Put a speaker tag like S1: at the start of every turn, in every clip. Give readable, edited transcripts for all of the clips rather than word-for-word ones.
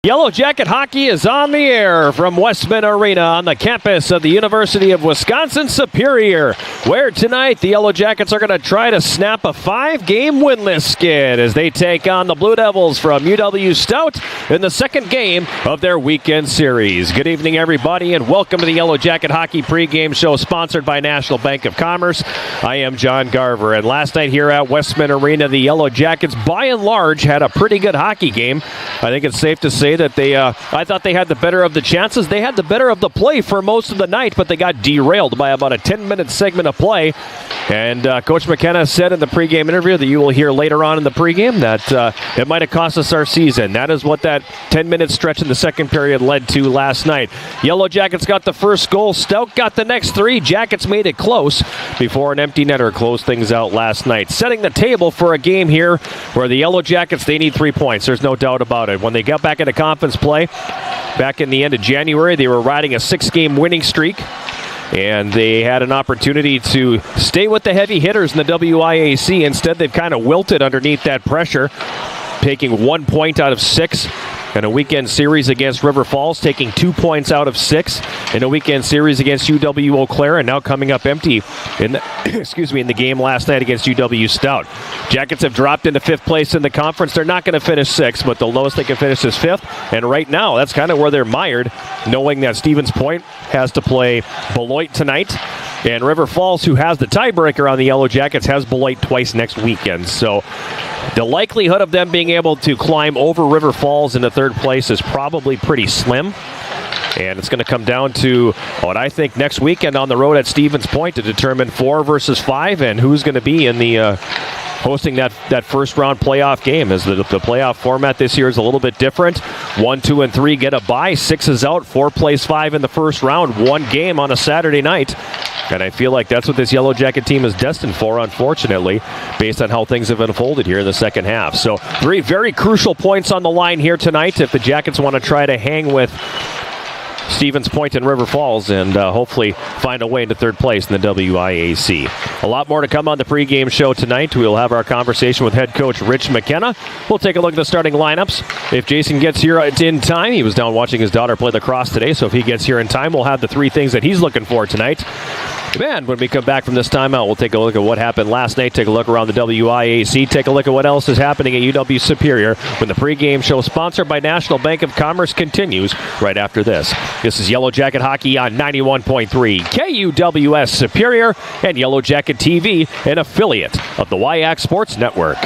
S1: Yellow Jacket hockey is on the air from Westman Arena on the campus of the University of Wisconsin-Superior, where tonight the Yellow Jackets are going to try to snap a 5-game winless skid as they take on the Blue Devils from UW-Stout in the second game of their weekend series. Good evening, everybody, and welcome to the Yellow Jacket Hockey pregame show sponsored by National Bank of Commerce. I am John Garver, and last night here at Westman Arena, the Yellow Jackets, by and large, had a pretty good hockey game. I think it's safe to say that I thought they had the better of the chances. They had the better of the play for most of the night, but they got derailed by about a 10-minute segment of play. And Coach McKenna said in the pregame interview that you will hear later on in the pregame that it might have cost us our season. That is what that 10-minute stretch in the second period led to last night. Yellow Jackets got the first goal. Stout got the next three. Jackets made it close before an empty netter closed things out last night. Setting the table for a game here where the Yellow Jackets, they need 3 points. There's no doubt about it. When they got back into conference play back in the end of January, they were riding a 6-game winning streak, and they had an opportunity to stay with the heavy hitters in the WIAC. Instead, they've kind of wilted underneath that pressure, taking 1 point out of 6 in a weekend series against River Falls, taking 2 points out of 6 in a weekend series against UW-Eau Claire, and now coming up empty in the in the game last night against UW-Stout. Jackets have dropped into 5th place in the conference. They're not going to finish 6th, but the lowest they can finish is 5th. And right now, that's kind of where they're mired, knowing that Stevens Point has to play Beloit tonight. And River Falls, who has the tiebreaker on the Yellow Jackets, has Beloit twice next weekend. So the likelihood of them being able to climb over River Falls into 3rd place is probably pretty slim. And it's going to come down to what I think next weekend on the road at Stevens Point to determine 4 versus 5 and who's going to be in the hosting that first round playoff game. As the playoff format this year is a little bit different. 1, 2, and 3 get a bye. 6 is out. 4 plays 5 in the first round. 1 game on a Saturday night. And I feel like that's what this Yellow Jacket team is destined for, unfortunately, based on how things have unfolded here in the second half. So 3 very crucial points on the line here tonight if the Jackets want to try to hang with Stevens Point and River Falls and hopefully find a way into 3rd place in the WIAC. A lot more to come on the pregame show tonight. We'll have our conversation with head coach Rich McKenna. We'll take a look at the starting lineups. If Jason gets here in time, he was down watching his daughter play lacrosse today, so if he gets here in time, we'll have the 3 things that he's looking for tonight. And when we come back from this timeout, we'll take a look at what happened last night, take a look around the WIAC, take a look at what else is happening at UW-Superior when the pregame show sponsored by National Bank of Commerce continues right after this. This is Yellow Jacket Hockey on 91.3 KUWS Superior and Yellow Jacket TV, an affiliate of the WIAC Sports Network.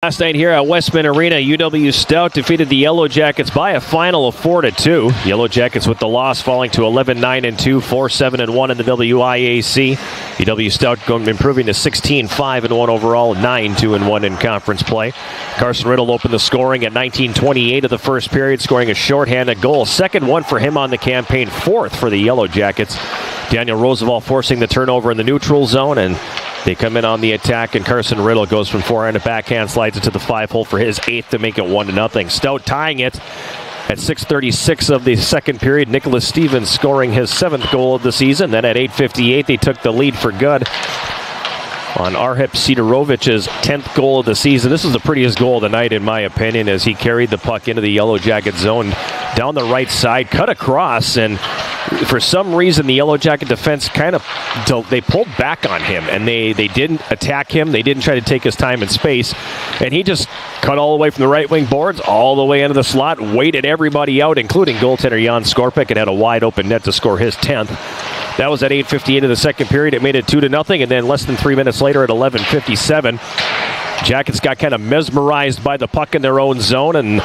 S1: Last night here at Westman Arena, UW-Stout defeated the Yellow Jackets by a final of 4-2. Yellow Jackets with the loss falling to 11-9-2, 4-7-1 in the WIAC. UW-Stout improving to 16-5-1 overall, 9-2-1 in conference play. Carson Riddle opened the scoring at 19:28 of the first period, scoring a shorthanded goal. Second one for him on the campaign, 4th for the Yellow Jackets. Daniel Roosevelt forcing the turnover in the neutral zone, and They come in on the attack, and Carson Riddle goes from forehand to backhand, slides it to the 5-hole for his 8th to make it 1-0. Stout tying it at 6:36 of the second period. Nicholas Stevens scoring his 7th goal of the season. Then at 8:58, they took the lead for good on Arhip Sidorovic's 10th goal of the season. This was the prettiest goal of the night, in my opinion, as he carried the puck into the Yellow Jacket zone down the right side, cut across, and for some reason the Yellow Jacket defense they pulled back on him, and they didn't attack him. They didn't try to take his time and space, and he just cut all the way from the right wing boards all the way into the slot, waited everybody out, including goaltender Jan Skorpik, and had a wide open net to score his 10th. That was at 8:58 of the second period. It made it 2-0, and then less than 3 minutes later at 11:57, Jackets got kind of mesmerized by the puck in their own zone, and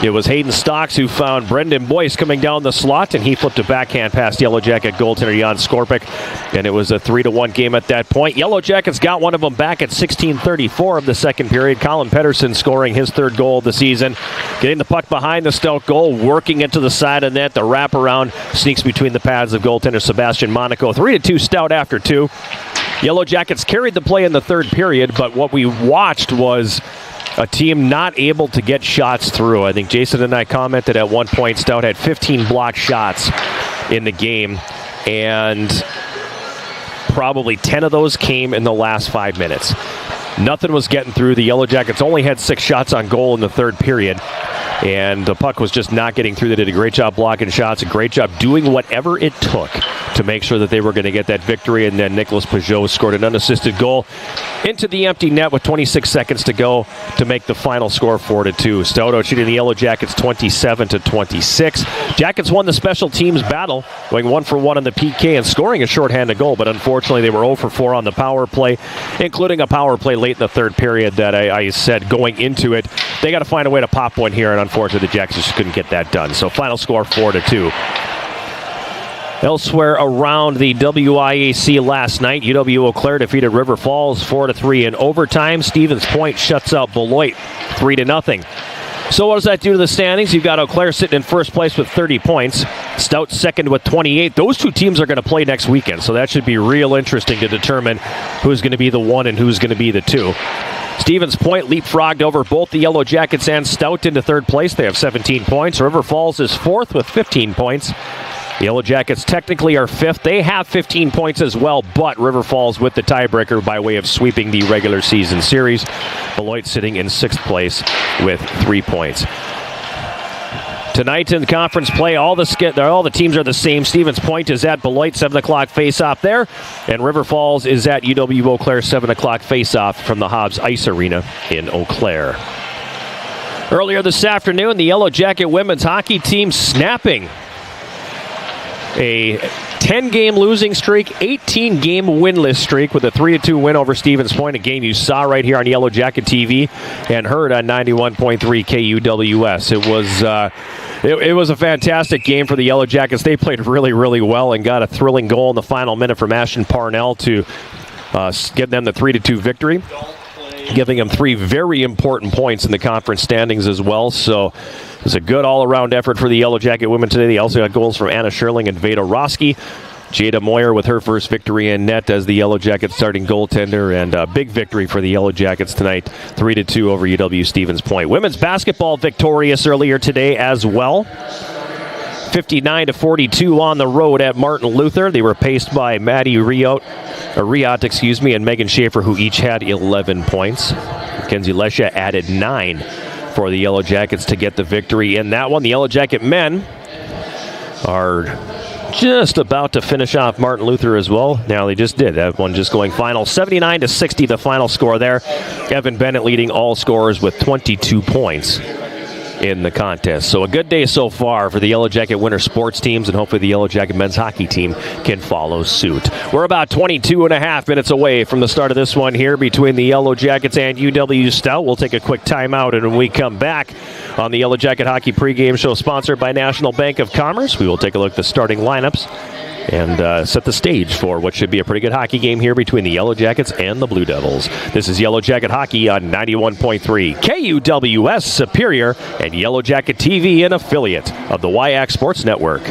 S1: it was Hayden Stocks who found Brendan Boyce coming down the slot, and he flipped a backhand past Yellow Jacket goaltender Jan Skorpik, and it was a 3-1 game at that point. Yellow Jackets got one of them back at 16:34 of the second period. Colin Pedersen scoring his 3rd goal of the season, getting the puck behind the Stout goal, working it to the side of net. The wraparound sneaks between the pads of goaltender Sebastian Monaco. 3-2 Stout after 2. Yellow Jackets carried the play in the 3rd period, but what we watched was a team not able to get shots through. I think Jason and I commented at one point Stout had 15 blocked shots in the game, and probably 10 of those came in the last 5 minutes. Nothing was getting through. The Yellow Jackets only had 6 shots on goal in the 3rd period, and the puck was just not getting through. They did a great job blocking shots, a great job doing whatever it took to make sure that they were going to get that victory. And then Nicholas Peugeot scored an unassisted goal into the empty net with 26 seconds to go to make the final score 4-2. Stout cheating the Yellow Jackets 27-26. Jackets won the special teams battle, going 1-for-1 on the PK and scoring a shorthanded goal, but unfortunately they were 0-for-4 on the power play, including a power play late in the 3rd period that I said going into it, they got to find a way to pop one here, and unfortunately the Jackets just couldn't get that done. So final score 4-2. Elsewhere around the WIAC last night, UW-Eau Claire defeated River Falls 4-3 in overtime. Stevens Point shuts out Beloit 3-0. So what does that do to the standings? You've got Eau Claire sitting in first place with 30 points. Stout second with 28. Those two teams are going to play next weekend, so that should be real interesting to determine who's going to be the 1 and who's going to be the 2. Stevens Point leapfrogged over both the Yellow Jackets and Stout into 3rd place. They have 17 points. River Falls is 4th with 15 points. The Yellow Jackets technically are 5th. They have 15 points as well, but River Falls with the tiebreaker by way of sweeping the regular season series. Beloit sitting in 6th place with 3 points. Tonight in conference play, all the teams are the same. Stevens Point is at Beloit, 7 o'clock face-off there, and River Falls is at UW-Eau Claire, 7 o'clock face-off from the Hobbs Ice Arena in Eau Claire. Earlier this afternoon, the Yellow Jacket women's hockey team snapping a 10-game losing streak, 18-game winless streak with a 3-2 win over Stevens Point, a game you saw right here on Yellow Jacket TV and heard on 91.3 KUWS. It was a fantastic game for the Yellow Jackets. They played really, really well and got a thrilling goal in the final minute from Ashton Parnell to give them the 3-2 victory, giving them 3 very important points in the conference standings as well. So it was a good all-around effort for the Yellow Jacket women today. They also got goals from Anna Scherling and Veda Roski. Jada Moyer with her first victory in net as the Yellow Jackets starting goaltender, and a big victory for the Yellow Jackets tonight, 3-2 over UW Stevens Point. Women's basketball victorious earlier today as well. 59-42 on the road at Martin Luther. They were paced by Maddie Riot, and Megan Schaefer, who each had 11 points. Mackenzie Lesha added 9 for the Yellow Jackets to get the victory in that one. The Yellow Jacket men are just about to finish off Martin Luther as well. Now they just did. That one just going final 79-60, the final score there. Evan Bennett leading all scorers with 22 points in the contest. So a good day so far for the Yellow Jacket winter sports teams, and hopefully the Yellow Jacket men's hockey team can follow suit. We're about 22 and a half minutes away from the start of this one here between the Yellow Jackets and UW-Stout. We'll take a quick timeout, and when we come back on the Yellow Jacket Hockey pregame show sponsored by National Bank of Commerce, we will take a look at the starting lineups and set the stage for what should be a pretty good hockey game here between the Yellow Jackets and the Blue Devils. This is Yellow Jacket Hockey on 91.3 KUWS Superior and Yellow Jacket TV, an affiliate of the WIAC Sports Network.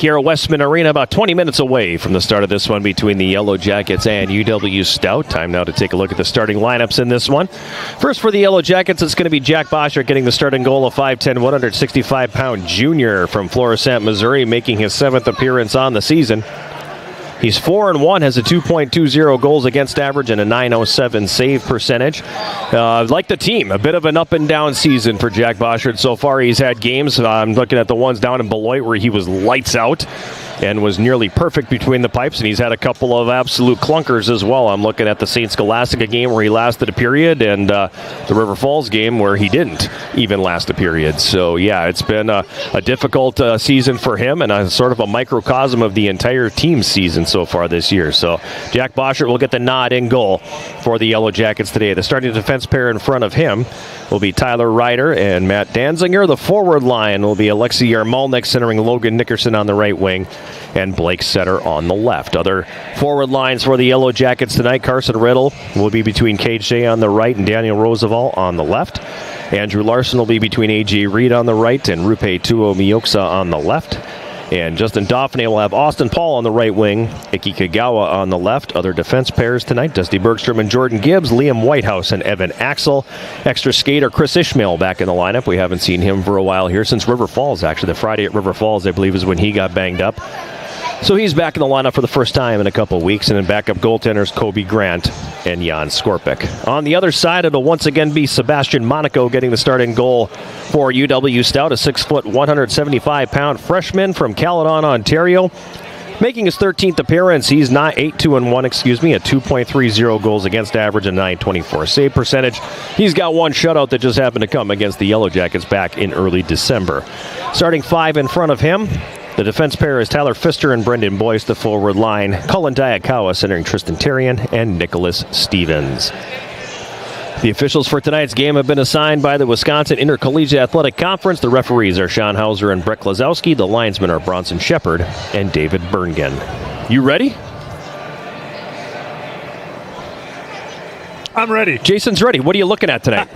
S1: back here at Westman Arena, about 20 minutes away from the start of this one between the Yellow Jackets and UW-Stout. Time now to take a look at the starting lineups in this one. First for the Yellow Jackets, it's going to be Jack Boschert getting the starting goal, of 5'10", 165-pound junior from Florissant, Missouri, making his 7th appearance on the season. He's 4-1, has a 2.20 goals against average and a .907 save percentage. Like the team, a bit of an up and down season for Jack Boschert so far. He's had games, I'm looking at the ones down in Beloit where he was lights out and was nearly perfect between the pipes, and he's had a couple of absolute clunkers as well. I'm looking at the St. Scholastica game where he lasted a period, and the River Falls game where he didn't even last a period. So yeah, it's been a difficult season for him, and a sort of a microcosm of the entire team's season so far this year. So Jack Boschert will get the nod in goal for the Yellow Jackets today. The starting defense pair in front of him will be Tyler Ryder and Matt Danziger. The forward line will be Alexei Yarmalnik centering Logan Nickerson on the right wing, and Blake Setter on the left. Other forward lines for the Yellow Jackets tonight: Carson Riddle will be between Cade Shea on the right and Daniel Roosevelt on the left. Andrew Larson will be between A.J. Reed on the right and Rupe Tuo-Mioksa on the left. And Justin Dauphiné will have Austin Paul on the right wing, Iki Kagawa on the left. Other defense pairs tonight: Dusty Bergstrom and Jordan Gibbs, Liam Whitehouse and Evan Axel. Extra skater Chris Ishmael back in the lineup. We haven't seen him for a while here, since River Falls, actually. The Friday at River Falls, I believe, is when he got banged up. So he's back in the lineup for the first time in a couple of weeks. And then backup goaltenders Kobe Grant and Jan Skorpik. On the other side, it'll once again be Sebastian Monaco getting the starting goal for UW-Stout, a 6', 175-pound freshman from Caledon, Ontario. Making his 13th appearance, he's not 8-2-1, a 2.30 goals against average and 924 save percentage. He's got one shutout that just happened to come against the Yellow Jackets back in early December. Starting five in front of him, the defense pair is Tyler Pfister and Brendan Boyce. The forward line, Cullen Diakawa centering Tristan Terrian and Nicholas Stevens. The officials for tonight's game have been assigned by the Wisconsin Intercollegiate Athletic Conference. The referees are Sean Hauser and Brett Klazowski. The linesmen are Bronson Shepard and David Berngen. You ready?
S2: I'm ready.
S1: Jason's ready. What are you looking at tonight?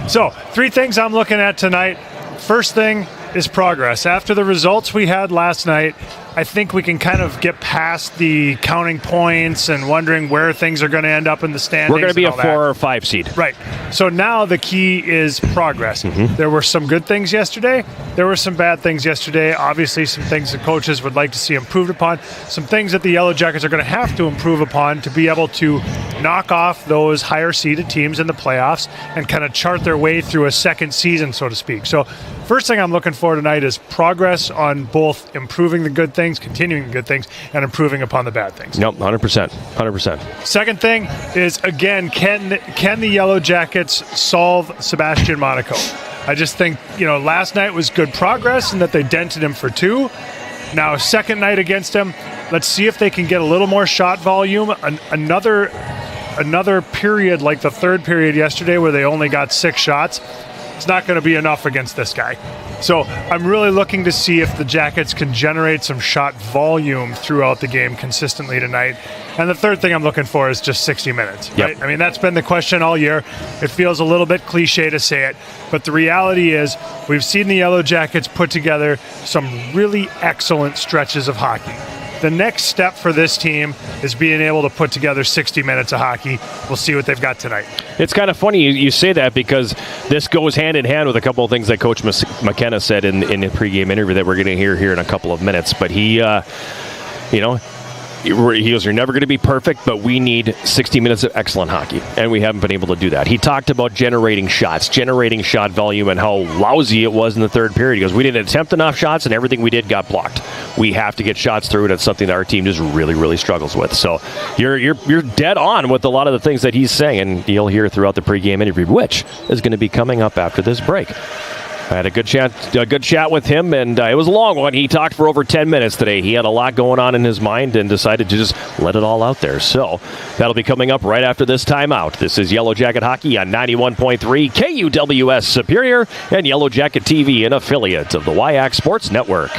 S2: So, 3 things I'm looking at tonight. First thing is progress. After the results we had last night, I think we can kind of get past the counting points and wondering where things are going to end up in the standings.
S1: We're going to be a 4 or 5 seed.
S2: Right. So now the key is progress. There were some good things yesterday. There were some bad things yesterday. Obviously, some things the coaches would like to see improved upon. Some things that the Yellow Jackets are going to have to improve upon to be able to knock off those higher seeded teams in the playoffs and kind of chart their way through a second season, so to speak. So first thing I'm looking for tonight is progress on both improving the good things, continuing the good things, and improving upon the bad things.
S1: Nope, 100%. 100%.
S2: Second thing is, again, can the Yellow Jackets solve Sebastian Monaco? I just think, last night was good progress and that they dented him for 2. Now, second night against him, let's see if they can get a little more shot volume. Another period like the third period yesterday where they only got 6 shots, it's not going to be enough against this guy. So I'm really looking to see if the Jackets can generate some shot volume throughout the game consistently tonight. And the third thing I'm looking for is just 60 minutes. Right?
S1: Yep.
S2: I mean, that's been the question all year. It feels a little bit cliche to say it, but the reality is we've seen the Yellow Jackets put together some really excellent stretches of hockey. The next step for this team is being able to put together 60 minutes of hockey. We'll see what they've got tonight.
S1: It's kind of funny you say that, because this goes hand in hand with a couple of things that Coach McKenna said in the pregame interview that we're going to hear here in a couple of minutes. But he goes, you're never going to be perfect, but we need 60 minutes of excellent hockey, and we haven't been able to do that. He talked about generating shots, generating shot volume, and how lousy it was in the third period. He goes, we didn't attempt enough shots, and everything we did got blocked. We have to get shots through, and it's something that our team just really, really struggles with. So you're dead on with a lot of the things that he's saying, and you'll hear throughout the pregame interview, which is going to be coming up after this break. I had a good chat with him, and it was a long one. He talked for over 10 minutes today. He had a lot going on in his mind and decided to just let it all out there. So that'll be coming up right after this timeout. This is Yellow Jacket Hockey on 91.3 KUWS Superior and Yellow Jacket TV, an affiliate of the WIAC Sports Network.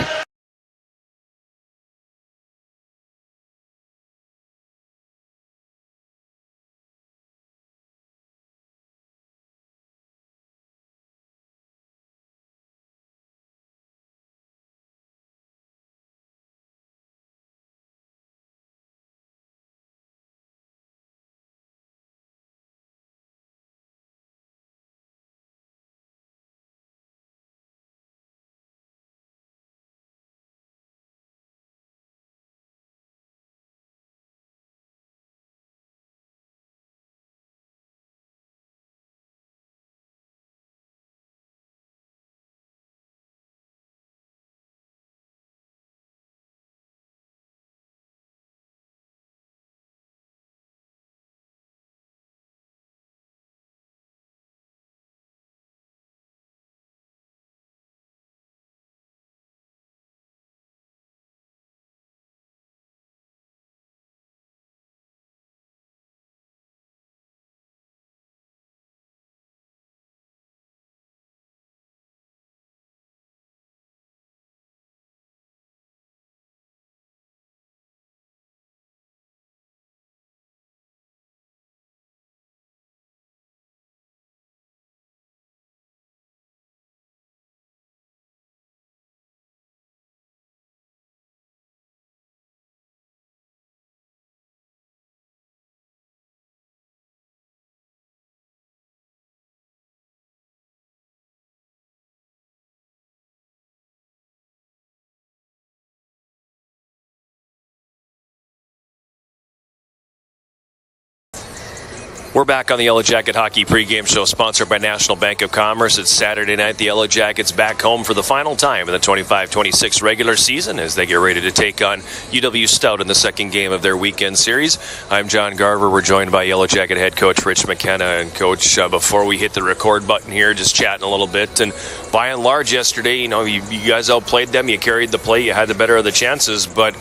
S1: We're back on the Yellow Jacket Hockey pregame show, sponsored by National Bank of Commerce. It's Saturday night. The Yellow Jackets back home for the final time in the 25-26 regular season as they get ready to take on UW-Stout in the second game of their weekend series. I'm John Garver. We're joined by Yellow Jacket head coach Rich McKenna. And Coach, before we hit the record button here, just chatting a little bit. And by and large, yesterday, you guys outplayed them. You carried the play. You had the better of the chances, but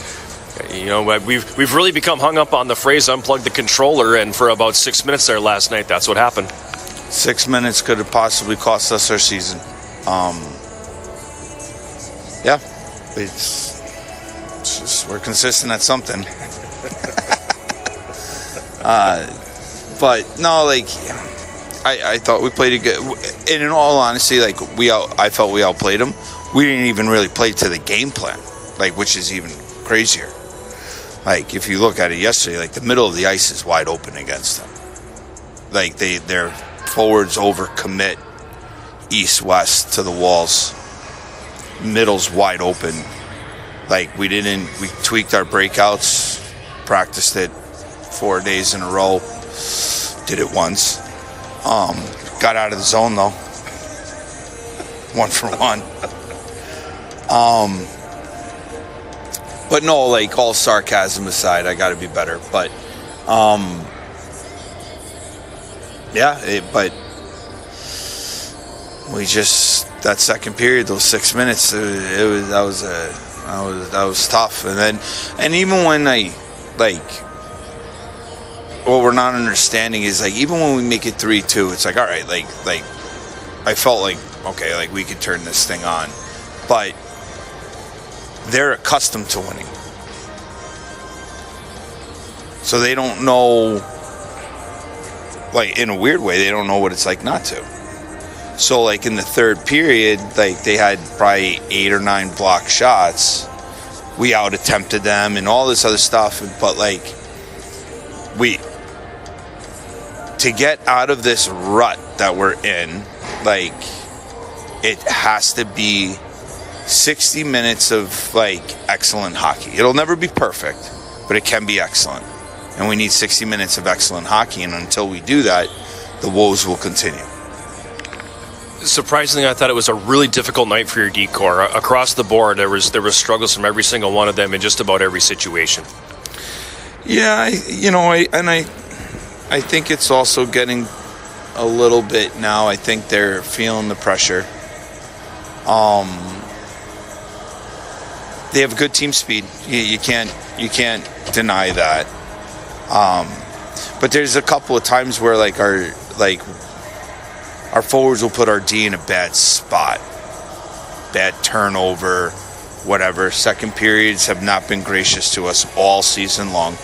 S1: we've really become hung up on the phrase "unplug the controller," and for about 6 minutes there last night, that's what happened.
S3: 6 minutes could have possibly cost us our season. It's just, we're consistent at something. But no, I thought we played a good. And in all honesty, I felt we outplayed them. We didn't even really play to the game plan, which is even crazier. If you look at it yesterday, the middle of the ice is wide open against them. Their forwards overcommit east-west to the walls. Middle's wide open. We tweaked our breakouts, practiced it 4 days in a row, did it once. Got out of the zone though. 1 for 1. But no, all sarcasm aside, I got to be better. But, but we just, that second period, those 6 minutes, that was tough. And even when what we're not understanding is even when we make it 3-2, it's all right, I felt okay, we could turn this thing on. But they're accustomed to winning. So they don't know, in a weird way, they don't know what it's like not to. So, in the third period, they had probably 8 or 9 block shots. We out-attempted them and all this other stuff. But, to get out of this rut that we're in, it has to be 60 minutes of excellent hockey. It'll never be perfect, but it can be excellent. And we need 60 minutes of excellent hockey, and until we do that, the woes will continue.
S1: Surprisingly, I thought it was a really difficult night for your D-corps. Across the board, there was struggles from every single one of them in just about every situation.
S3: Yeah, I think it's also getting a little bit now. I think they're feeling the pressure. They have good team speed. You can't deny that. But there's a couple of times where our forwards will put our D in a bad spot, bad turnover, whatever. Second periods have not been gracious to us all season long.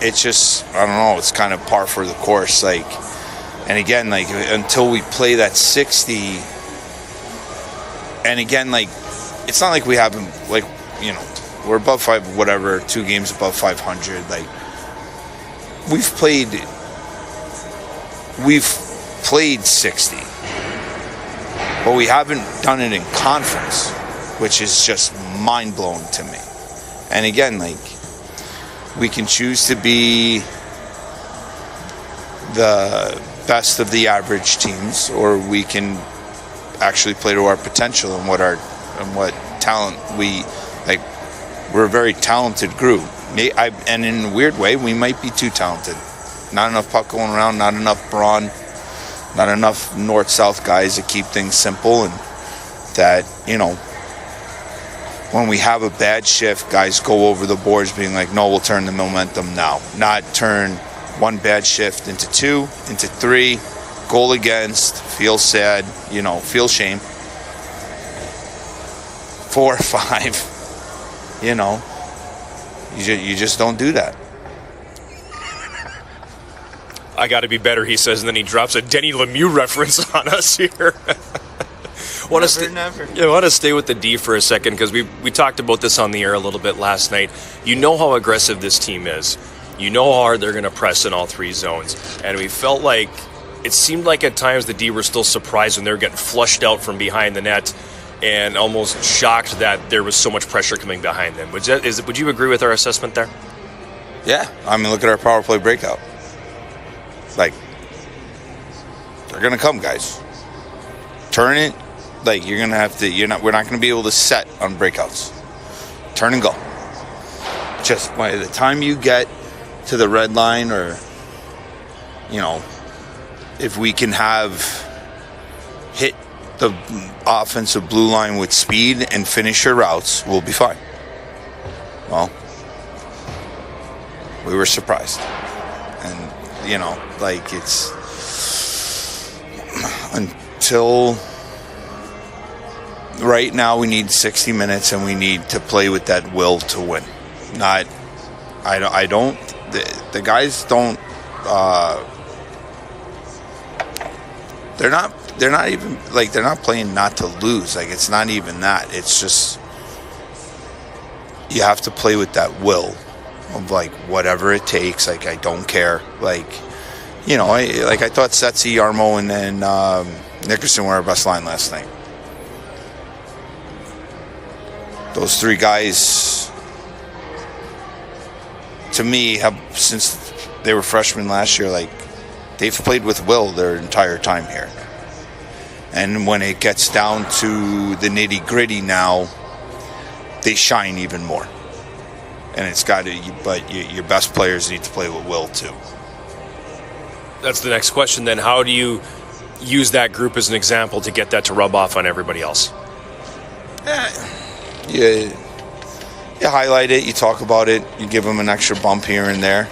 S3: It's just, I don't know, it's kind of par for the course. And again, until we play that 60, and again, it's not we haven't, we're above 5, whatever, 2 games above 500. We've played 60, but we haven't done it in conference, which is just mind-blowing to me. And again, we can choose to be the best of the average teams, or we can actually play to our potential and what talent we're a very talented group. And in a weird way, we might be too talented. Not enough puck going around, not enough brawn, not enough north-south guys to keep things simple, and that, when we have a bad shift, guys go over the boards being no, we'll turn the momentum now. Not turn one bad shift into 2, into 3, goal against, feel sad, feel shame. 4 or 5, you just don't do that.
S1: I got to be better, he says, and then he drops a Denny Lemieux reference on us here.
S3: Never.
S1: I want to stay with the D for a second, because we talked about this on the air a little bit last night. You know how aggressive this team is. You know how hard they're going to press in all 3 zones. And we felt it seemed like at times the D were still surprised when they were getting flushed out from behind the net.
S4: and almost shocked that there was so much pressure coming behind them. Would you agree with our assessment there?
S3: Yeah. I mean, look at our power play breakout. Like, they're going to come, guys. Turn it. Like, you're going to have to, we're not going to be able to set on breakouts. Turn and go. Just by the time you get to the red line, or, if we can have hit the offensive blue line with speed and finish your routes, we'll be fine. Well, we were surprised. And, it's until right now we need 60 minutes and we need to play with that will to win. The guys don't, they're not even, like, they're not playing not to lose. Like, it's not even that. It's just, you have to play with that will of, like, whatever it takes. Like, I don't care. Like, I thought Setzi, Yarmo, and then Nickerson were our best line last night. Those three guys, to me, have, since they were freshmen last year, like, they've played with will their entire time here. And when it gets down to the nitty-gritty now, they shine even more. And it's got to, but your best players need to play with will too.
S4: That's the next question then. How do you use that group as an example to get that to rub off on everybody else?
S3: You highlight it, you talk about it, you give them an extra bump here and there.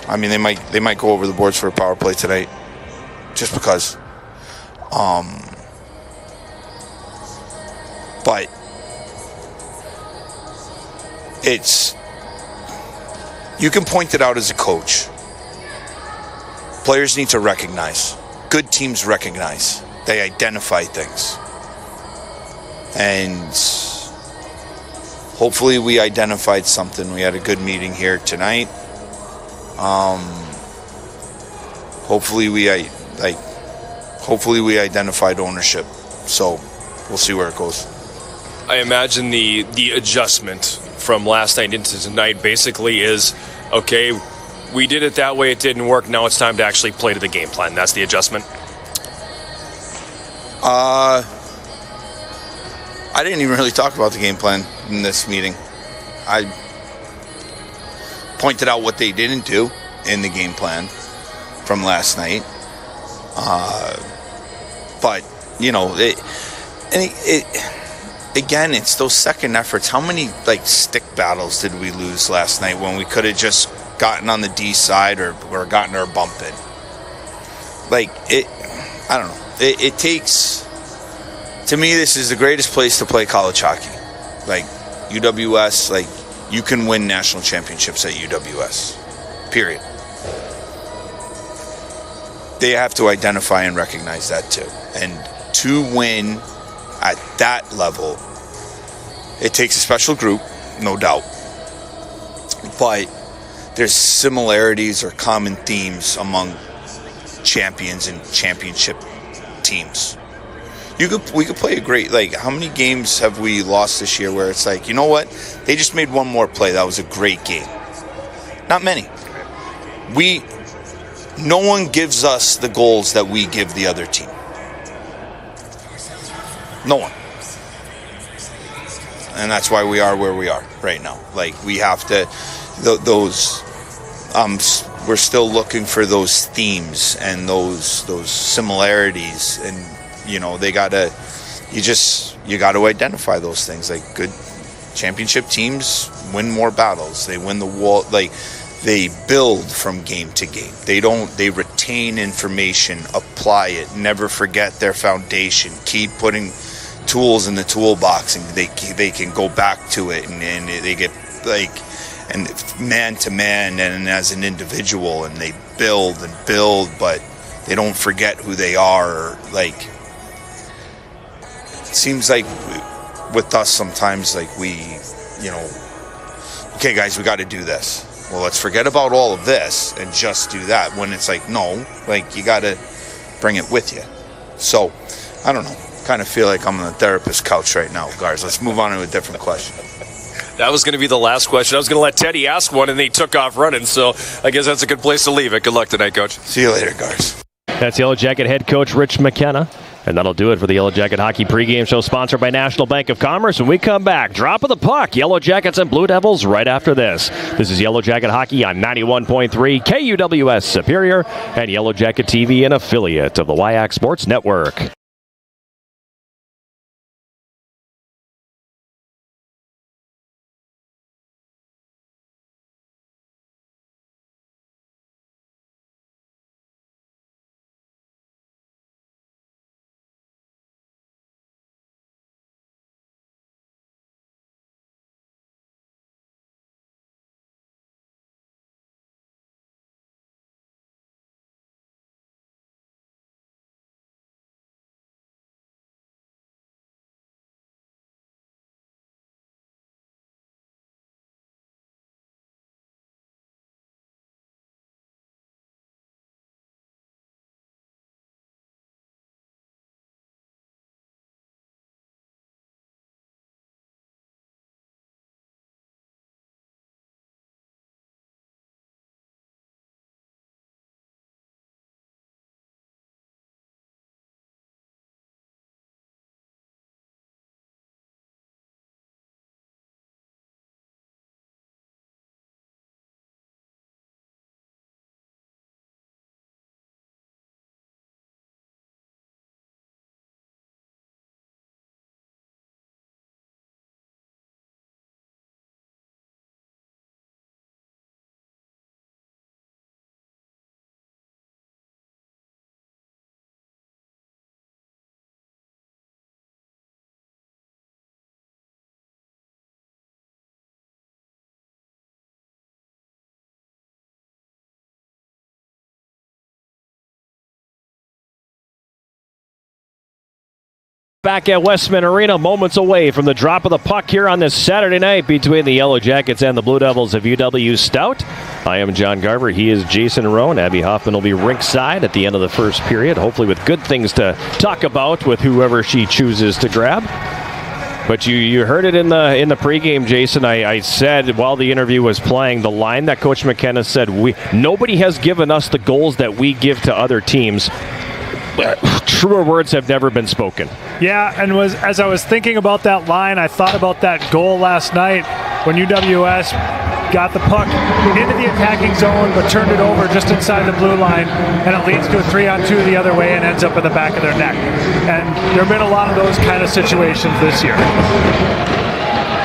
S3: I mean, they might go over the boards for a power play tonight, just because. But you can point it out as a coach. Players need to recognize. Good teams recognize. They identify things. And hopefully we identified something. We had a good meeting here tonight. Hopefully we identified ownership. So we'll see where it goes.
S4: I imagine the adjustment from last night into tonight basically is, okay, we did it that way, it didn't work, now it's time to actually play to the game plan. That's the adjustment?
S3: I didn't even really talk about the game plan in this meeting. I pointed out what they didn't do in the game plan from last night. But, again, it's those second efforts. How many, stick battles did we lose last night when we could have just gotten on the D side or gotten our bump in? I don't know. It takes, to me, this is the greatest place to play college hockey. UWS, you can win national championships at UWS. Period. They have to identify and recognize that too. And to win at that level, it takes a special group, no doubt. But there's similarities or common themes among champions and championship teams. We could play a great, how many games have we lost this year where it's you know what? They just made one more play. That was a great game. Not many. No one gives us the goals that we give the other team. No one. And that's why we are where we are right now. We have to, we're still looking for those themes and those similarities, and you gotta identify those things. Good championship teams win more battles. They win the wall. They build from game to game. They retain information, apply it, never forget their foundation, keep putting tools in the toolbox, and they can go back to it, and they get and man to man and as an individual, and they build, but they don't forget who they are. It seems with us sometimes okay guys, we got to do this. Well, let's forget about all of this and just do that, when it's no, you got to bring it with you. So I don't know. kind of feel like I'm on the therapist couch right now, guys. Let's move on to a different question.
S4: That was going to be the last question. I was going to let Teddy ask one, and then he took off running, so I guess that's a good place to leave it. Good luck tonight, Coach.
S3: See you later, guys.
S1: That's Yellow Jacket head coach Rich McKenna. And that'll do it for the Yellow Jacket Hockey pregame show, sponsored by National Bank of Commerce. When we come back, drop of the puck, Yellow Jackets and Blue Devils right after this. This is Yellow Jacket Hockey on 91.3 KUWS Superior and Yellow Jacket TV, an affiliate of the WIAC Sports Network. Back at Westman Arena, moments away from the drop of the puck here on this Saturday night between the Yellow Jackets and the Blue Devils of UW-Stout. I am John Garver. He is Jason Roan. Abby Hoffman will be rinkside at the end of the first period, hopefully with good things to talk about with whoever she chooses to grab. But you heard it in the pregame, Jason. I said while the interview was playing, the line that Coach McKenna said, nobody has given us the goals that we give to other teams. Truer words have never been spoken.
S2: Yeah, and as I was thinking about that line, I thought about that goal last night when UWS got the puck into the attacking zone but turned it over just inside the blue line, and it leads to a 3-on-2 the other way and ends up at the back of their net. And there have been a lot of those kind of situations this year.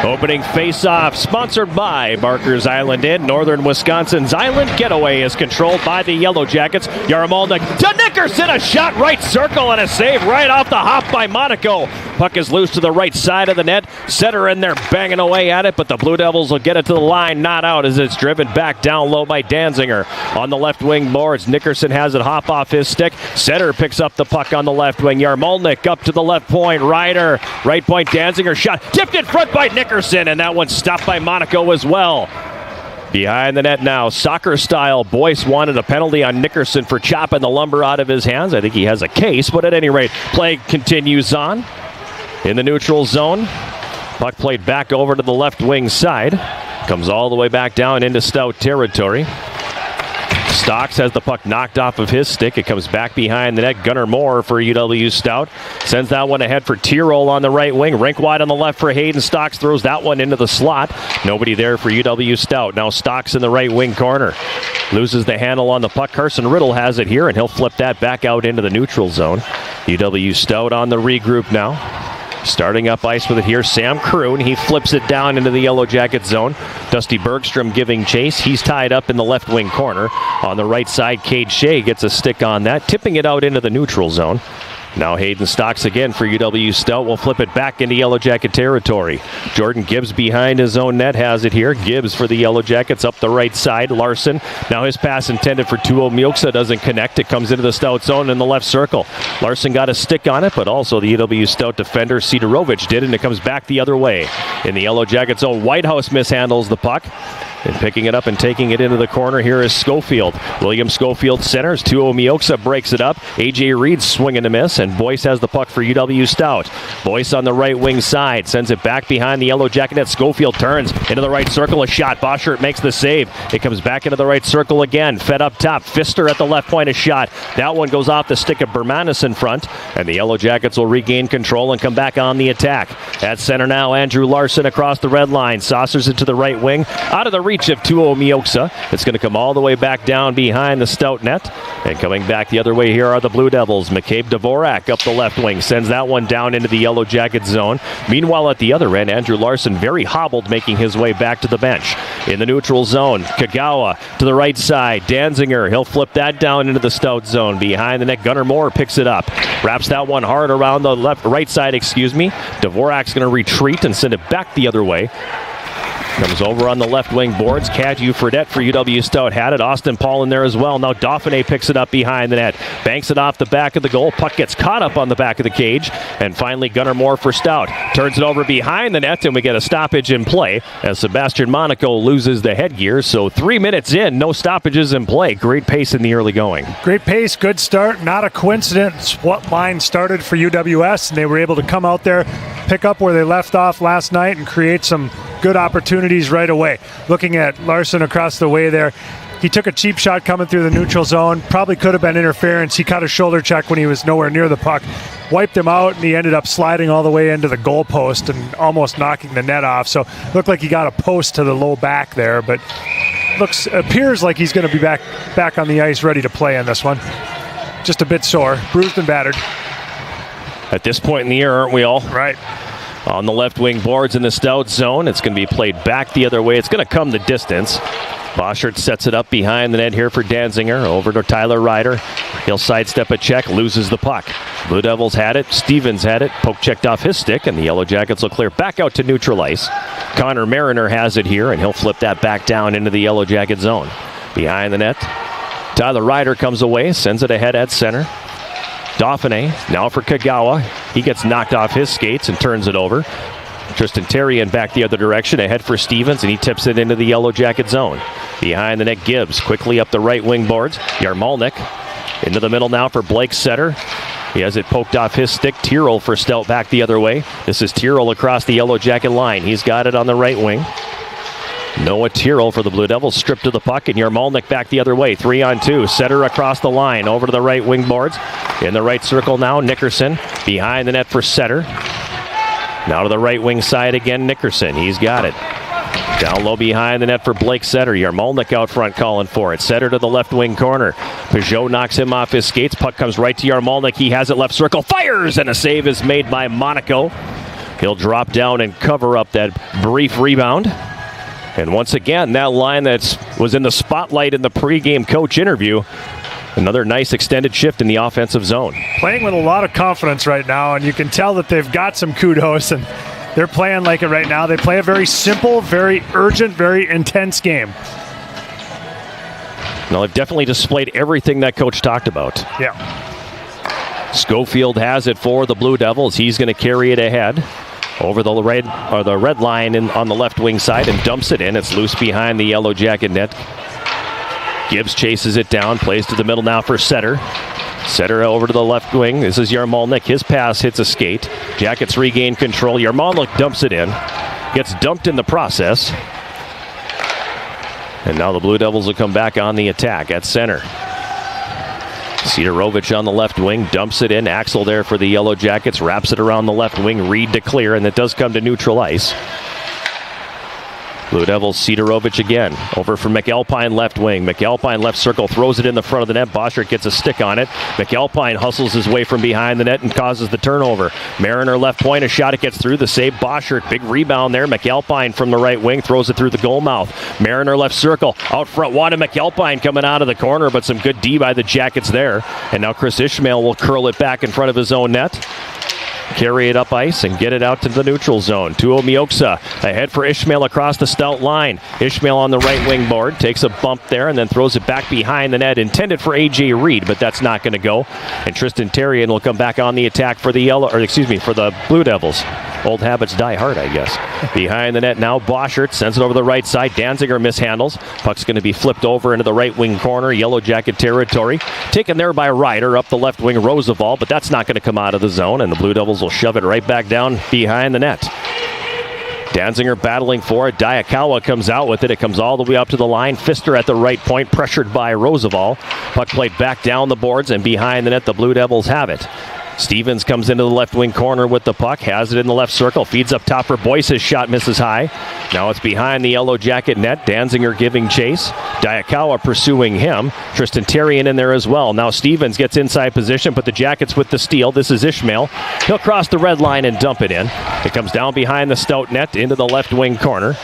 S1: Opening face-off, sponsored by Barker's Island Inn. Northern Wisconsin's Island Getaway is controlled by the Yellow Jackets. Yarmolnik to Nickerson, a shot right circle and a save right off the hop by Monaco. Puck is loose to the right side of the net. Setter in there banging away at it, but the Blue Devils will get it to the line, not out as it's driven back down low by Danziger. On the left wing boards, Nickerson has it hop off his stick. Setter picks up the puck on the left wing. Yarmolnik up to the left point. Ryder, right point, Danziger shot. Tipped in front by Nickerson, and that one stopped by Monaco as well. Behind the net now, soccer style. Boyce wanted a penalty on Nickerson for chopping the lumber out of his hands. I think he has a case, but at any rate, play continues on. In the neutral zone, puck played back over to the left wing side. Comes all the way back down into Stout territory. Stocks has the puck knocked off of his stick. It comes back behind the net. Gunnar Moore for UW-Stout. Sends that one ahead for Tyrol on the right wing. Rink wide on the left for Hayden. Stocks throws that one into the slot. Nobody there for UW-Stout. Now Stocks in the right wing corner. Loses the handle on the puck. Carson Riddle has it here, and he'll flip that back out into the neutral zone. UW-Stout on the regroup now. Starting up ice with it here, Sam Kroon. He flips it down into the Yellow Jacket zone. Dusty Bergstrom giving chase. He's tied up in the left wing corner. On the right side, Cade Shea gets a stick on that, tipping it out into the neutral zone. Now Hayden Stocks again for UW-Stout. Will flip it back into Yellow Jacket territory. Jordan Gibbs behind his own net has it here. Gibbs for the Yellow Jackets up the right side. Larson. Now his pass intended for Tuo Mioksa doesn't connect. It comes into the Stout zone in the left circle. Larson got a stick on it, but also the UW-Stout defender Sidorovich did, and it comes back the other way. In the Yellow Jacket zone, Whitehouse mishandles the puck. And picking it up and taking it into the corner here is Schofield. William Schofield centers. Tuo Mioksa breaks it up. A.J. Reed swinging to miss, and Boyce has the puck for UW-Stout. Boyce on the right wing side. Sends it back behind the Yellow Jacket net. Schofield turns into the right circle. A shot. Boschert makes the save. It comes back into the right circle again. Fed up top. Pfister at the left point. A shot. That one goes off the stick of Bermanis in front, and the Yellow Jackets will regain control and come back on the attack. At center now, Andrew Larson across the red line. Saucers it to the right wing. Out of the reach of Tuo Mioksa. It's going to come all the way back down behind the Stout net. And coming back the other way here are the Blue Devils. McCabe Dvorak up the left wing. Sends that one down into the Yellow Jacket zone. Meanwhile, at the other end, Andrew Larson very hobbled, making his way back to the bench. In the neutral zone, Kagawa to the right side. Danziger, he'll flip that down into the Stout zone. Behind the net, Gunnar Moore picks it up. Wraps that one hard around the right side, Dvorak's going to retreat and send it back the other way. Comes over on the left wing boards. Cadieux Fredette for UW-Stout had it. Austin Paul in there as well. Now Dauphiné picks it up behind the net. Banks it off the back of the goal. Puck gets caught up on the back of the cage. And finally Gunnar Moore for Stout. Turns it over behind the net, and we get a stoppage in play as Sebastian Monaco loses the headgear. So 3 minutes in, no stoppages in play. Great pace in the early going.
S2: Great pace, good start. Not a coincidence what line started for UWS, and they were able to come out there, pick up where they left off last night, and create some good opportunities right away. Looking at Larson across the way there, he took a cheap shot coming through the neutral zone. Probably could have been interference. He caught a shoulder check when he was nowhere near the puck. Wiped him out, and he ended up sliding all the way into the goalpost and almost knocking the net off. So looked like he got a post to the low back there, but appears like he's going to be back on the ice ready to play in this one. Just a bit sore, bruised and battered.
S1: At this point in the year, aren't we all?
S2: Right.
S1: On the left wing boards in the Stout zone. It's going to be played back the other way. It's going to come the distance. Boschert sets it up behind the net here for Danziger. Over to Tyler Ryder. He'll sidestep a check, loses the puck. Blue Devils had it. Stevens had it. Poke checked off his stick, and the Yellow Jackets will clear back out to neutral ice. Connor Mariner has it here, and he'll flip that back down into the Yellow Jacket zone. Behind the net, Tyler Ryder comes away, sends it ahead at center. Dauphiné now for Kagawa. He gets knocked off his skates and turns it over. Tristan Terrien back the other direction, ahead for Stevens, and he tips it into the Yellow Jacket zone. Behind the net, Gibbs quickly up the right wing boards. Yarmalnik into the middle now for Blake Setter. He has it poked off his stick. Tyrrell for Stout back the other way. This is Tyrrell across the Yellow Jacket line. He's got it on the right wing. Noah Tyrrell for the Blue Devils, stripped to the puck, and Yarmalnik back the other way. 3-on-2. Setter across the line, over to the right wing boards. In the right circle now, Nickerson behind the net for Setter. Now to the right wing side again, Nickerson. He's got it. Down low behind the net for Blake Setter. Yarmalnik out front calling for it. Setter to the left wing corner. Peugeot knocks him off his skates. Puck comes right to Yarmalnik. He has it left circle. Fires! And a save is made by Monaco. He'll drop down and cover up that brief rebound. And once again, that line that was in the spotlight in the pregame coach interview, another nice extended shift in the offensive zone.
S2: Playing with a lot of confidence right now, and you can tell that they've got some kudos, and they're playing like it right now. They play a very simple, very urgent, very intense game.
S1: Well, they've definitely displayed everything that coach talked about.
S2: Yeah.
S1: Schofield has it for the Blue Devils. He's going to carry it ahead. Over the red line on the left wing side and dumps it in. It's loose behind the Yellow Jacket net. Gibbs chases it down, plays to the middle now for Setter. Setter over to the left wing. This is Yarmalnik. His pass hits a skate. Jackets regain control. Yarmalnik dumps it in. Gets dumped in the process. And now the Blue Devils will come back on the attack at center. Sidorovich on the left wing, dumps it in. Axel there for the Yellow Jackets, wraps it around the left wing. Reed to clear, and it does come to neutral ice. Blue Devils, Sidorovich again. Over for McAlpine left wing. McAlpine left circle, throws it in the front of the net. Boschert gets a stick on it. McAlpine hustles his way from behind the net and causes the turnover. Mariner left point, a shot, it gets through. The save, Boschert, big rebound there. McAlpine from the right wing, throws it through the goal mouth. Mariner left circle, out front, wanted McAlpine coming out of the corner, but some good D by the Jackets there. And now Chris Ishmael will curl it back in front of his own net. Carry it up ice and get it out to the neutral zone. Tuo Mioksa ahead for Ishmael across the Stout line. Ishmael on the right wing board, takes a bump there and then throws it back behind the net, intended for A.J. Reed, but that's not going to go. And Tristan Terrien will come back on the attack for the for the Blue Devils. Old habits die hard, I guess. Behind the net now, Boschert sends it over the right side. Danziger mishandles. Puck's going to be flipped over into the right wing corner, Yellow Jacket territory. Taken there by Ryder up the left wing, Roosevelt, but that's not going to come out of the zone, and the Blue Devils will shove it right back down behind the net. Danziger battling for it. Diakawa comes out with it. It comes all the way up to the line. Pfister at the right point, pressured by Roosevelt. Puck played back down the boards, and behind the net, the Blue Devils have it. Stevens comes into the left wing corner with the puck, has it in the left circle, feeds up top for Boyce. His shot misses high. Now it's behind the Yellow Jacket net. Danziger giving chase. Diakawa pursuing him. Tristan Terrien in there as well. Now Stevens gets inside position, but the Jackets with the steal. This is Ishmael. He'll cross the red line and dump it in. It comes down behind the Stout net into the left wing corner.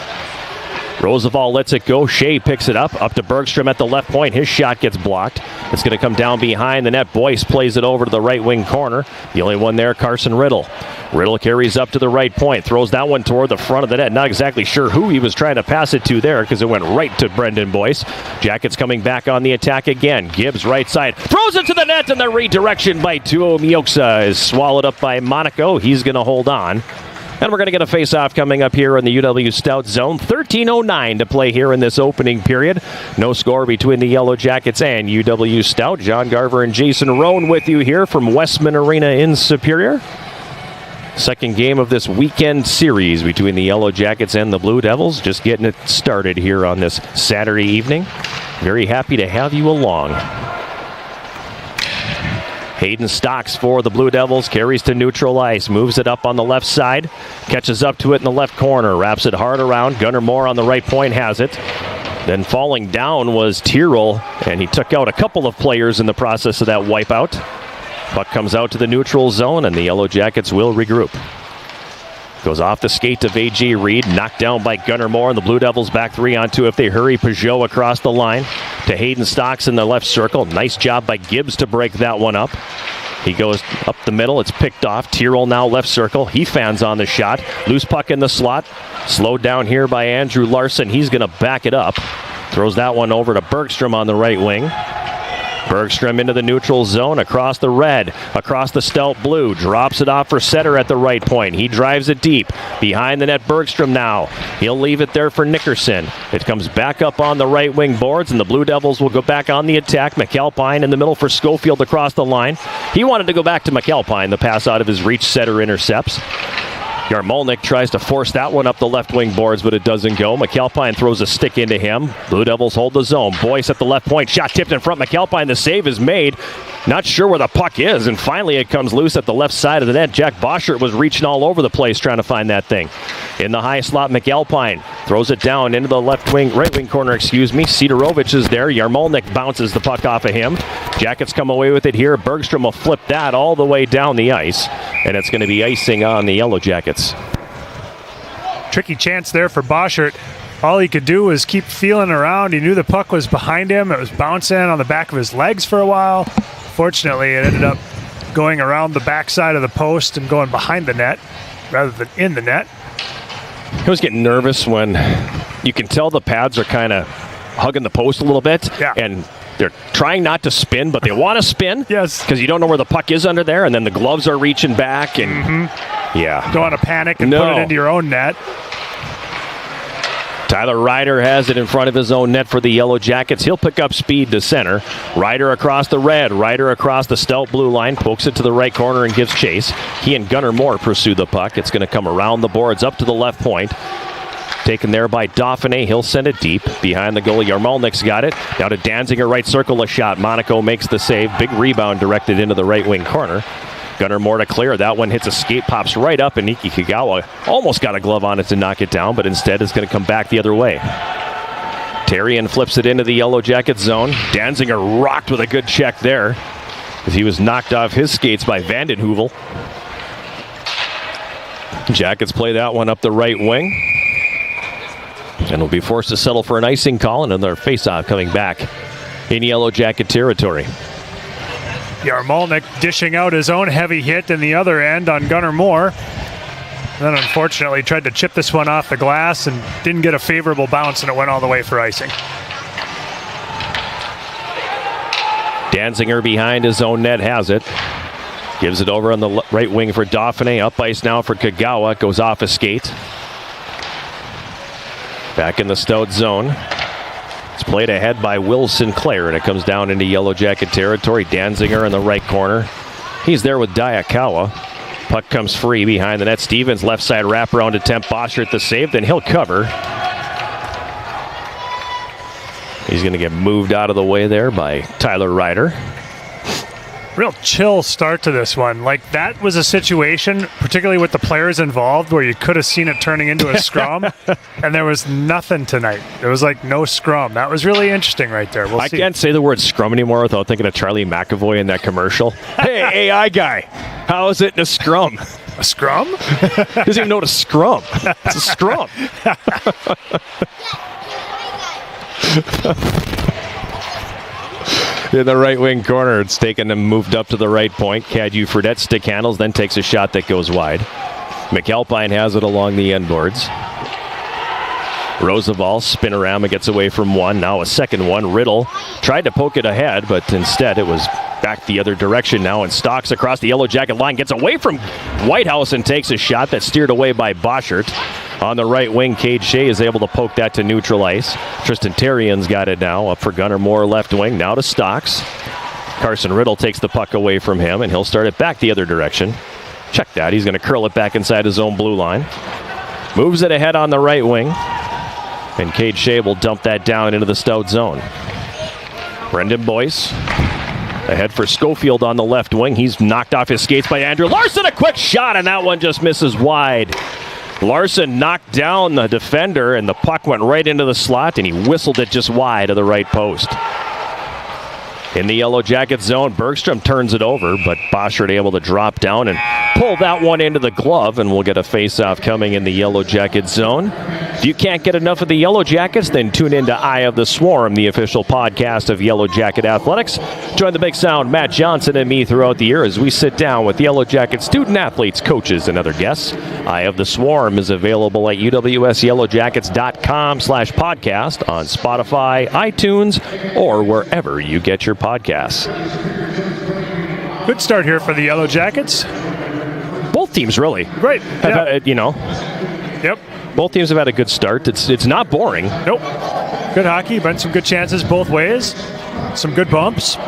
S1: Roosevelt lets it go. Shea picks it up to Bergstrom at the left point. His shot gets blocked. It's going to come down behind the net. Boyce plays it over to the right wing corner. The only one there, Carson Riddle. Riddle carries up to the right point. Throws that one toward the front of the net. Not exactly sure who he was trying to pass it to there because it went right to Brendan Boyce. Jackets coming back on the attack again. Gibbs right side. Throws it to the net, and the redirection by Tuo Mioksa is swallowed up by Monaco. He's going to hold on. And we're going to get a face-off coming up here in the UW-Stout zone. 13:09 to play here in this opening period. No score between the Yellow Jackets and UW-Stout. John Garver and Jason Roan with you here from Westman Arena in Superior. Second game of this weekend series between the Yellow Jackets and the Blue Devils. Just getting it started here on this Saturday evening. Very happy to have you along. Hayden Stocks for the Blue Devils, carries to neutral ice, moves it up on the left side, catches up to it in the left corner, wraps it hard around. Gunnar Moore on the right point has it. Then falling down was Tyrrell, and he took out a couple of players in the process of that wipeout. Puck comes out to the neutral zone, and the Yellow Jackets will regroup. Goes off the skate of A.J. Reed, knocked down by Gunnar Moore, and the Blue Devils back 3-on-2 if they hurry. Peugeot across the line to Hayden Stocks in the left circle. Nice job by Gibbs to break that one up. He goes up the middle. It's picked off. Tyrrell now left circle. He fans on the shot. Loose puck in the slot. Slowed down here by Andrew Larson. He's going to back it up. Throws that one over to Bergstrom on the right wing. Bergstrom into the neutral zone, across the red, across the Stout blue, drops it off for Setter at the right point. He drives it deep. Behind the net, Bergstrom now. He'll leave it there for Nickerson. It comes back up on the right wing boards, and the Blue Devils will go back on the attack. McAlpine in the middle for Schofield across the line. He wanted to go back to McAlpine. The pass out of his reach, Setter intercepts. Yarmolnik tries to force that one up the left wing boards, but it doesn't go. McAlpine throws a stick into him. Blue Devils hold the zone. Boyce at the left point. Shot tipped in front. McAlpine, the save is made. Not sure where the puck is, and finally it comes loose at the left side of the net. Jack Boschert was reaching all over the place trying to find that thing. In the high slot, McAlpine throws it down into the right wing corner, Sidorovich is there. Yarmolnik bounces the puck off of him. Jackets come away with it here. Bergstrom will flip that all the way down the ice, and it's going to be icing on the Yellow Jackets.
S2: Tricky chance there for Boschert. All he could do was keep feeling around. He knew the puck was behind him. It was bouncing on the back of his legs for a while. Fortunately, it ended up going around the backside of the post and going behind the net rather than in the net.
S1: I was getting nervous when you can tell the pads are kind of hugging the post a little bit.
S2: Yeah.
S1: And they're trying not to spin, but they want to spin.
S2: Yes.
S1: Because you don't know where the puck is under there, and then the gloves are reaching back. And yeah.
S2: Don't want to panic and put it into your own net.
S1: Tyler Ryder has it in front of his own net for the Yellow Jackets. He'll pick up speed to center. Ryder across the red. Ryder across the Stout blue line. Pokes it to the right corner and gives chase. He and Gunnar Moore pursue the puck. It's going to come around the boards up to the left point. Taken there by Dauphiné. He'll send it deep. Behind the goalie, Yarmolnik's got it. Now to Danziger, right circle, a shot. Monaco makes the save. Big rebound directed into the right wing corner. Gunnar Moore to clear. That one hits a skate, pops right up, and Niki Kagawa almost got a glove on it to knock it down, but instead it's going to come back the other way. Terrien flips it into the Yellow Jacket zone. Danziger rocked with a good check there as he was knocked off his skates by Vandenheuvel. Jackets play that one up the right wing and will be forced to settle for an icing call, and another face-off coming back in Yellow Jacket territory.
S2: Yarmolnik dishing out his own heavy hit in the other end on Gunnar Moore. Then unfortunately tried to chip this one off the glass and didn't get a favorable bounce, and it went all the way for icing.
S1: Danziger behind his own net has it. Gives it over on the right wing for Dauphiné. Up ice now for Kagawa. Goes off a skate. Back in the Stout zone. It's played ahead by Will Sinclair, and it comes down into Yellow Jacket territory. Danziger in the right corner. He's there with Dayakawa. Puck comes free behind the net. Stevens left side wraparound attempt. Boschert the save, then he'll cover. He's going to get moved out of the way there by Tyler Ryder.
S2: Real chill start to this one. Like, that was a situation, particularly with the players involved, where you could have seen it turning into a scrum, and there was nothing tonight. There was, like, no scrum. That was really interesting right there. We'll see.
S1: Can't say the word scrum anymore without thinking of Charlie McAvoy in that commercial. Hey, AI guy, how is it in a scrum?
S2: A scrum?
S1: Doesn't even know what a scrum. It's a scrum. In the right wing corner, it's taken him, moved up to the right point. Cadieux Fredette stick handles, then takes a shot that goes wide. McAlpine has it along the end boards. Roosevelt spin around and gets away from one. Now a second one. Riddle tried to poke it ahead, but instead it was back the other direction now and stalks across the Yellow Jacket line. Gets away from Whitehouse and takes a shot that's steered away by Boschert. On the right wing, Cade Shea is able to poke that to neutral ice. Tristan Terrian's got it now. Up for Gunnar Moore, left wing. Now to Stocks. Carson Riddle takes the puck away from him, and he'll start it back the other direction. Check that. He's going to curl it back inside his own blue line. Moves it ahead on the right wing. And Cade Shea will dump that down into the Stout zone. Brendan Boyce ahead for Schofield on the left wing. He's knocked off his skates by Andrew Larson. A quick shot, and that one just misses wide. Larson knocked down the defender, and the puck went right into the slot, and he whistled it just wide of the right post. In the Yellow Jacket zone, Bergstrom turns it over, but Boschert able to drop down and pull that one into the glove, and we'll get a face-off coming in the Yellow Jacket zone. If you can't get enough of the Yellow Jackets, then tune in to Eye of the Swarm, the official podcast of Yellow Jacket Athletics. Join the Big Sound, Matt Johnson, and me throughout the year as we sit down with Yellow Jacket student-athletes, coaches, and other guests. Eye of the Swarm is available at uwsyellowjackets.com/podcast on Spotify, iTunes, or wherever you get your podcasts.
S2: Good start here for the Yellow Jackets.
S1: Both teams really.
S2: Great.
S1: Yeah.
S2: Yep.
S1: Both teams have had a good start. It's not boring.
S2: Nope. Good hockey. Been some good chances both ways. Some good bumps.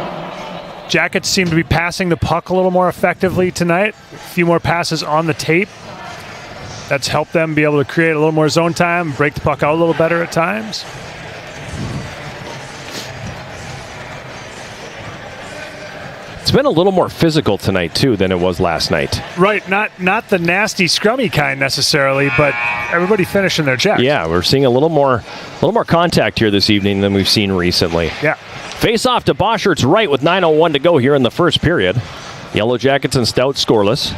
S2: Jackets seem to be passing the puck a little more effectively tonight. A few more passes on the tape. That's helped them be able to create a little more zone time, break the puck out a little better at times.
S1: It's been a little more physical tonight, too, than it was last night.
S2: Right. Not the nasty, scrummy kind necessarily, but everybody finishing their checks.
S1: Yeah, we're seeing a little more contact here this evening than we've seen recently.
S2: Yeah.
S1: Face off to Boschert's right with 9:01 to go here in the first period. Yellow Jackets and Stout scoreless.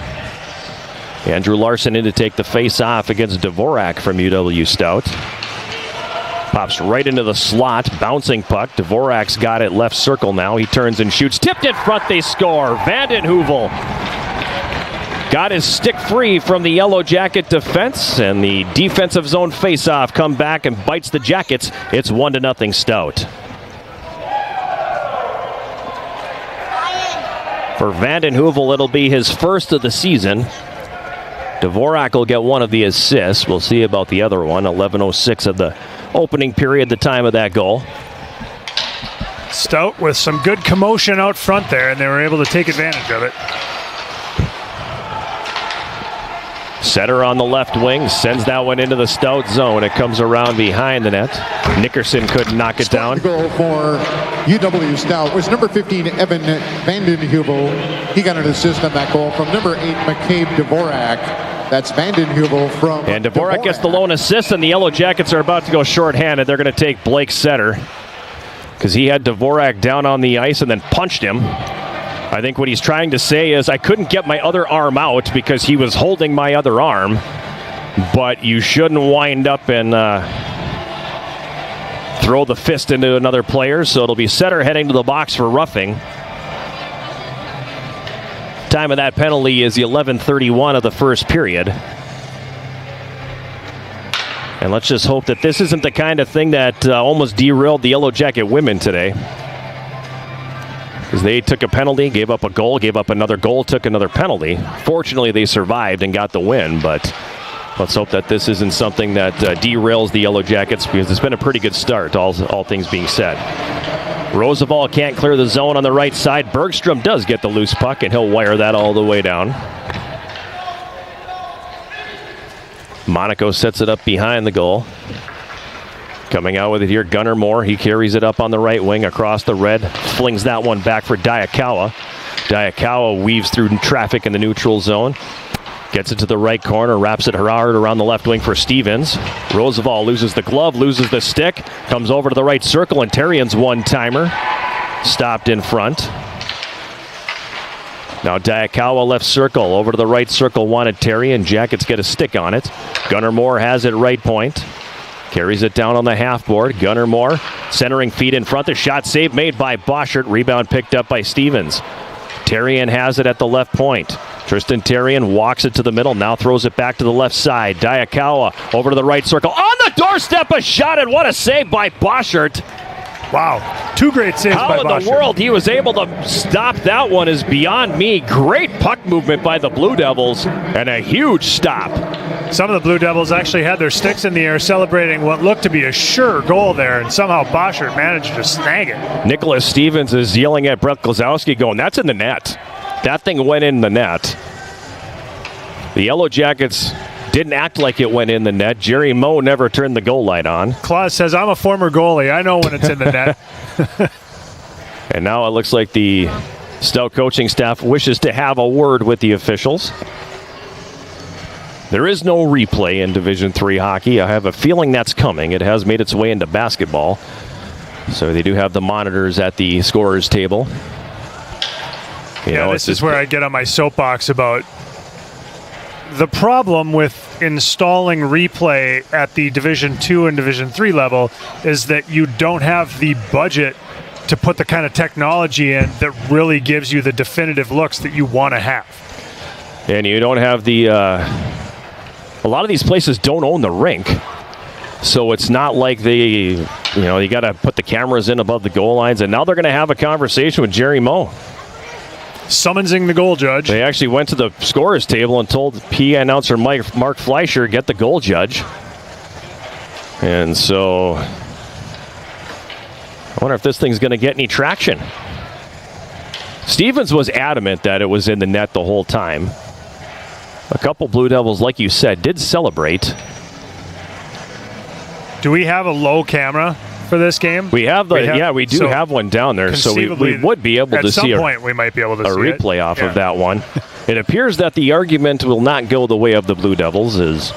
S1: Andrew Larson in to take the face off against Dvorak from UW-Stout. Pops right into the slot, bouncing puck. Dvorak's got it left circle now. He turns and shoots. Tipped in front, they score. Vanden Heuvel got his stick free from the Yellow Jacket defense, and the defensive zone faceoff come back and bites the Jackets. It's 1-0 Stout. For Vanden Heuvel, it'll be his first of the season. Dvorak will get one of the assists. We'll see about the other one. 11:06 of the opening period, the time of that goal.
S2: Stout with some good commotion out front there, and they were able to take advantage of it.
S1: Setter on the left wing, sends that one into the Stout zone. It comes around behind the net. Nickerson couldn't knock it down.
S5: The goal for UW-Stout was number 15, Evan Vanden Heuvel. He got an assist on that goal from number 8, McCabe Dvorak. That's Vanden Heuvel from
S1: And Dvorak gets the lone assist, and the Yellow Jackets are about to go shorthanded. They're going to take Blake Setter because he had Dvorak down on the ice and then punched him. I think what he's trying to say is, I couldn't get my other arm out because he was holding my other arm, but you shouldn't wind up and throw the fist into another player, so it'll be Setter heading to the box for roughing. Time of that penalty is the 11:31 of the first period. And let's just hope that this isn't the kind of thing that almost derailed the Yellow Jacket women today. Because they took a penalty, gave up a goal, gave up another goal, took another penalty. Fortunately, they survived and got the win, but let's hope that this isn't something that derails the Yellow Jackets, because it's been a pretty good start, all things being said. Roosevelt can't clear the zone on the right side. Bergstrom does get the loose puck, and he'll wire that all the way down. Monaco sets it up behind the goal. Coming out with it here, Gunnar Moore. He carries it up on the right wing across the red. Flings that one back for Diakawa. Diakawa weaves through traffic in the neutral zone. Gets it to the right corner, wraps it hard around the left wing for Stevens. Roosevelt loses the glove, loses the stick. Comes over to the right circle, and Terrian's one-timer. Stopped in front. Now Diakawa left circle, over to the right circle, wanted Terrian. Jackets get a stick on it. Gunnar Moore has it right point. Carries it down on the half board. Gunnar Moore centering feet in front. The shot save made by Boschert. Rebound picked up by Stevens. Terrian has it at the left point. Tristan Terrian walks it to the middle. Now throws it back to the left side. Diakawa over to the right circle. On the doorstep, a shot, and what a save by Boschert.
S2: Wow, 2 great saves by Boschert.
S1: How in the world he was able to stop that one is beyond me. Great puck movement by the Blue Devils, and a huge stop.
S2: Some of the Blue Devils actually had their sticks in the air celebrating what looked to be a sure goal there, and somehow Boschert managed to snag it.
S1: Nicholas Stevens is yelling at Brett Klazowski going, that's in the net. That thing went in the net. The Yellow Jackets didn't act like it went in the net. Jerry Moe never turned the goal light on.
S2: Claus says, I'm a former goalie. I know when it's in the net.
S1: And now it looks like the Stout coaching staff wishes to have a word with the officials. There is no replay in Division III hockey. I have a feeling that's coming. It has made its way into basketball. So they do have the monitors at the scorer's table.
S2: This is where I get on my soapbox about the problem with installing replay at the Division II and Division III level is that you don't have the budget to put the kind of technology in that really gives you the definitive looks that you want to have.
S1: And you don't have the... a lot of these places don't own the rink. So it's not like you got to put the cameras in above the goal lines. And now they're going to have a conversation with Jerry Moe.
S2: Summonsing the goal judge.
S1: They actually went to the scorer's table and told PA announcer Mark Fleischer, get the goal judge. And so I wonder if this thing's going to get any traction. Stevens was adamant that it was in the net the whole time. A couple Blue Devils, like you said, did celebrate.
S2: Do we have a low camera for this game?
S1: We have we do have one down there, so we would be able to see
S2: at some point we might be able to see
S1: a replay off of that one. It appears that the argument will not go the way of the Blue Devils.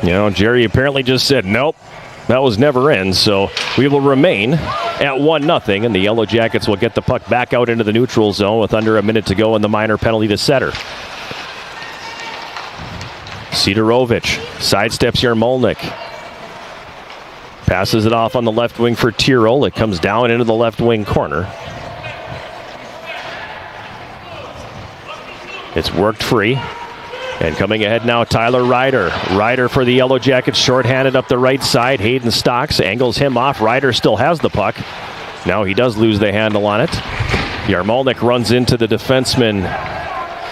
S1: Jerry apparently just said nope, that was never in, so we will remain at 1-0, and the Yellow Jackets will get the puck back out into the neutral zone with under a minute to go and the minor penalty to setter. Sidorovic sidesteps Yarmolnik. Passes it off on the left wing for Tyrrell. It comes down into the left wing corner. It's worked free. And coming ahead now, Tyler Ryder. Ryder for the Yellow Jackets, shorthanded up the right side. Hayden Stocks angles him off. Ryder still has the puck. Now he does lose the handle on it. Yarmolnik runs into the defenseman,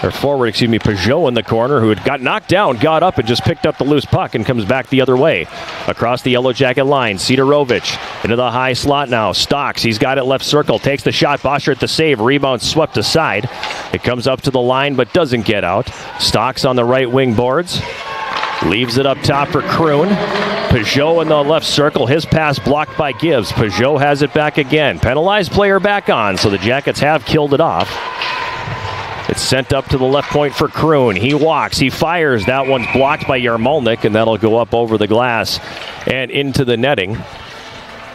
S1: Peugeot in the corner, who had got knocked down, got up and just picked up the loose puck and comes back the other way. Across the Yellow Jacket line, Sidorovic into the high slot now. Stocks, he's got it left circle, takes the shot. Boschert the save, rebound swept aside. It comes up to the line but doesn't get out. Stocks on the right wing boards. Leaves it up top for Kroon. Peugeot in the left circle. His pass blocked by Gibbs. Peugeot has it back again. Penalized player back on, so the Jackets have killed it off. It's sent up to the left point for Kroon. He walks, he fires. That one's blocked by Yarmolnik, and that'll go up over the glass and into the netting.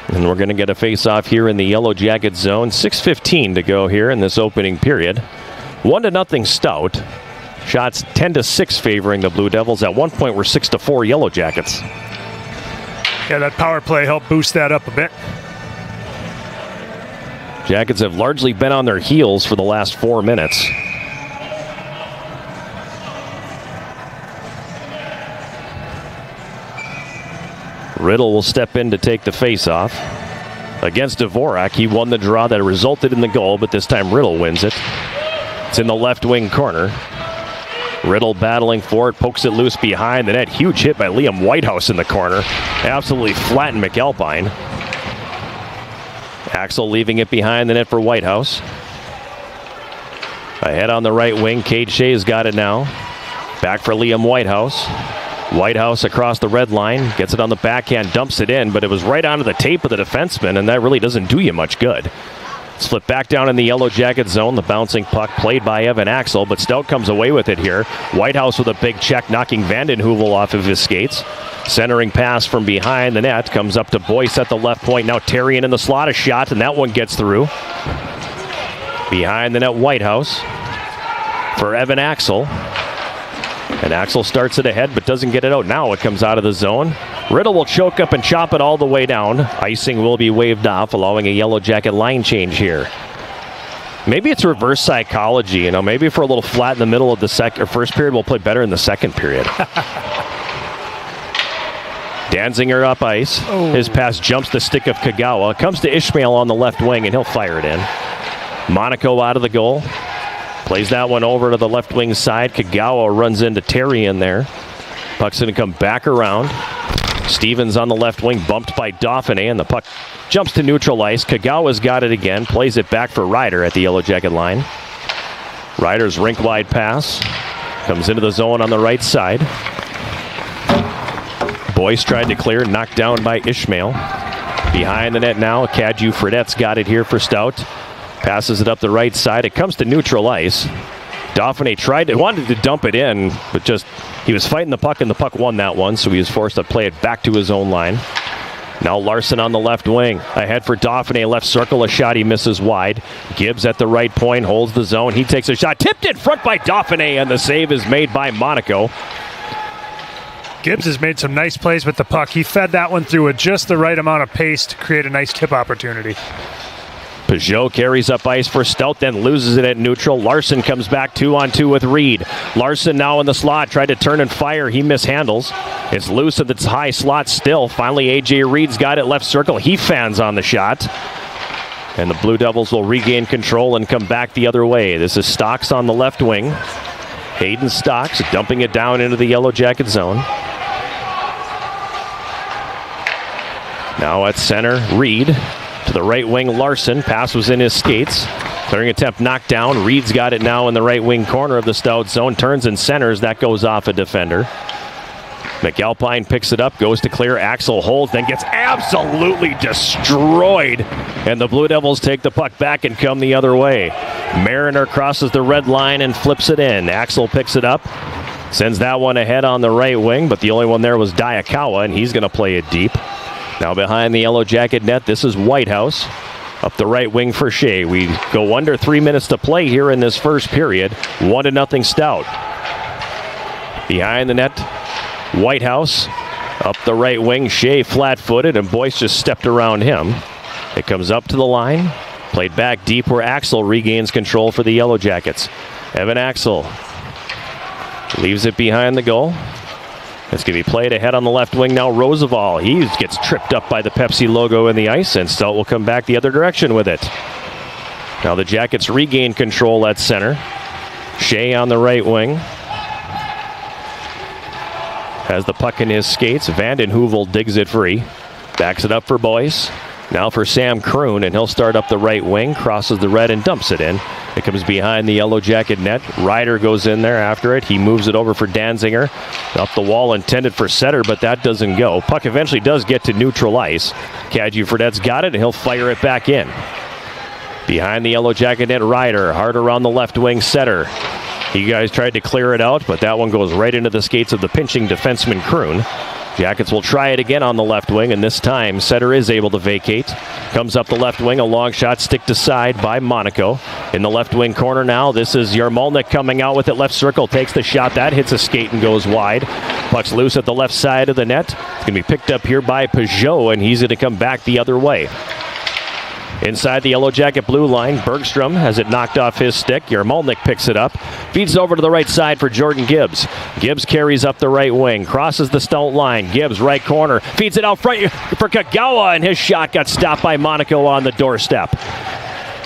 S1: And we're going to get a face-off here in the Yellow Jacket zone. 6:15 to go here in this opening period. 1-0 Stout. Shots 10-6 favoring the Blue Devils. At one point, we're 6-4 Yellow Jackets.
S2: Yeah, that power play helped boost that up a bit.
S1: Jackets have largely been on their heels for the last 4 minutes. Riddle will step in to take the face-off. against Dvorak. He won the draw that resulted in the goal, but this time Riddle wins it. It's in the left wing corner. Riddle battling for it, pokes it loose behind the net. Huge hit by Liam Whitehouse in the corner. Absolutely flattened McAlpine. Axel leaving it behind the net for Whitehouse. Ahead on the right wing, Cade Shea's got it now. Back for Liam Whitehouse. Whitehouse across the red line, gets it on the backhand, dumps it in, but it was right onto the tape of the defenseman, and that really doesn't do you much good. It's flipped back down in the Yellow Jacket zone. The bouncing puck played by Evan Axel, but Stout comes away with it here. Whitehouse with a big check, knocking Vanden Heuvel off of his skates. Centering pass from behind the net comes up to Boyce at the left point. Now Terrian in the slot, a shot, and that one gets through. Behind the net, Whitehouse for Evan Axel. And Axel starts it ahead but doesn't get it out. Now it comes out of the zone. Riddle will choke up and chop it all the way down. Icing will be waved off, allowing a Yellow Jacket line change here. Maybe it's reverse psychology. You know, maybe if we're a little flat in the middle of the first period, we'll play better in the second period. Danziger up ice. Oh. His pass jumps the stick of Kagawa. Comes to Ishmael on the left wing, and he'll fire it in. Monaco out of the goal. Plays that one over to the left wing side. Kagawa runs into Terry in there. Puck's going to come back around. Stevens on the left wing, bumped by Dauphiné, and the puck jumps to neutral ice. Kagawa's got it again. Plays it back for Ryder at the Yellow Jacket line. Ryder's rink-wide pass. Comes into the zone on the right side. Boyce tried to clear, knocked down by Ishmael. Behind the net now, Kadju Fredette's got it here for Stout. Passes it up the right side. It comes to neutral ice. Dauphiné wanted to dump it in, but he was fighting the puck, and the puck won that one, so he was forced to play it back to his own line. Now Larson on the left wing. Ahead for Dauphiné, left circle, a shot he misses wide. Gibbs at the right point, holds the zone. He takes a shot, tipped in front by Dauphiné, and the save is made by Monaco.
S2: Gibbs has made some nice plays with the puck. He fed that one through with just the right amount of pace to create a nice tip opportunity.
S1: Peugeot carries up ice for Stout, then loses it at neutral. Larson comes back 2-on-2 with Reed. Larson now in the slot, tried to turn and fire. He mishandles. It's loose at the high slot still. Finally, A.J. Reed's got it left circle. He fans on the shot. And the Blue Devils will regain control and come back the other way. This is Stocks on the left wing. Hayden Stocks dumping it down into the Yellow Jacket zone. Now at center, Reed. To the right wing, Larson. Pass was in his skates. Clearing attempt knocked down. Reed's got it now in the right wing corner of the Stout zone. Turns and centers. That goes off a defender. McAlpine picks it up, goes to clear. Axel holds, then gets absolutely destroyed. And the Blue Devils take the puck back and come the other way. Mariner crosses the red line and flips it in. Axel picks it up. Sends that one ahead on the right wing, but the only one there was Diakawa, and he's going to play it deep. Now behind the Yellow Jacket net, this is Whitehouse. Up the right wing for Shea. We go under 3 minutes to play here in this first period. 1-0 Stout. Behind the net, Whitehouse. Up the right wing, Shea flat-footed, and Boyce just stepped around him. It comes up to the line. Played back deep where Axel regains control for the Yellow Jackets. Evan Axel leaves it behind the goal. It's going to be played ahead on the left wing now. Roosevelt, he gets tripped up by the Pepsi logo in the ice, and Stout will come back the other direction with it. Now the Jackets regain control at center. Shea on the right wing. Has the puck in his skates. Vanden Heuvel digs it free. Backs it up for Boyce. Now for Sam Kroon, and he'll start up the right wing, crosses the red and dumps it in. It comes behind the Yellow Jacket net. Ryder goes in there after it. He moves it over for Danziger. Up the wall intended for Setter, but that doesn't go. Puck eventually does get to neutral ice. Kadju Fredette's got it, and he'll fire it back in. Behind the Yellow Jacket net, Ryder. Hard around the left wing, Setter. You guys tried to clear it out, but that one goes right into the skates of the pinching defenseman Kroon. Jackets will try it again on the left wing, and this time Setter is able to vacate. Comes up the left wing, a long shot, stick to side by Monaco. In the left wing corner now, this is Yarmolnik coming out with it, left circle, takes the shot, that hits a skate and goes wide. Puck's loose at the left side of the net. It's going to be picked up here by Peugeot, and he's going to come back the other way. Inside the Yellow Jacket blue line, Bergstrom has it knocked off his stick. Yarmolnik picks it up, feeds over to the right side for Jordan Gibbs. Gibbs carries up the right wing, crosses the Stout line. Gibbs right corner, feeds it out front for Kagawa, and his shot got stopped by Monaco on the doorstep.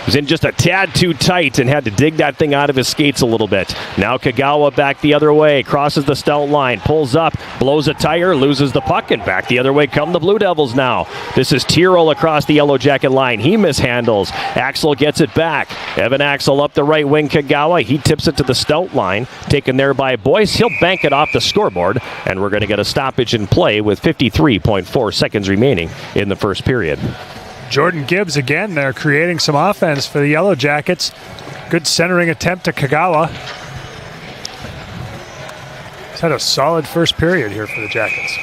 S1: Was in just a tad too tight and had to dig that thing out of his skates a little bit. Now Kagawa back the other way, crosses the Stout line, pulls up, blows a tire, loses the puck, and back the other way come the Blue Devils now. This is Tyrrell across the Yellow Jacket line. He mishandles. Axel gets it back. Evan Axel up the right wing, Kagawa. He tips it to the Stout line, taken there by Boyce. He'll bank it off the scoreboard, and we're going to get a stoppage in play with 53.4 seconds remaining in the first period.
S2: Jordan Gibbs again there creating some offense for the Yellow Jackets. Good centering attempt to Kagawa. He's had a solid first period here for the Jackets.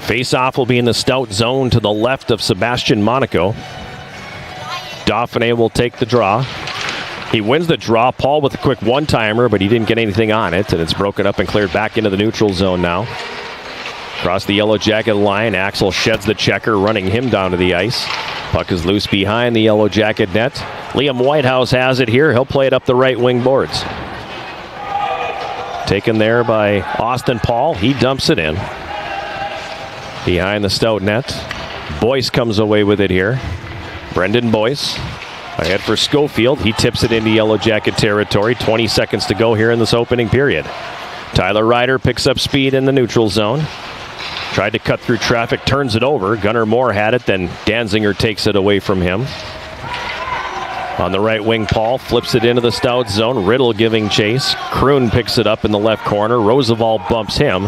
S1: Face-off will be in the Stout zone to the left of Sebastian Monaco. Dauphiné will take the draw. He wins the draw. Paul with a quick one-timer, but he didn't get anything on it, and it's broken up and cleared back into the neutral zone now. Across the Yellow Jacket line, Axel sheds the checker, running him down to the ice. Puck is loose behind the Yellow Jacket net. Liam Whitehouse has it here. He'll play it up the right wing boards. Taken there by Austin Paul. He dumps it in. Behind the Stout net. Boyce comes away with it here. Brendan Boyce ahead for Schofield. He tips it into Yellow Jacket territory. 20 seconds to go here in this opening period. Tyler Ryder picks up speed in the neutral zone. Tried to cut through traffic, turns it over. Gunnar Moore had it, then Danziger takes it away from him. On the right wing, Paul flips it into the Stout zone. Riddle giving chase. Kroon picks it up in the left corner. Roosevelt bumps him.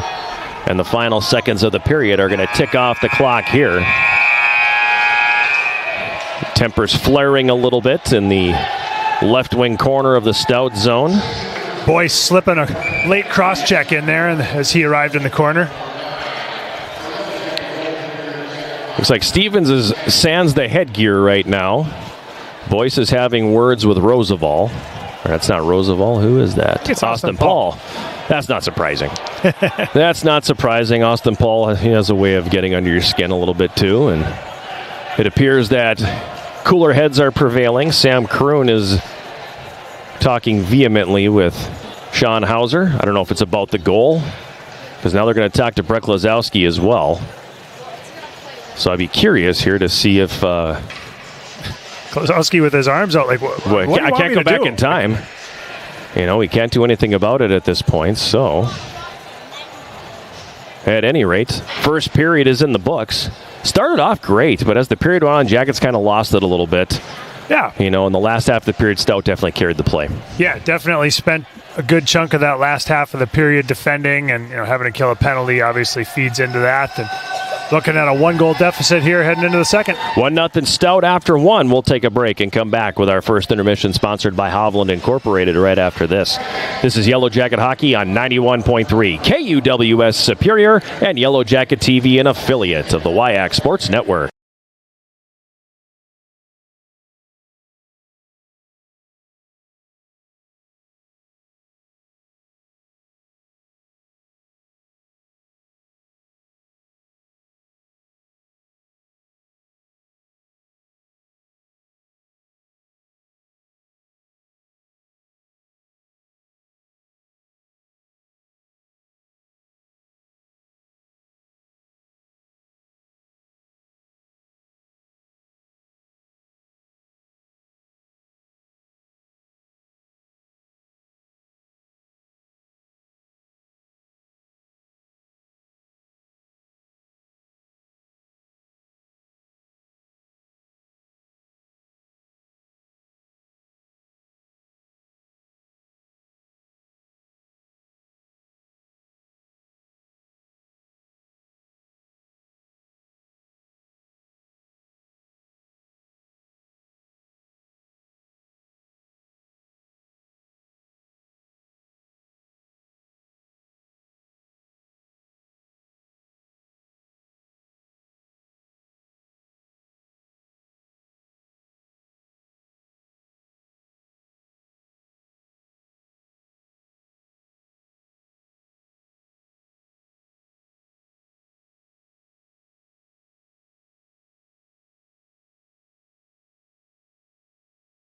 S1: And the final seconds of the period are going to tick off the clock here. Tempers flaring a little bit in the left wing corner of the Stout zone.
S2: Boyce slipping a late cross check in there as he arrived in the corner.
S1: Looks like Stevens is sans the headgear right now. Boyce is having words with Roosevelt. That's not Roosevelt. Who is that?
S2: It's
S1: Austin Paul. That's not surprising. That's not surprising. Austin Paul, he has a way of getting under your skin a little bit too. And it appears that cooler heads are prevailing. Sam Kroon is talking vehemently with Sean Hauser. I don't know if it's about the goal, because now they're going to talk to Brek Lazowski as well. So I'd be curious here to see if
S2: Klosowski with his arms out, like, what
S1: I can't go back in time. You know, we can't do anything about it at this point. So at any rate, first period is in the books. Started off great, but as the period went on, Jackets kind of lost it a little bit.
S2: Yeah.
S1: You know, in the last half of the period, Stout definitely carried the play.
S2: Yeah, definitely spent a good chunk of that last half of the period defending, and having to kill a penalty obviously feeds into that. And looking at a 1-goal deficit here heading into the second.
S1: 1-0 Stout after one. We'll take a break and come back with our first intermission, sponsored by Hovland Incorporated right after this. This is Yellow Jacket Hockey on 91.3 KUWS Superior and Yellow Jacket TV, an affiliate of the WIAC Sports Network.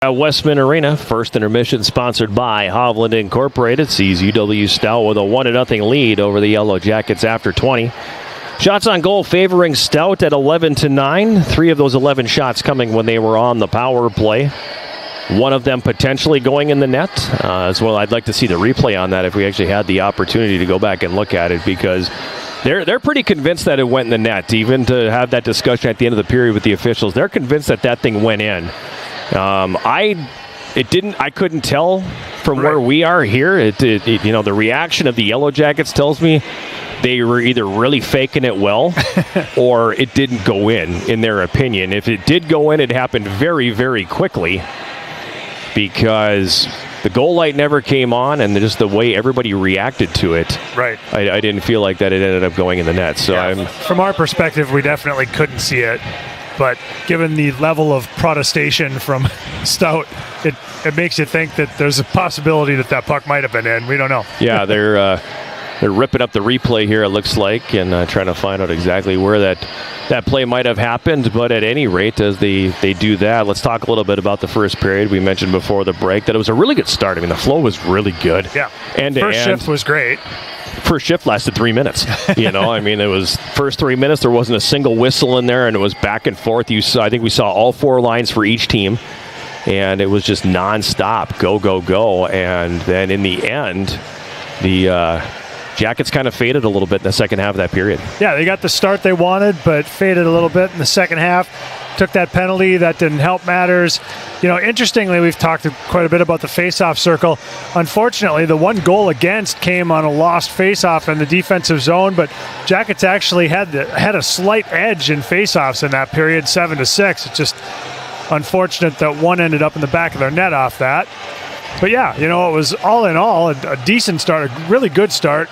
S1: At Westman Arena, first intermission sponsored by Hovland Incorporated sees UW-Stout with a 1-0 lead over the Yellow Jackets after 20. Shots on goal favoring Stout at 11-9. 3 of those 11 shots coming when they were on the power play. One of them potentially going in the net as well. I'd like to see the replay on that if we actually had the opportunity to go back and look at it, because they're pretty convinced that it went in the net. Even to have that discussion at the end of the period with the officials, they're convinced that that thing went in. I couldn't tell from where we are here. The reaction of the Yellow Jackets tells me they were either really faking it well or it didn't go in their opinion. If it did go in, it happened very, very quickly because the goal light never came on, and just the way everybody reacted to it.
S2: Right.
S1: I didn't feel like that it ended up going in the net. So
S2: from our perspective, we definitely couldn't see it. But given the level of protestation from Stout, it makes you think that there's a possibility that puck might have been in. We don't know.
S1: Yeah, they're ripping up the replay here, it looks like, and trying to find out exactly where that play might have happened. But at any rate, as they do that, let's talk a little bit about the first period. We mentioned before the break that it was a really good start. I mean, the flow was really good.
S2: Yeah.
S1: First
S2: shift was great.
S1: First shift lasted 3 minutes. It was first 3 minutes. There wasn't a single whistle in there, and it was back and forth. I think we saw all 4 lines for each team, and it was just nonstop, go, go, go. And then in the end, the Jackets kind of faded a little bit in the second half of that period.
S2: Yeah, they got the start they wanted, but faded a little bit in the second half. Took that penalty. That didn't help matters. Interestingly, we've talked quite a bit about the face-off circle. Unfortunately, the one goal against came on a lost face-off in the defensive zone, but Jackets actually had a slight edge in face-offs in that period, 7-6. It's just unfortunate that one ended up in the back of their net off that. But yeah, it was all in all a decent start, a really good start.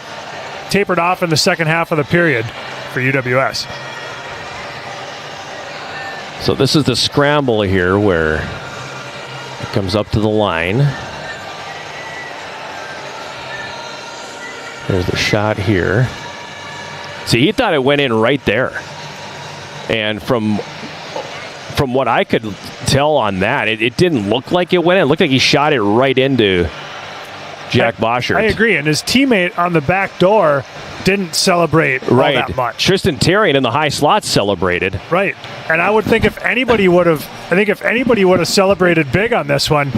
S2: Tapered off in the second half of the period for UWS.
S1: So this is the scramble here where it comes up to the line. There's the shot here. See, he thought it went in right there. And from what I could tell on that, it didn't look like it went in. It looked like he shot it right into Jack Boschert.
S2: I agree. And his teammate on the back door didn't celebrate all that much.
S1: Tristan Terrian in the high slot celebrated.
S2: Right. And I would think if anybody would have celebrated big on this one,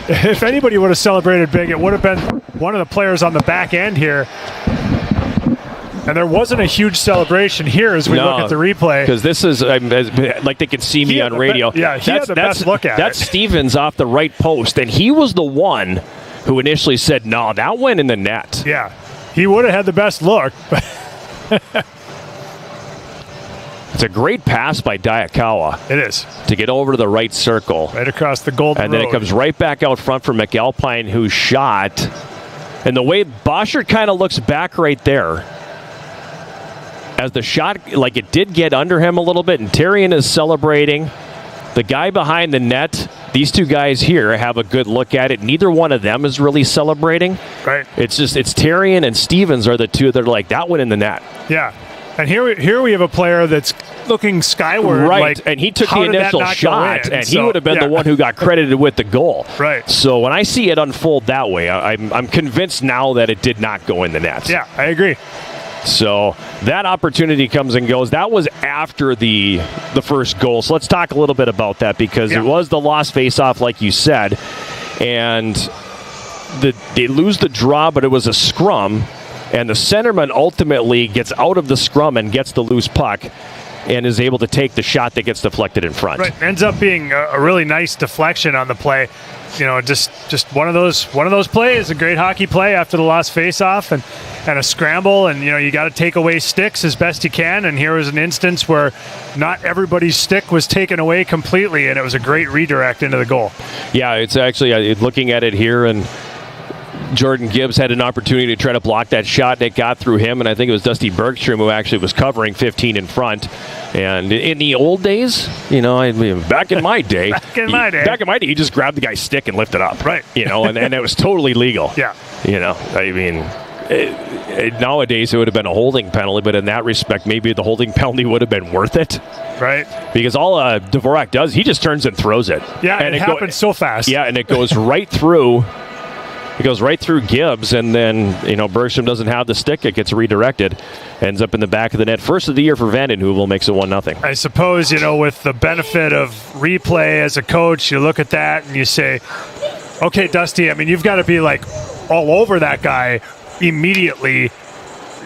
S2: it would have been one of the players on the back end here. And there wasn't a huge celebration here as we look at the replay.
S1: Because this is, like they can see me on radio.
S2: He had the best look at it.
S1: That's Stevens off the right post, and he was the one who initially said, no, that went in the net.
S2: Yeah, he would have had the best look.
S1: It's a great pass by Diakawa.
S2: It is.
S1: To get over to the right circle.
S2: Right across the Golden
S1: And then
S2: Road.
S1: It comes right back out front for McAlpine, who shot. And the way Boschert kind of looks back right there, as the shot, like it did get under him a little bit, and Terrian is celebrating. The guy behind the net, these two guys here have a good look at it. Neither one of them is really celebrating.
S2: Right.
S1: It's Terrian and Stevens are the two that are like, that went in the net.
S2: Yeah. And here we have a player that's looking skyward.
S1: Right,
S2: like,
S1: and he took the initial shot, and he would have been the one who got credited with the goal.
S2: Right.
S1: So when I see it unfold that way, I'm convinced now that it did not go in the net.
S2: Yeah, I agree.
S1: So that opportunity comes and goes. That was after the first goal. So let's talk a little bit about that, because it was the lost faceoff, like you said, and they lose the draw, but it was a scrum, and the centerman ultimately gets out of the scrum and gets the loose puck and is able to take the shot that gets deflected in front.
S2: Right, ends up being a really nice deflection on the play. Just one of those plays, a great hockey play after the lost faceoff and a scramble, and you got to take away sticks as best you can. And here was an instance where not everybody's stick was taken away completely, and it was a great redirect into the goal. Yeah,
S1: it's actually looking at it here, and Jordan Gibbs had an opportunity to try to block that shot, and it got through him, and I think it was Dusty Bergstrom who actually was covering 15 in front. And in the old days, back in my day, you just grabbed the guy's stick and lifted up.
S2: Right.
S1: And it was totally legal.
S2: Yeah.
S1: Nowadays, it would have been a holding penalty, but in that respect, maybe the holding penalty would have been worth it.
S2: Right.
S1: Because all Dvorak does, he just turns and throws it.
S2: Yeah, and it happens so fast.
S1: Yeah, and it goes right through. It goes right through Gibbs, and then, Bergstrom doesn't have the stick. It gets redirected. Ends up in the back of the net. First of the year for Vanden Heuvel, makes it 1-0.
S2: I suppose, with the benefit of replay as a coach, you look at that and you say, okay, Dusty, you've got to be like all over that guy immediately,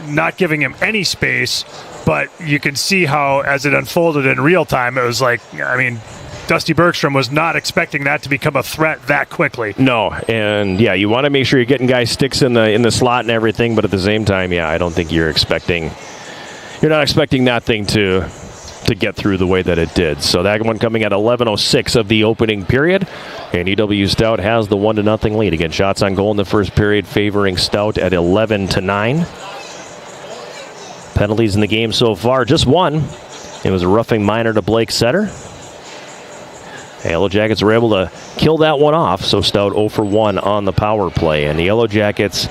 S2: not giving him any space. But you can see how, as it unfolded in real time, it was like, Dusty Bergstrom was not expecting that to become a threat that quickly.
S1: No, and you want to make sure you're getting guys sticks in the slot and everything, but at the same time, I don't think you're not expecting that thing to get through the way that it did. So that one coming at 11:06 of the opening period, and UW-Stout has the 1-0 lead. Again, shots on goal in the first period favoring Stout at 11-9. Penalties in the game so far, just one. It was a roughing minor to Blake Setter. The Yellow Jackets were able to kill that one off, so Stout 0 for 1 on the power play. And the Yellow Jackets,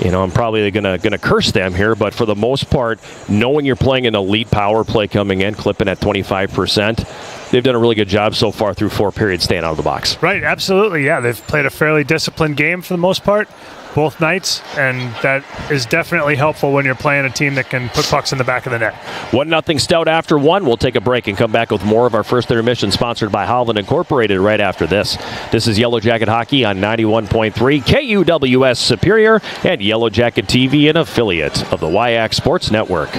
S1: I'm probably going to curse them here, but for the most part, knowing you're playing an elite power play coming in, clipping at 25%, they've done a really good job so far through 4 periods staying out of the box.
S2: Right, absolutely, yeah. They've played a fairly disciplined game for the most part, both nights, and that is definitely helpful when you're playing a team that can put pucks in the back of the net.
S1: 1-0 Stout after 1. We'll take a break and come back with more of our first intermission, sponsored by Hovland Incorporated right after this. This is Yellow Jacket Hockey on 91.3 KUWS Superior and Yellow Jacket TV, an affiliate of the WIAC Sports Network.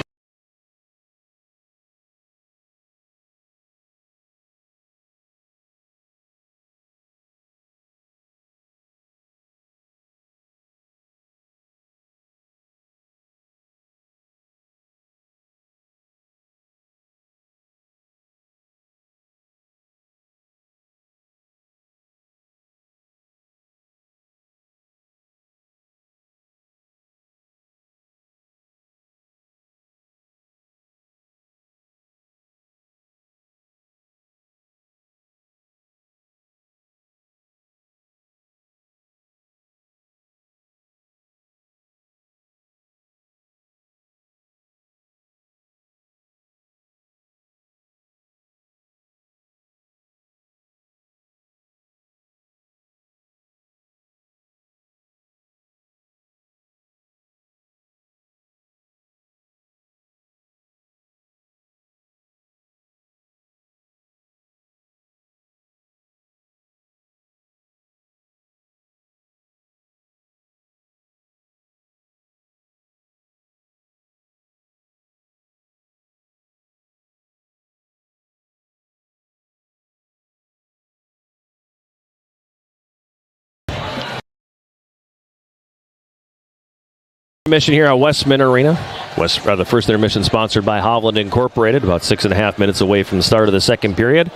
S1: Intermission here at Westman Arena. The first intermission sponsored by Hovland Incorporated. About 6.5 minutes away from the start of the second period.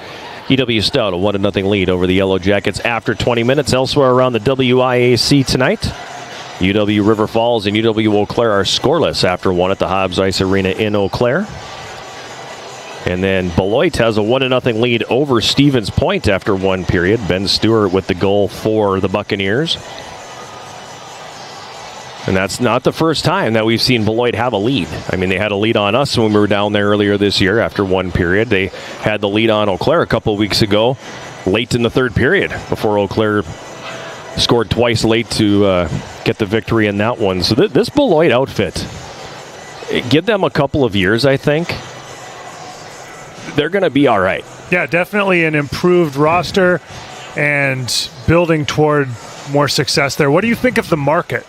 S1: UW-Stout a 1-0 lead over the Yellow Jackets after 20 minutes. Elsewhere around the WIAC tonight, UW River Falls and UW-Eau Claire are scoreless after 1 at the Hobbs Ice Arena in Eau Claire. And then Beloit has a 1-0 lead over Stevens Point after 1 period. Ben Stewart with the goal for the Buccaneers. And that's not the first time that we've seen Beloit have a lead. They had a lead on us when we were down there earlier this year after 1 period. They had the lead on Eau Claire a couple of weeks ago, late in the third period, before Eau Claire scored twice late to get the victory in that one. So this Beloit outfit, give them a couple of years, I think. They're going to be all right.
S2: Yeah, definitely an improved roster and building toward more success there. What do you think of the market?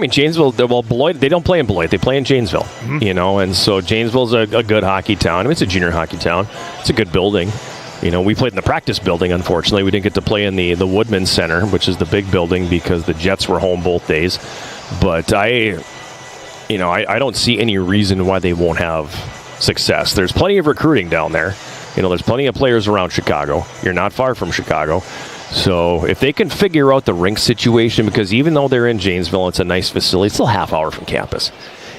S1: Janesville, Beloit, they don't play in Beloit. They play in Janesville, and so Janesville's a good hockey town. It's a junior hockey town. It's a good building. We played in the practice building, unfortunately. We didn't get to play in the Woodman Center, which is the big building, because the Jets were home both days. But I don't see any reason why they won't have success. There's plenty of recruiting down there. There's plenty of players around Chicago. You're not far from Chicago. So if they can figure out the rink situation, because even though they're in Janesville, it's a nice facility, it's still a half hour from campus.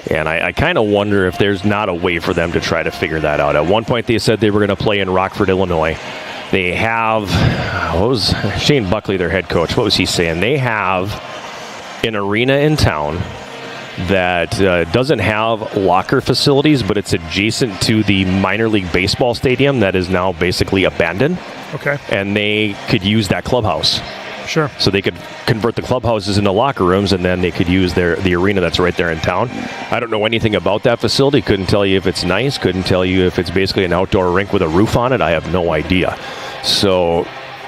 S1: And I kind of wonder if there's not a way for them to try to figure that out. At one point they said they were going to play in Rockford, Illinois. They have, Shane Buckley, their head coach, what was he saying? They have an arena in town that doesn't have locker facilities, but it's adjacent to the minor league baseball stadium that is now basically abandoned.
S2: Okay.
S1: And they could use that clubhouse.
S2: Sure.
S1: So they could convert the clubhouses into locker rooms, and then they could use the arena that's right there in town. I don't know anything about that facility. Couldn't tell you if it's nice. Couldn't tell you if it's basically an outdoor rink with a roof on it. I have no idea. So,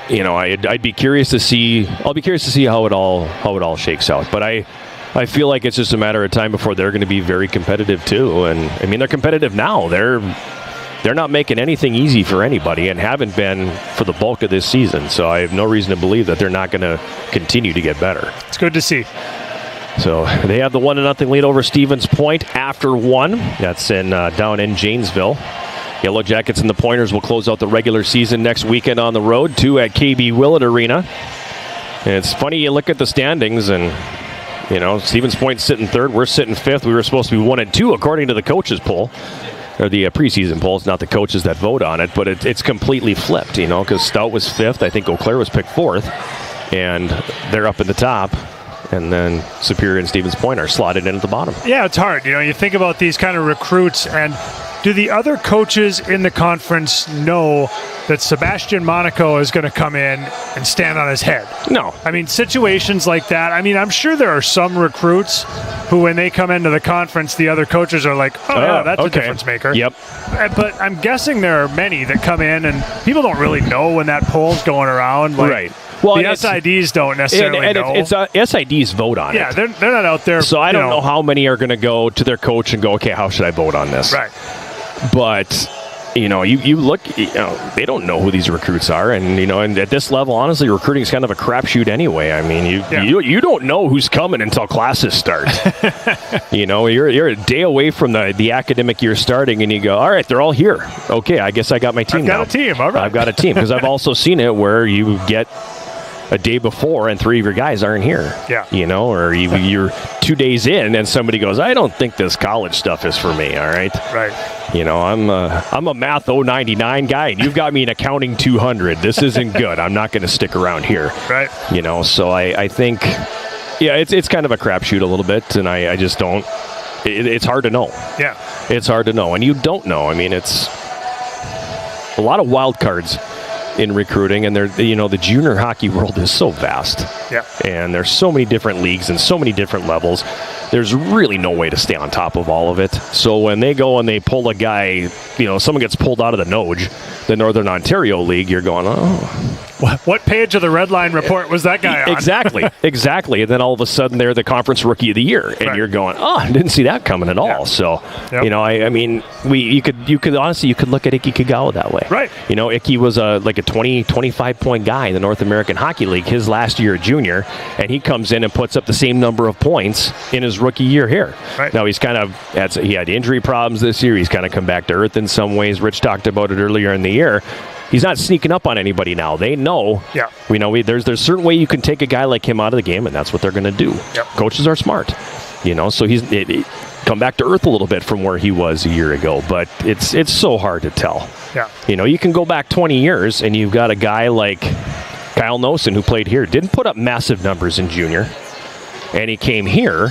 S1: I'd be curious to see. I'll be curious to see how it all shakes out. But I feel like it's just a matter of time before they're going to be very competitive too. And I mean, they're competitive now. They're not making anything easy for anybody and haven't been for the bulk of this season. So I have no reason to believe that they're not going to continue to get better.
S2: It's good to see.
S1: So they have the 1-0 lead over Stevens Point after 1. That's down in Janesville. Yellow Jackets and the Pointers will close out the regular season next weekend on the road, 2 at KB Willett Arena. And it's funny, you look at the standings and Stevens Point's sitting 3rd. We're sitting 5th. We were supposed to be 1 and 2 according to the coaches poll, or the preseason polls, not the coaches that vote on it. But it's completely flipped, because Stout was 5th. I think Eau Claire was picked 4th, and they're up at the top. And then Superior and Stevens Point are slotted in at the bottom.
S2: Yeah, it's hard. You think about these kind of recruits, and do the other coaches in the conference know that Sebastian Monaco is going to come in and stand on his head?
S1: No.
S2: I mean, situations like that, I'm sure there are some recruits who, when they come into the conference, the other coaches are like, oh, yeah, that's a difference maker.
S1: Yep.
S2: But I'm guessing there are many that come in, and people don't really know when that poll's going around.
S1: Right. Well,
S2: the SIDs don't necessarily know.
S1: SIDs vote on it.
S2: Yeah, they're not out there.
S1: So I don't know how many are going to go to their coach and go, okay, how should I vote on this?
S2: Right.
S1: But, you look, they don't know who these recruits are. And, and at this level, honestly, recruiting is kind of a crapshoot anyway. I mean, you don't know who's coming until classes start. You're a day away from the academic year starting, and you go, all right, they're all here. Okay, I guess I got my team now.
S2: I've got a team, all right.
S1: I've got a team, because I've also seen it where you get a day before and 3 of your guys aren't here.
S2: Yeah.
S1: Or you're 2 days in and somebody goes, I don't think this college stuff is for me. All right.
S2: Right.
S1: I'm a math 099 guy, and you've got me in accounting 200. This isn't good. I'm not going to stick around here.
S2: Right.
S1: So I think, it's kind of a crapshoot a little bit, and I just don't. It's hard to know.
S2: Yeah.
S1: It's hard to know, and you don't know. I mean, it's a lot of wild cards in recruiting, and the junior hockey world is so vast.
S2: Yeah.
S1: And there's so many different leagues and so many different levels. There's really no way to stay on top of all of it. So when they go and they pull a guy, someone gets pulled out of the NOJ, the Northern Ontario League, you're going, oh.
S2: What page of the Red Line report was that guy on?
S1: Exactly. And then all of a sudden they're the conference rookie of the year, and You're going, oh, I didn't see that coming at all.
S2: Yeah.
S1: So,
S2: yep.
S1: you could honestly, you could look at Icky Kagawa that way.
S2: Right.
S1: Icky was like a 20, 25-point guy in the North American Hockey League his last year at junior, and he comes in and puts up the same number of points in his rookie year here.
S2: Right.
S1: Now, he had injury problems this year. He's kind of come back to earth in some ways. Rich talked about it earlier in the year. He's not sneaking up on anybody now. They know.
S2: Yeah.
S1: There's a certain way you can take a guy like him out of the game, and that's what they're going to do.
S2: Yep.
S1: Coaches are smart. So he's come back to earth a little bit from where he was a year ago, but it's so hard to tell.
S2: Yeah.
S1: You can go back 20 years, and you've got a guy like Kyle Nosen, who played here, didn't put up massive numbers in junior, and he came here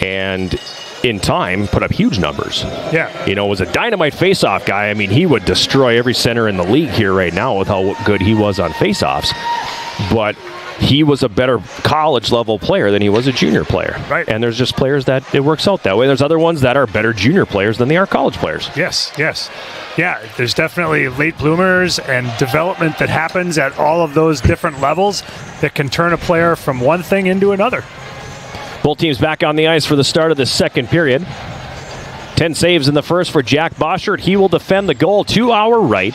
S1: and in time put up huge numbers.
S2: Yeah.
S1: Was a dynamite face-off guy. I mean, he would destroy every center in the league here right now with how good he was on face-offs. But he was a better college-level player than he was a junior player.
S2: Right.
S1: And there's just players that it works out that way. There's other ones that are better junior players than they are college players.
S2: Yes. Yeah, there's definitely late bloomers and development that happens at all of those different levels that can turn a player from one thing into another.
S1: Both teams back on the ice for the start of the second period. 10 saves in the first for Jack Boschert. He will defend the goal to our right.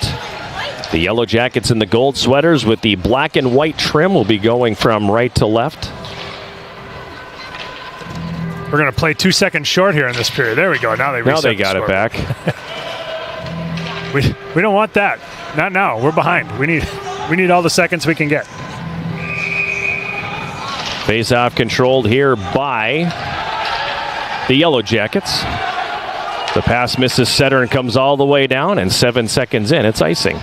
S1: The Yellow Jackets in the gold sweaters with the black and white trim will be going from right to left.
S2: We're going to play 2 seconds short here in this period. There we go. Now they
S1: got it back.
S2: We don't want that. Not now. We're behind. We need all the seconds we can get.
S1: Face-off controlled here by the Yellow Jackets. The pass misses center and comes all the way down, and 7 seconds in, it's icing.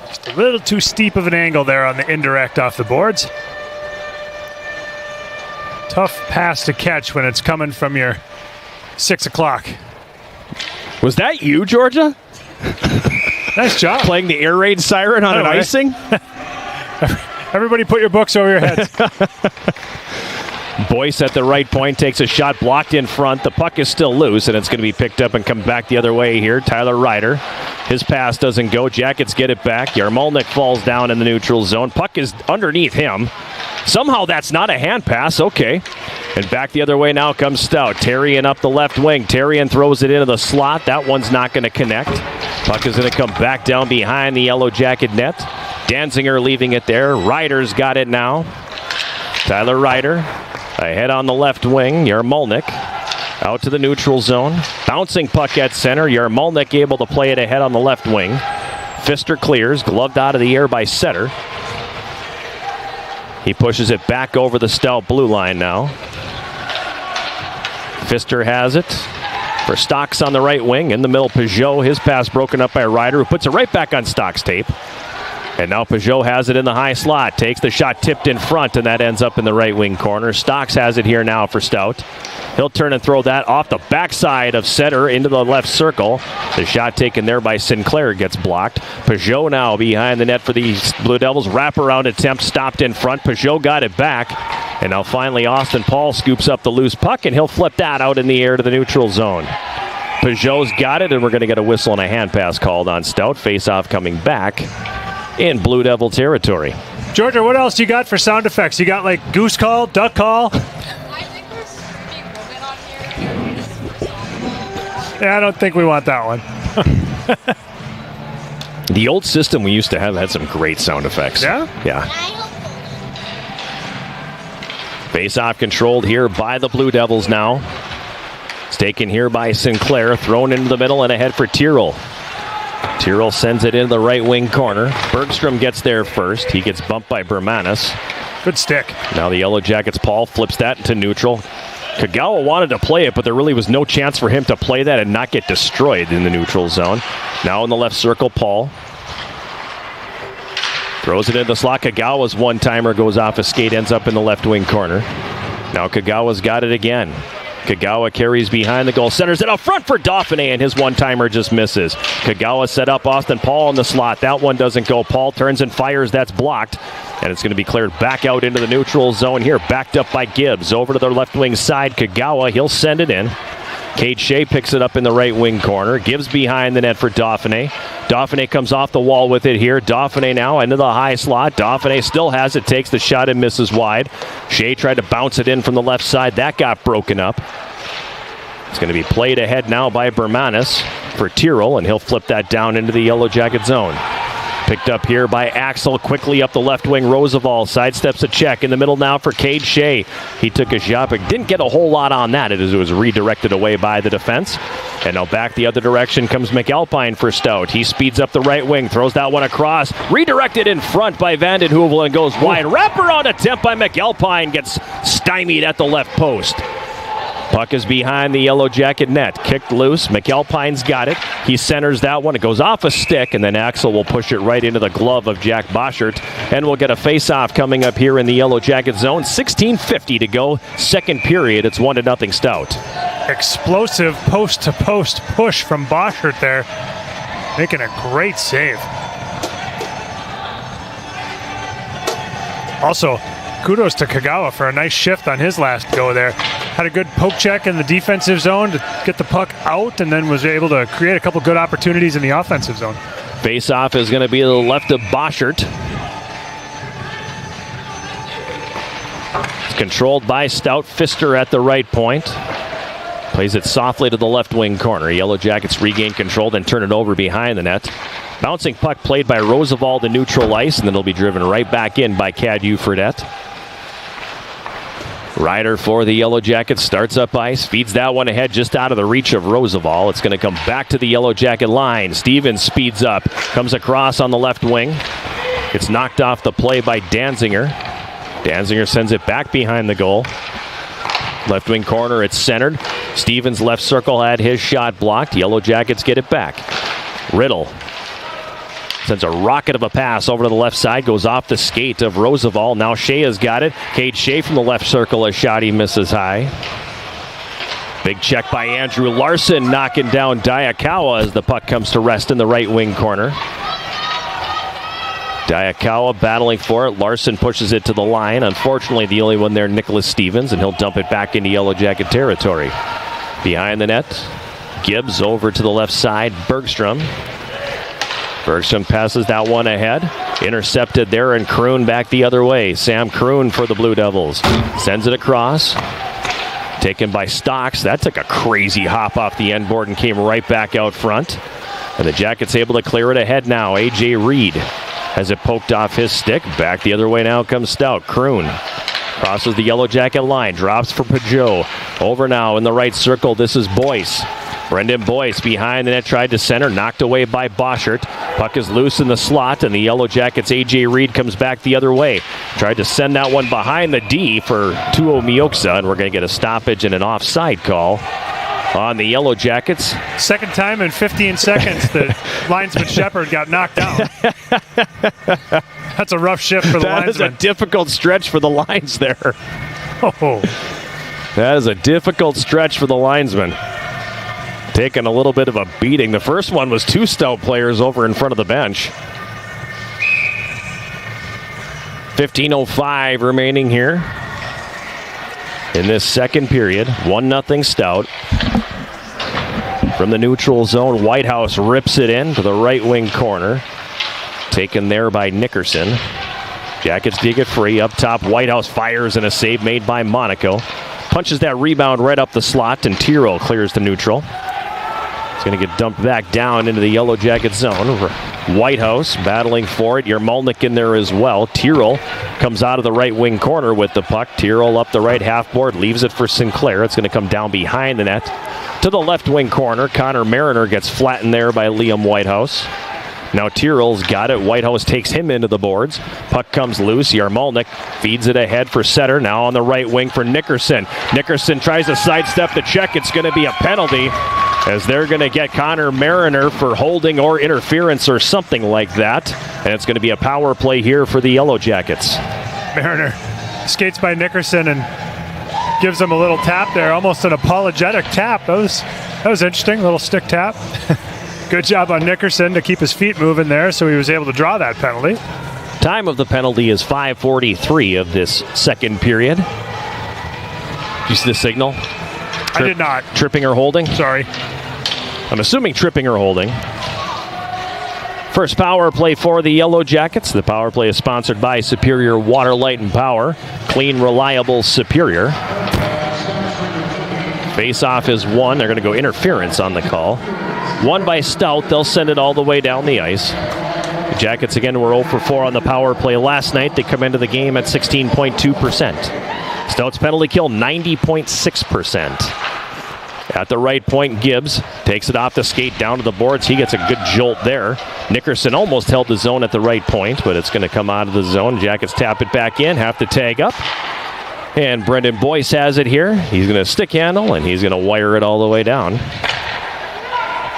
S2: Just a little too steep of an angle there on the indirect off the boards. Tough pass to catch when it's coming from your 6 o'clock.
S1: Was that you, Georgia?
S2: Nice job.
S1: Playing the air raid siren on an icing?
S2: Everybody put your books over your heads.
S1: Boyce at the right point takes a shot blocked in front. The puck is still loose, and it's going to be picked up and come back the other way here. Tyler Ryder. His pass doesn't go. Jackets get it back. Yarmolnik falls down in the neutral zone. Puck is underneath him. Somehow that's not a hand pass. Okay. And back the other way now comes Stout. Terrian up the left wing. Terrian throws it into the slot. That one's not going to connect. Puck is going to come back down behind the Yellow Jacket net. Danziger leaving it there. Ryder's got it now. Tyler Ryder ahead on the left wing. Yarmolnik out to the neutral zone. Bouncing puck at center. Yarmolnik able to play it ahead on the left wing. Pfister clears. Gloved out of the air by Setter. He pushes it back over the Stout blue line now. Pfister has it for Stocks on the right wing. In the middle, Peugeot. His pass broken up by Ryder, who puts it right back on Stocks' tape. And now Peugeot has it in the high slot. Takes the shot tipped in front, and that ends up in the right wing corner. Stocks has it here now for Stout. He'll turn and throw that off the backside of Setter into the left circle. The shot taken there by Sinclair gets blocked. Peugeot now behind the net for the Blue Devils. Wraparound attempt stopped in front. Peugeot got it back. And now finally Austin Paul scoops up the loose puck, and he'll flip that out in the air to the neutral zone. Peugeot's got it, and we're going to get a whistle and a hand pass called on Stout. Face-off coming back in Blue Devil territory.
S2: Georgia, what else you got for sound effects? You got like goose call, duck call?
S6: I think there's people been on here.
S2: Yeah, I don't think we want that one.
S1: The old system we used to have had some great sound effects.
S2: Yeah?
S1: Yeah. Face-off controlled here by the Blue Devils now. It's taken here by Sinclair, thrown into the middle and ahead for Tyrrell. Tyrrell sends it into the right wing corner. Bergstrom gets there first. He gets bumped by Bermanis.
S2: Good stick.
S1: Now the Yellow Jackets, Paul flips that into neutral. Kagawa wanted to play it, but there really was no chance for him to play that and not get destroyed in the neutral zone. Now in the left circle, Paul throws it into the slot. Kagawa's one-timer goes off a skate, ends up in the left wing corner. Now Kagawa's got it again. Kagawa carries behind the goal, centers it up front for Dauphiné, and his one-timer just misses. Kagawa set up Austin Paul in the slot. That one doesn't go. Paul turns and fires. That's blocked. And it's going to be cleared back out into the neutral zone here. Backed up by Gibbs. Over to the left wing side. Kagawa, he'll send it in. Cade Shea picks it up in the right wing corner. Gibbs behind the net for Dauphiné. Dauphiné comes off the wall with it here. Dauphiné now into the high slot. Dauphiné still has it. Takes the shot and misses wide. Shea tried to bounce it in from the left side. That got broken up. It's going to be played ahead now by Bermanis for Tyrrell, and he'll flip that down into the Yellow Jacket zone. Picked up here by Axel, quickly up the left wing. Roosevelt sidesteps a check in the middle now for Cade Shea. He took a shot, but didn't get a whole lot on that as it was redirected away by the defense. And now back the other direction comes McAlpine for Stout. He speeds up the right wing, throws that one across. Redirected in front by Vanden Heuvel and goes wide. Wraparound attempt by McAlpine gets stymied at the left post. Puck is behind the Yellow Jacket net. Kicked loose. McAlpine's got it. He centers that one. It goes off a stick, and then Axel will push it right into the glove of Jack Boschert. And we'll get a face-off coming up here in the Yellow Jacket zone. 16:50 to go. Second period. It's 1-0 Stout.
S2: Explosive post-to-post push from Boschert there. Making a great save. Also, kudos to Kagawa for a nice shift on his last go there. Had a good poke check in the defensive zone to get the puck out, and then was able to create a couple good opportunities in the offensive zone.
S1: Face-off is going to be to the left of Boschert. It's controlled by Stout. Pfister at the right point. Plays it softly to the left wing corner. Yellow Jackets regain control, then turn it over behind the net. Bouncing puck played by Roosevelt to neutral ice, and then it'll be driven right back in by Cadieux Fredette. Ryder for the Yellow Jackets starts up ice, feeds that one ahead just out of the reach of Roosevelt. It's going to come back to the Yellow Jacket line. Stevens speeds up, comes across on the left wing. It's knocked off the play by Danziger. Danziger sends it back behind the goal. Left wing corner, it's centered. Stevens left circle had his shot blocked. Yellow Jackets get it back. Riddle Sends a rocket of a pass over to the left side. Goes off the skate of Roosevelt. Now Shea has got it. Cade Shea from the left circle. A shot he misses high. Big check by Andrew Larson, knocking down Diakawa as the puck comes to rest in the right wing corner. Diakawa battling for it. Larson pushes it to the line. Unfortunately, the only one there, Nicholas Stevens, and he'll dump it back into Yellow Jacket territory. Behind the net, Gibbs over to the left side. Bergstrom passes that one ahead. Intercepted there, and Kroon back the other way. Sam Kroon for the Blue Devils. Sends it across. Taken by Stocks. That took a crazy hop off the end board and came right back out front. And the Jackets able to clear it ahead now. A.J. Reed has it poked off his stick. Back the other way now comes Stout. Kroon crosses the Yellow Jacket line. Drops for Pajot. Over now in the right circle. This is Boyce. Brendan Boyce behind the net, tried to center, knocked away by Boschert. Puck is loose in the slot, and the Yellow Jackets' A.J. Reed comes back the other way. Tried to send that one behind the D for Tuo Mioksa, and we're going to get a stoppage and an offside call on the Yellow Jackets.
S2: Second time in 15 seconds that linesman Shepard got knocked down. That's a rough shift for the linesman.
S1: That is a difficult stretch for the lines there.
S2: Oh.
S1: That is a difficult stretch for the linesman. Taking a little bit of a beating. The first one was two Stout players over in front of the bench. 15:05 remaining here in this second period. 1-0 Stout. From the neutral zone, Whitehouse rips it in to the right wing corner. Taken there by Nickerson. Jackets dig it free. Up top, Whitehouse fires and a save made by Monaco. Punches that rebound right up the slot, and Tiro clears the neutral. It's going to get dumped back down into the Yellow Jacket zone. Whitehouse battling for it. Yermalnik in there as well. Tyrrell comes out of the right wing corner with the puck. Tyrrell up the right half board, leaves it for Sinclair. It's going to come down behind the net to the left wing corner. Connor Mariner gets flattened there by Liam Whitehouse. Now Tyrrell's got it. Whitehouse takes him into the boards. Puck comes loose. Yarmalnik feeds it ahead for Setter. Now on the right wing for Nickerson. Nickerson tries to sidestep the check. It's going to be a penalty, as they're going to get Connor Mariner for holding or interference or something like that. And it's going to be a power play here for the Yellow Jackets.
S2: Mariner skates by Nickerson and gives him a little tap there, almost an apologetic tap. That was interesting, a little stick tap. Good job on Nickerson to keep his feet moving there, so he was able to draw that penalty.
S1: Time of the penalty is 5:43 of this second period. Did you see the signal?
S2: I did not.
S1: Tripping or holding?
S2: Sorry.
S1: I'm assuming tripping or holding. First power play for the Yellow Jackets. The power play is sponsored by Superior Water, Light, and Power. Clean, reliable, Superior. Face-off is one. They're going to go interference on the call. One by Stout. They'll send it all the way down the ice. The Jackets again were 0 for 4 on the power play last night. They come into the game at 16.2%. Stout's penalty kill, 90.6%. At the right point, Gibbs takes it off the skate down to the boards. He gets a good jolt there. Nickerson almost held the zone at the right point, but it's going to come out of the zone. Jackets tap it back in, have to tag up. And Brendan Boyce has it here. He's going to stick handle, and he's going to wire it all the way down.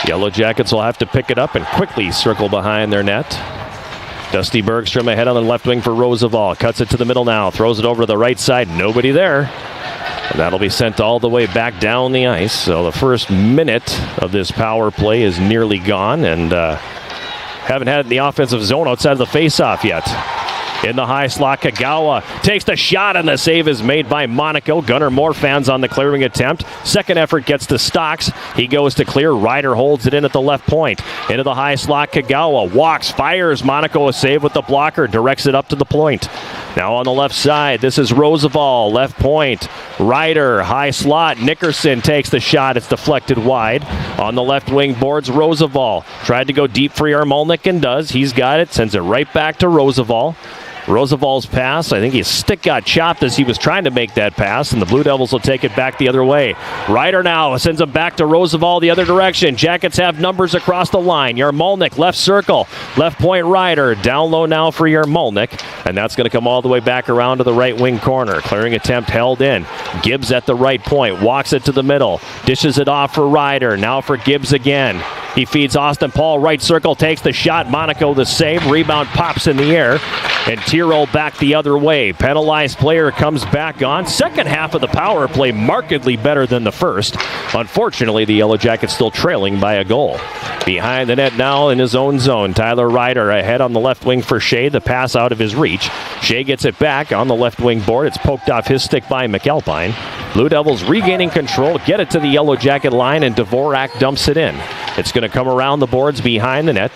S1: Yellow Jackets will have to pick it up and quickly circle behind their net. Dusty Bergstrom ahead on the left wing for Roosevelt. Cuts it to the middle now. Throws it over to the right side. Nobody there. And that'll be sent all the way back down the ice. So the first minute of this power play is nearly gone. And haven't had the offensive zone outside of the faceoff yet. In the high slot, Kagawa takes the shot, and the save is made by Monaco. Gunnar Morfans on the clearing attempt. Second effort gets to Stocks. He goes to clear. Ryder holds it in at the left point. Into the high slot, Kagawa walks, fires. Monaco a save with the blocker, directs it up to the point. Now on the left side, this is Roosevelt, left point. Ryder, high slot. Nickerson takes the shot. It's deflected wide. On the left wing boards, Roosevelt. Tried to go deep for Yarmalnik and does. He's got it. Sends it right back to Roosevelt. Roosevelt's pass, I think his stick got chopped as he was trying to make that pass, and the Blue Devils will take it back the other way. Ryder now sends him back to Roosevelt the other direction. Jackets have numbers across the line. Yarmalnik, left circle. Left point Ryder. Down low now for Yarmalnik, and that's going to come all the way back around to the right wing corner. Clearing attempt held in. Gibbs at the right point. Walks it to the middle. Dishes it off for Ryder. Now for Gibbs again. He feeds Austin Paul, right circle, takes the shot. Monaco the save. Rebound pops in the air. And Tiro back the other way. Penalized player comes back on. Second half of the power play markedly better than the first. Unfortunately, the Yellow Jackets still trailing by a goal. Behind the net now in his own zone. Tyler Ryder ahead on the left wing for Shea. The pass out of his reach. Shea gets it back on the left wing board. It's poked off his stick by McAlpine. Blue Devils regaining control. Get it to the Yellow Jacket line, and Dvorak dumps it in. It's going to come around the boards behind the net.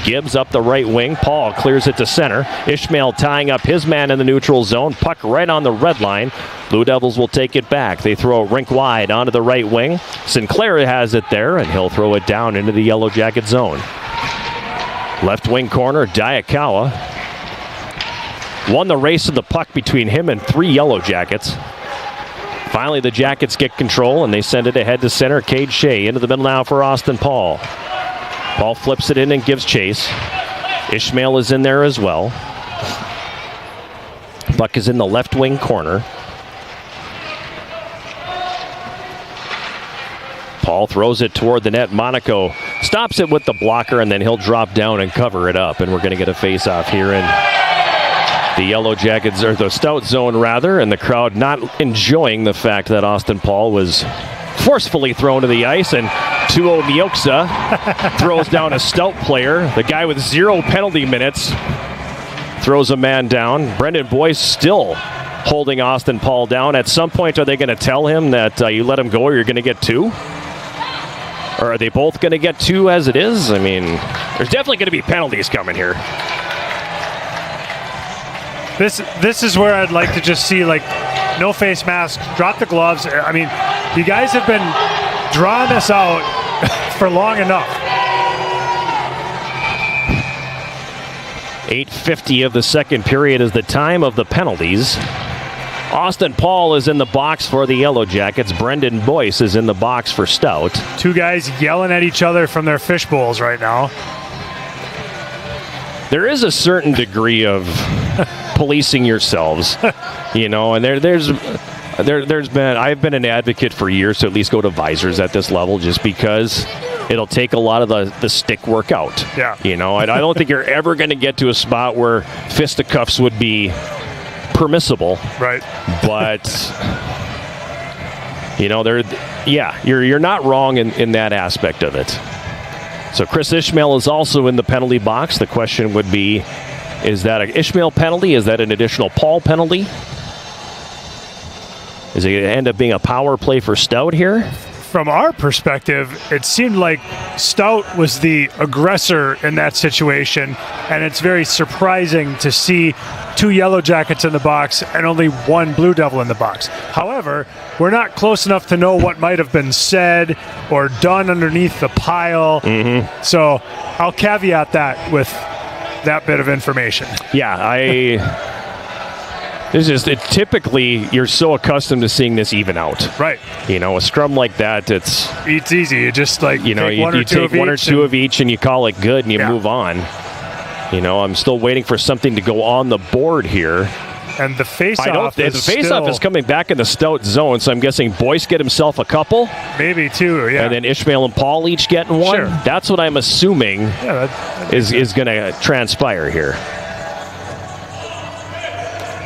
S1: Gibbs up the right wing. Paul clears it to center. Ishmael tying up his man in the neutral zone. Puck right on the red line. Blue Devils will take it back. They throw it rink wide onto the right wing. Sinclair has it there, and he'll throw it down into the Yellow Jacket zone. Left wing corner, Diakawa. Won the race of the puck between him and 3 Yellow Jackets. Finally, the Jackets get control, and they send it ahead to center. Cade Shea into the middle now for Austin Paul. Paul flips it in and gives chase. Ishmael is in there as well. Puck is in the left wing corner. Paul throws it toward the net. Monaco stops it with the blocker, and then he'll drop down and cover it up. And we're going to get a face-off here in the Yellow Jackets, or the Stout zone rather, and the crowd not enjoying the fact that Austin Paul was forcefully thrown to the ice, and Tuo Mioksa throws down a Stout player. The guy with 0 penalty minutes throws a man down. Brendan Boyce still holding Austin Paul down. At some point, are they going to tell him that you let him go or you're going to get 2? Or are they both going to get 2 as it is? I mean, there's definitely going to be penalties coming here.
S2: This is where I'd like to just see, like, no face mask, drop the gloves. I mean, you guys have been drawing this out for long enough.
S1: 8:50 of the second period is the time of the penalties. Austin Paul is in the box for the Yellow Jackets. Brendan Boyce is in the box for Stout.
S2: 2 guys yelling at each other from their fish bowls right now.
S1: There is a certain degree of policing yourselves, you know, and there's been, I've been an advocate for years to at least go to visors at this level, just because it'll take a lot of the stick work out.
S2: Yeah.
S1: You know, I don't think you're ever going to get to a spot where fisticuffs would be permissible.
S2: Right.
S1: But you know, you're not wrong in that aspect of it. So Chris Ishmael is also in the penalty box. The question would be, is that an Ishmael penalty? Is that an additional Paul penalty? Is it going to end up being a power play for Stout here?
S2: From our perspective, it seemed like Stout was the aggressor in that situation, and it's very surprising to see 2 Yellow Jackets in the box and only 1 Blue Devil in the box. However, we're not close enough to know what might have been said or done underneath the pile. Mm-hmm. So I'll caveat that with that bit of information.
S1: Yeah, typically you're so accustomed to seeing this even out.
S2: Right.
S1: You know, a scrum like that, it's
S2: easy. You just, like,
S1: you know, you take one or two of each and you call it good and you move on. You know, I'm still waiting for something to go on the board here.
S2: And the face-off
S1: is coming back in the Stout zone, so I'm guessing Boyce get himself a couple.
S2: Maybe 2, yeah.
S1: And then Ishmael and Paul each getting 1.
S2: Sure.
S1: That's what I'm assuming is going to transpire here.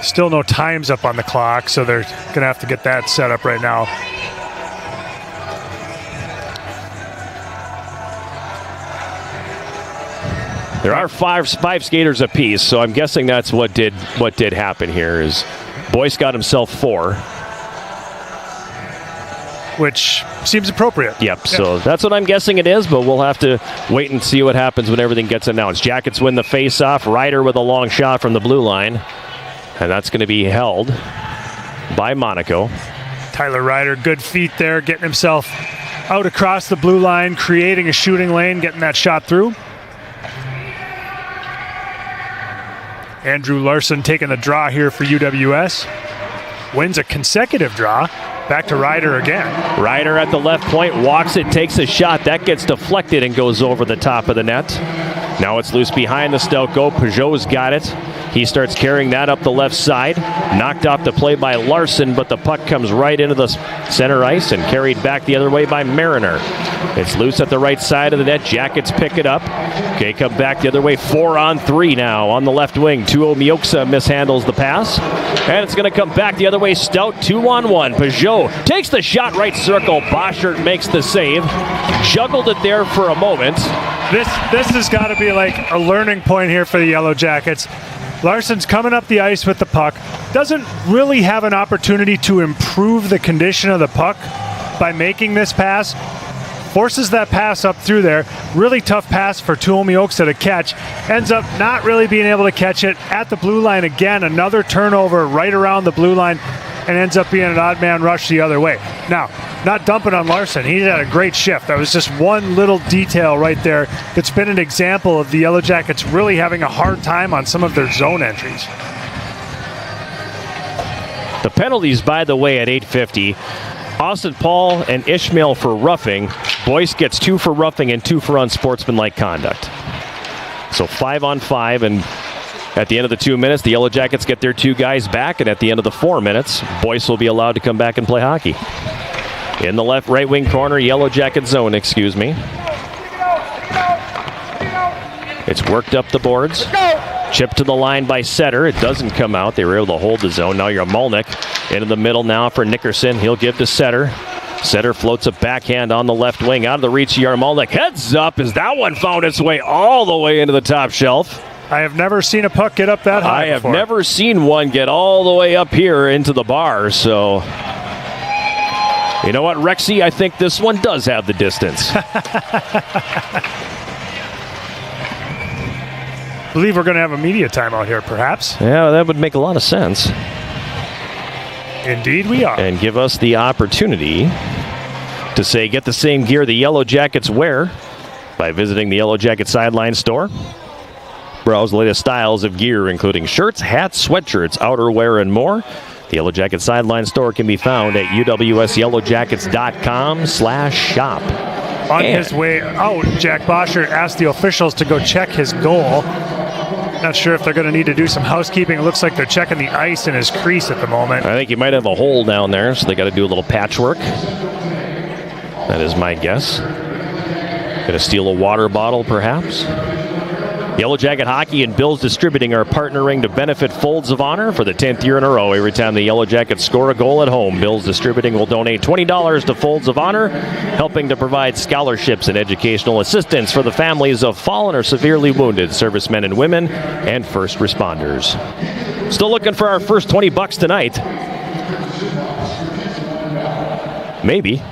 S2: Still no times up on the clock, so they're going to have to get that set up right now.
S1: There are five skaters apiece, so I'm guessing that's what did happen here. Is Boyce got himself 4,
S2: which seems appropriate.
S1: Yep. So that's what I'm guessing it is, but we'll have to wait and see what happens when everything gets announced. Jackets win the face-off. Ryder with a long shot from the blue line, and that's going to be held by Monaco.
S2: Tyler Ryder, good feet there, getting himself out across the blue line, creating a shooting lane, getting that shot through. Andrew Larson taking the draw here for UWS. Wins a consecutive draw. Back to Ryder again.
S1: Ryder at the left point, walks it, takes a shot. That gets deflected and goes over the top of the net. Now it's loose behind the Stout goal. Peugeot's got it. He starts carrying that up the left side. Knocked off the play by Larson, but the puck comes right into the center ice and carried back the other way by Mariner. It's loose at the right side of the net. Jackets pick it up. Okay, come back the other way. 4-on-3 now on the left wing. Tuo Mioksa mishandles the pass. And it's going to come back the other way. Stout 2-on-1. Peugeot takes the shot right circle. Boschert makes the save. Juggled it there for a moment.
S2: This has got to be like a learning point here for the Yellow Jackets. Larsson's coming up the ice with the puck. Doesn't really have an opportunity to improve the condition of the puck by making this pass. Forces that pass up through there. Really tough pass for Tuomi Oksa to catch. Ends up not really being able to catch it at the blue line again. Another turnover right around the blue line and ends up being an odd man rush the other way. Now, not dumping on Larsson. He had a great shift. That was just one little detail right there that's been an example of the Yellow Jackets really having a hard time on some of their zone entries.
S1: The penalties, by the way, at 8:50. Austin Paul and Ishmael for roughing. Boyce gets 2 for roughing and 2 for unsportsmanlike conduct. So 5-on-5, and at the end of the 2 minutes, the Yellow Jackets get their 2 guys back, and at the end of the 4 minutes, Boyce will be allowed to come back and play hockey. In the right wing corner, Yellow Jacket zone, excuse me. It's worked up the boards. Chipped to the line by Setter. It doesn't come out. They were able to hold the zone. Now you're Malnick into the middle now for Nickerson. He'll give to Setter. Setter floats a backhand on the left wing out of the reach of Yarmalnik. Heads up as that one found its way all the way into the top shelf.
S2: I have never seen a puck get up that high
S1: I have
S2: before.
S1: never seen one get all the way up here into the bar. So, you know what, Rexy? I think this one does have the distance.
S2: I believe we're going to have a media timeout here, perhaps.
S1: Yeah, that would make a lot of sense.
S2: Indeed we are.
S1: And give us the opportunity to say, get the same gear the Yellow Jackets wear by visiting the Yellow Jacket Sideline store. Browse the latest styles of gear, including shirts, hats, sweatshirts, outerwear, and more. The Yellow Jacket Sideline store can be found at uwsyellowjackets.com/shop.
S2: On his way out, Jack Boschert asked the officials to go check his goal. Not sure if they're going to need to do some housekeeping. It looks like they're checking the ice in his crease at the moment.
S1: I think he might have a hole down there, so they got to do a little patchwork. That is my guess. Going to steal a water bottle, perhaps. Yellow Jacket Hockey and Bills Distributing are partnering to benefit Folds of Honor for the 10th year in a row. Every time the Yellow Jackets score a goal at home, Bills Distributing will donate $20 to Folds of Honor, helping to provide scholarships and educational assistance for the families of fallen or severely wounded servicemen and women and first responders. Still looking for our first $20 tonight. Maybe.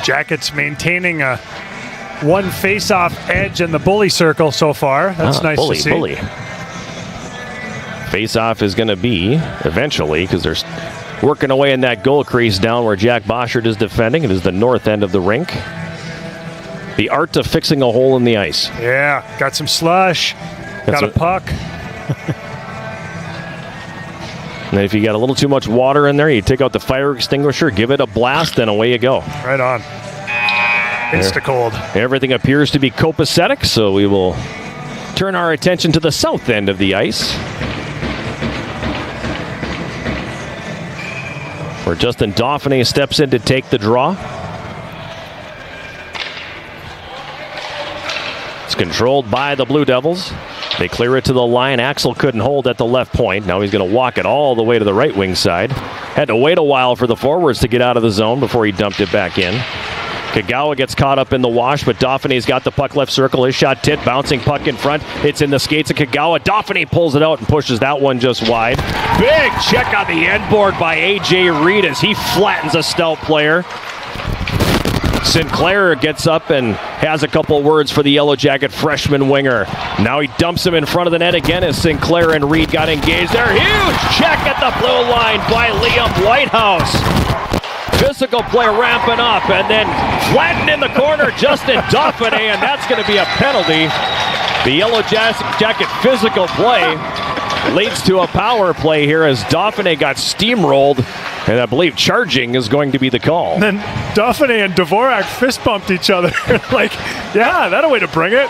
S2: Jackets maintaining a one face-off edge in the bully circle so far. That's nice to see.
S1: Bully. Face-off is going to be eventually, because they're working away in that goal crease down where Jack Boschert is defending. It is the north end of the rink. The art of fixing a hole in the ice.
S2: Yeah, got some slush, got a puck.
S1: And if you got a little too much water in there, you take out the fire extinguisher, give it a blast, and away you go.
S2: Right on. Insta-cold.
S1: Everything appears to be copacetic, so we will turn our attention to the south end of the ice, where Justin Dauphiné steps in to take the draw. It's controlled by the Blue Devils. They clear it to the line. Axel couldn't hold at the left point. Now he's going to walk it all the way to the right wing side. Had to wait a while for the forwards to get out of the zone before he dumped it back in. Kagawa gets caught up in the wash, but Dauphiné's got the puck left circle. His shot tit, bouncing puck in front. It's in the skates of Kagawa. Dauphiné pulls it out and pushes that one just wide. Big check on the end board by A.J. Reed as he flattens a Stout player. Sinclair gets up and has a couple words for the Yellow Jacket freshman winger. Now he dumps him in front of the net again as Sinclair and Reed got engaged. They're huge check at the blue line by Liam Whitehouse. Physical play ramping up, and then flattened in the corner, Justin Dauphiné, and that's going to be a penalty. The Yellow Jacket physical play leads to a power play here as Dauphiné got steamrolled, and I believe charging is going to be the call.
S2: And then Dauphiné and Dvorak fist bumped each other. Like, yeah, that's a way to bring it.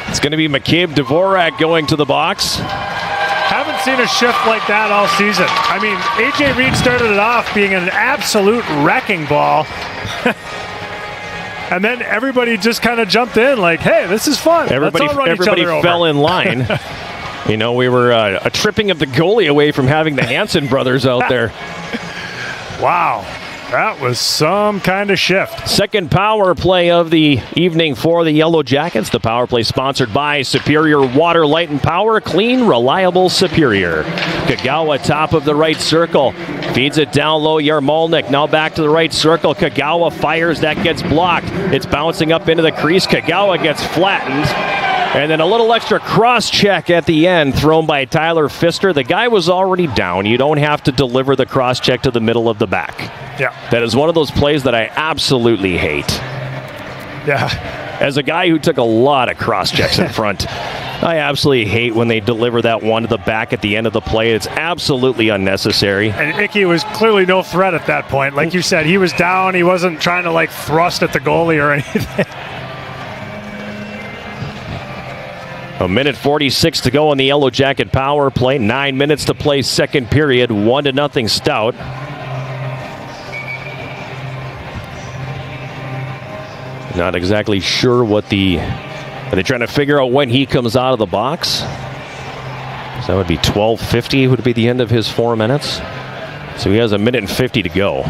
S1: It's going to be McCabe Dvorak going to the box.
S2: Haven't haven't seen a shift like that all season. I mean, A.J. Reed started it off being an absolute wrecking ball. And then everybody just kind of jumped in like, hey, this is fun.
S1: Everybody fell in line. You know, we were a tripping of the goalie away from having the Hanson brothers out there.
S2: Wow. That was some kind of shift.
S1: Second power play of the evening for the Yellow Jackets. The power play sponsored by Superior Water, Light and Power. Clean, reliable Superior. Kagawa top of the right circle. Feeds it down low. Yarmolnik now back to the right circle. Kagawa fires. That gets blocked. It's bouncing up into the crease. Kagawa gets flattened. And then a little extra cross-check at the end thrown by Tyler Pfister. The guy was already down. You don't have to deliver the cross-check to the middle of the back.
S2: Yeah.
S1: That is one of those plays that I absolutely hate.
S2: Yeah.
S1: As a guy who took a lot of cross-checks in front, I absolutely hate when they deliver that one to the back at the end of the play. It's absolutely unnecessary.
S2: And Icky was clearly no threat at that point. Like you said, he was down. He wasn't trying to, like, thrust at the goalie or anything.
S1: A minute 46 to go on the Yellow Jacket power play. 9 minutes to play second period. 1-0 Stout. Not exactly sure what are they trying to figure out when he comes out of the box? So that would be 12:50 would be the end of his 4 minutes. So he has a minute and 50 to go.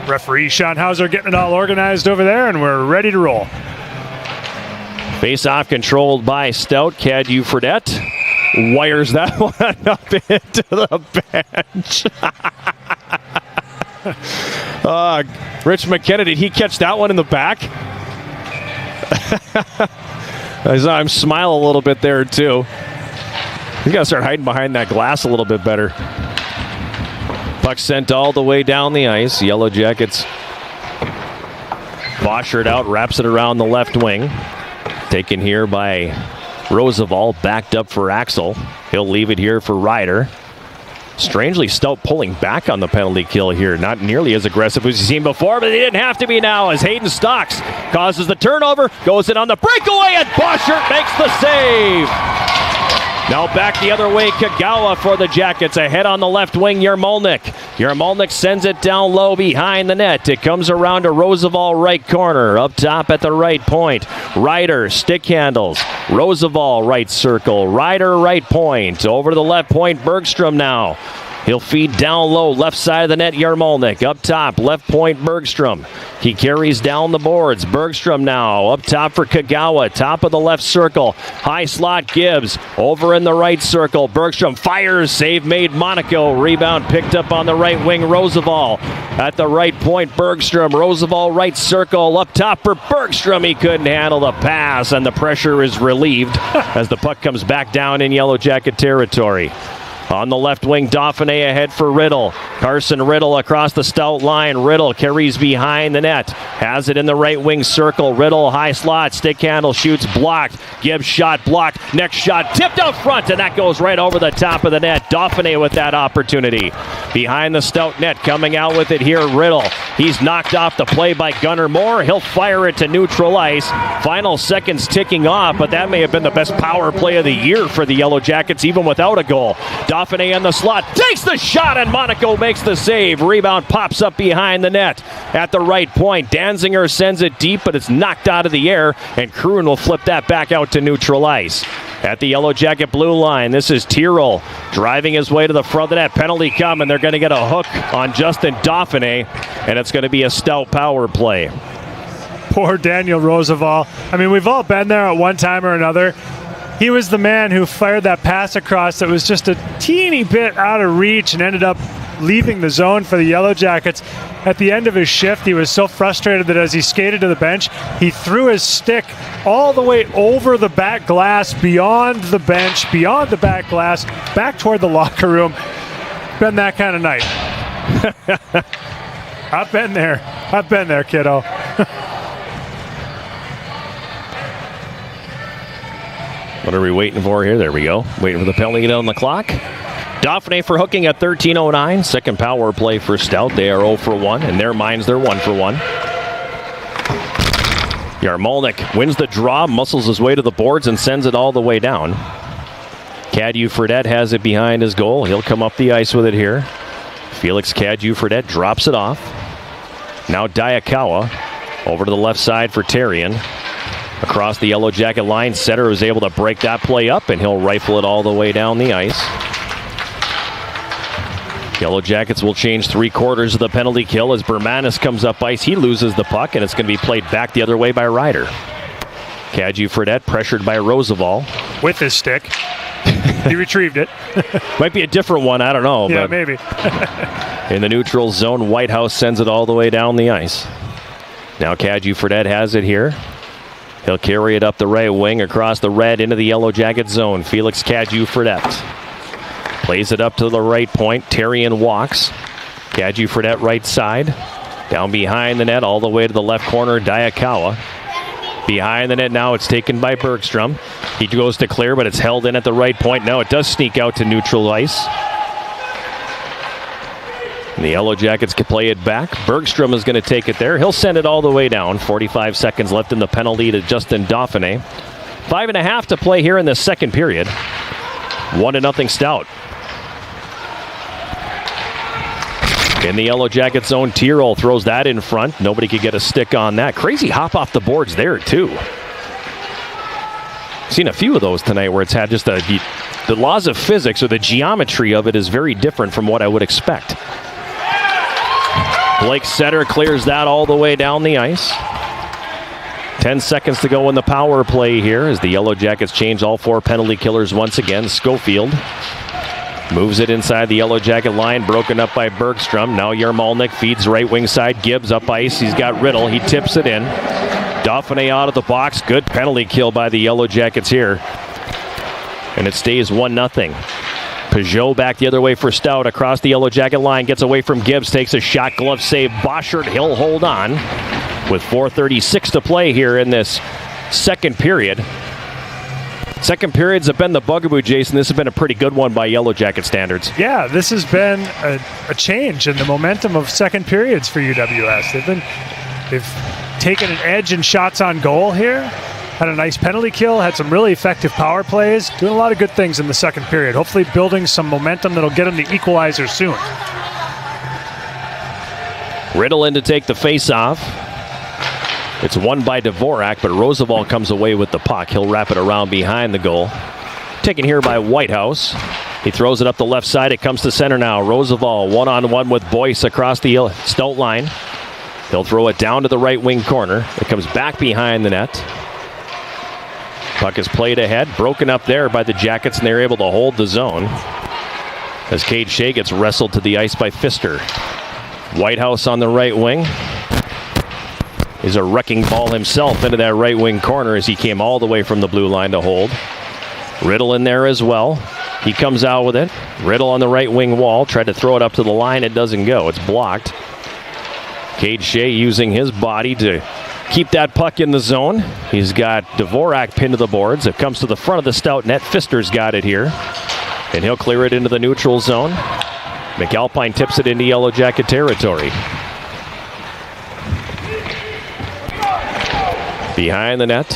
S2: Referee Sean Hauser getting it all organized over there, and we're ready to roll.
S1: Face-off controlled by Stout. Cadu Fredette wires that one up into the bench. Rich McKenna, did he catch that one in the back? I saw him smile a little bit there, too. He's got to start hiding behind that glass a little bit better. Puck sent all the way down the ice. Yellow Jackets Boschert out, wraps it around the left wing. Taken here by Roosevelt, backed up for Axel. He'll leave it here for Ryder. Strangely, Stout pulling back on the penalty kill here. Not nearly as aggressive as you've seen before, but they didn't have to be now as Hayden Stocks causes the turnover, goes in on the breakaway, and Boschert makes the save. Now back the other way, Kagawa for the Jackets. Ahead on the left wing, Yarmolnik. Yarmolnik sends it down low behind the net. It comes around to Roosevelt right corner. Up top at the right point. Ryder, stick handles. Roosevelt right circle. Ryder right point. Over to the left point, Bergstrom now. He'll feed down low, left side of the net, Yarmolnik. Up top, left point, Bergstrom. He carries down the boards. Bergstrom now, up top for Kagawa. Top of the left circle. High slot, Gibbs. Over in the right circle. Bergstrom fires, save made, Monaco. Rebound picked up on the right wing, Roosevelt. At the right point, Bergstrom. Roosevelt right circle. Up top for Bergstrom. He couldn't handle the pass, and the pressure is relieved as the puck comes back down in Yellow Jacket territory. On the left wing, Dauphiné ahead for Riddle. Carson Riddle across the Stout line. Riddle carries behind the net. Has it in the right wing circle. Riddle, high slot, stick handle, shoots, blocked. Gibbs shot, blocked. Next shot, tipped out front, and that goes right over the top of the net. Dauphiné with that opportunity. Behind the Stout net, coming out with it here, Riddle. He's knocked off the play by Gunnar Moore. He'll fire it to neutral ice. Final seconds ticking off, but that may have been the best power play of the year for the Yellow Jackets, even without a goal. Dauphiné in the slot, takes the shot, and Monaco makes the save. Rebound pops up behind the net. At the right point, Danziger sends it deep, but it's knocked out of the air, and Kroon will flip that back out to neutral ice. At the Yellow Jacket blue line, this is Tyrrell driving his way to the front of the net. Penalty come, and they're going to get a hook on Justin Dauphiné, and it's going to be a Stout power play.
S2: Poor Daniel Roosevelt. I mean, we've all been there at one time or another. He was the man who fired that pass across that was just a teeny bit out of reach and ended up leaving the zone for the Yellow Jackets. At the end of his shift, he was so frustrated that as he skated to the bench, he threw his stick all the way over the back glass, beyond the bench, beyond the back glass, back toward the locker room. Been that kind of night. I've been there, kiddo.
S1: What are we waiting for here? There we go. Waiting for the penalty to get on the clock. Dauphin for hooking at 13:09. Second power play for Stout. They are 0 for 1. In their minds, they're 1 for 1. Yarmolnik wins the draw, muscles his way to the boards, and sends it all the way down. Cadieux-Fredette has it behind his goal. He'll come up the ice with it here. Felix Cadieux-Fredette drops it off. Now Diakawa over to the left side for Therien. Across the Yellow Jacket line, Setter was able to break that play up, and he'll rifle it all the way down the ice. Yellow Jackets will change 3/4 of the penalty kill as Bermanis comes up ice. He loses the puck, and it's going to be played back the other way by Ryder. Cadieux-Fredette pressured by Roosevelt.
S2: With his stick. He retrieved it.
S1: Might be a different one, I don't know.
S2: Yeah,
S1: but
S2: maybe.
S1: in the neutral zone, Whitehouse sends it all the way down the ice. Now Cadieux-Fredette has it here. He'll carry it up the right wing across the red into the Yellow Jacket zone. Felix Cadieux-Fredette plays it up to the right point. Therien walks. Cadieux-Fredette right side. Down behind the net all the way to the left corner, Diakawa. Behind the net now, it's taken by Bergstrom. He goes to clear, but it's held in at the right point. Now it does sneak out to neutral ice. And the Yellow Jackets can play it back. Bergstrom is going to take it there. He'll send it all the way down. 45 seconds left in the penalty to Justin Dauphin. 5.5 to play here in the second period. 1-0 Stout. In the Yellow Jacket zone, Tyrol throws that in front. Nobody could get a stick on that. Crazy hop off the boards there, too. Seen a few of those tonight where it's had just the laws of physics or the geometry of it is very different from what I would expect. Blake Setter clears that all the way down the ice. 10 seconds to go in the power play here as the Yellow Jackets change all 4 penalty killers once again. Schofield moves it inside the Yellow Jacket line, broken up by Bergstrom. Now Yarmolnik feeds right wing side. Gibbs up ice. He's got Riddle. He tips it in. Dauphin out of the box. Good penalty kill by the Yellow Jackets here. And it stays 1-0. Peugeot back the other way for Stout across the Yellow Jacket line. Gets away from Gibbs. Takes a shot. Glove save. Boschert. He'll hold on with 4:36 to play here in this second period. Second periods have been the bugaboo, Jason. This has been a pretty good one by Yellow Jacket standards.
S2: Yeah, this has been a change in the momentum of second periods for UWS. They've taken an edge in shots on goal here. Had a nice penalty kill, had some really effective power plays. Doing a lot of good things in the second period. Hopefully building some momentum that'll get them the equalizer soon.
S1: Riddle in to take the face-off. It's won by Dvorak, but Roosevelt comes away with the puck. He'll wrap it around behind the goal. Taken here by Whitehouse. He throws it up the left side. It comes to center now. Roosevelt one-on-one with Boyce across the Stout line. He'll throw it down to the right wing corner. It comes back behind the net. Puck is played ahead. Broken up there by the Jackets, and they're able to hold the zone. As Cade Shea gets wrestled to the ice by Pfister. Whitehouse on the right wing. He's a wrecking ball himself into that right wing corner as he came all the way from the blue line to hold. Riddle in there as well. He comes out with it. Riddle on the right wing wall. Tried to throw it up to the line. It doesn't go. It's blocked. Cade Shea using his body to keep that puck in the zone. He's got Dvorak pinned to the boards. It comes to the front of the Stout net. Pfister's got it here. And he'll clear it into the neutral zone. McAlpine tips it into Yellow Jacket territory. Behind the net,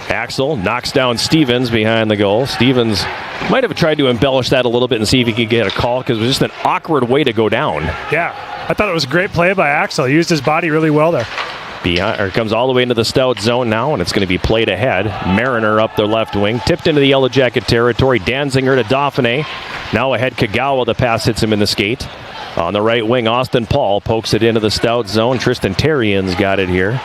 S1: Axel knocks down Stevens behind the goal. Stevens might have tried to embellish that a little bit and see if he could get a call because it was just an awkward way to go down.
S2: Yeah, I thought it was a great play by Axel. He used his body really well there.
S1: It comes all the way into the Stout zone now, and it's going to be played ahead. Mariner up the left wing, tipped into the Yellow Jacket territory. Danziger to Dauphin. Now ahead Kagawa, the pass hits him in the skate. On the right wing, Austin Paul pokes it into the Stout zone. Tristan Terrien's got it here.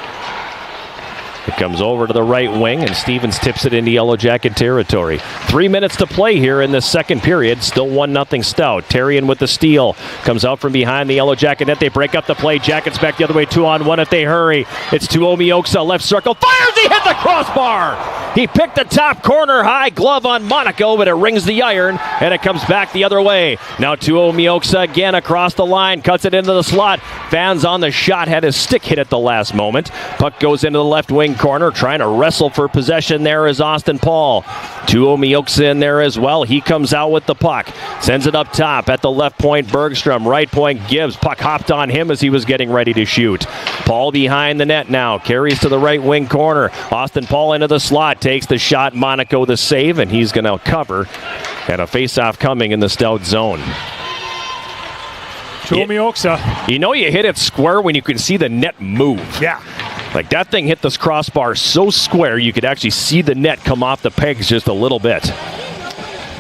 S1: It comes over to the right wing, and Stevens tips it into Yellow Jacket territory. 3 minutes to play here in this second period. Still 1-0 Stout. Therien with the steal. Comes out from behind the Yellow Jacket net. They break up the play. Jackets back the other way, 2-on-1 if they hurry. It's Tuomi Oksa, left circle. Fires! He hit the crossbar! He picked the top corner, high glove on Monaco, but it rings the iron, and it comes back the other way. Now Tuomi Oksa again across the line. Cuts it into the slot. Fans on the shot. Had his stick hit at the last moment. Puck goes into the left wing wing corner, trying to wrestle for possession there is Austin Paul. Tuomioksa in there as well. He comes out with the puck. Sends it up top at the left point, Bergstrom. Right point, Gibbs. Puck hopped on him as he was getting ready to shoot. Paul behind the net now. Carries to the right wing corner. Austin Paul into the slot. Takes the shot. Monaco the save, and he's going to cover. And a face-off coming in the Stout zone.
S2: Tuomioksa.
S1: You know you hit it square when you can see the net move.
S2: Yeah.
S1: Like that thing hit this crossbar so square you could actually see the net come off the pegs just a little bit.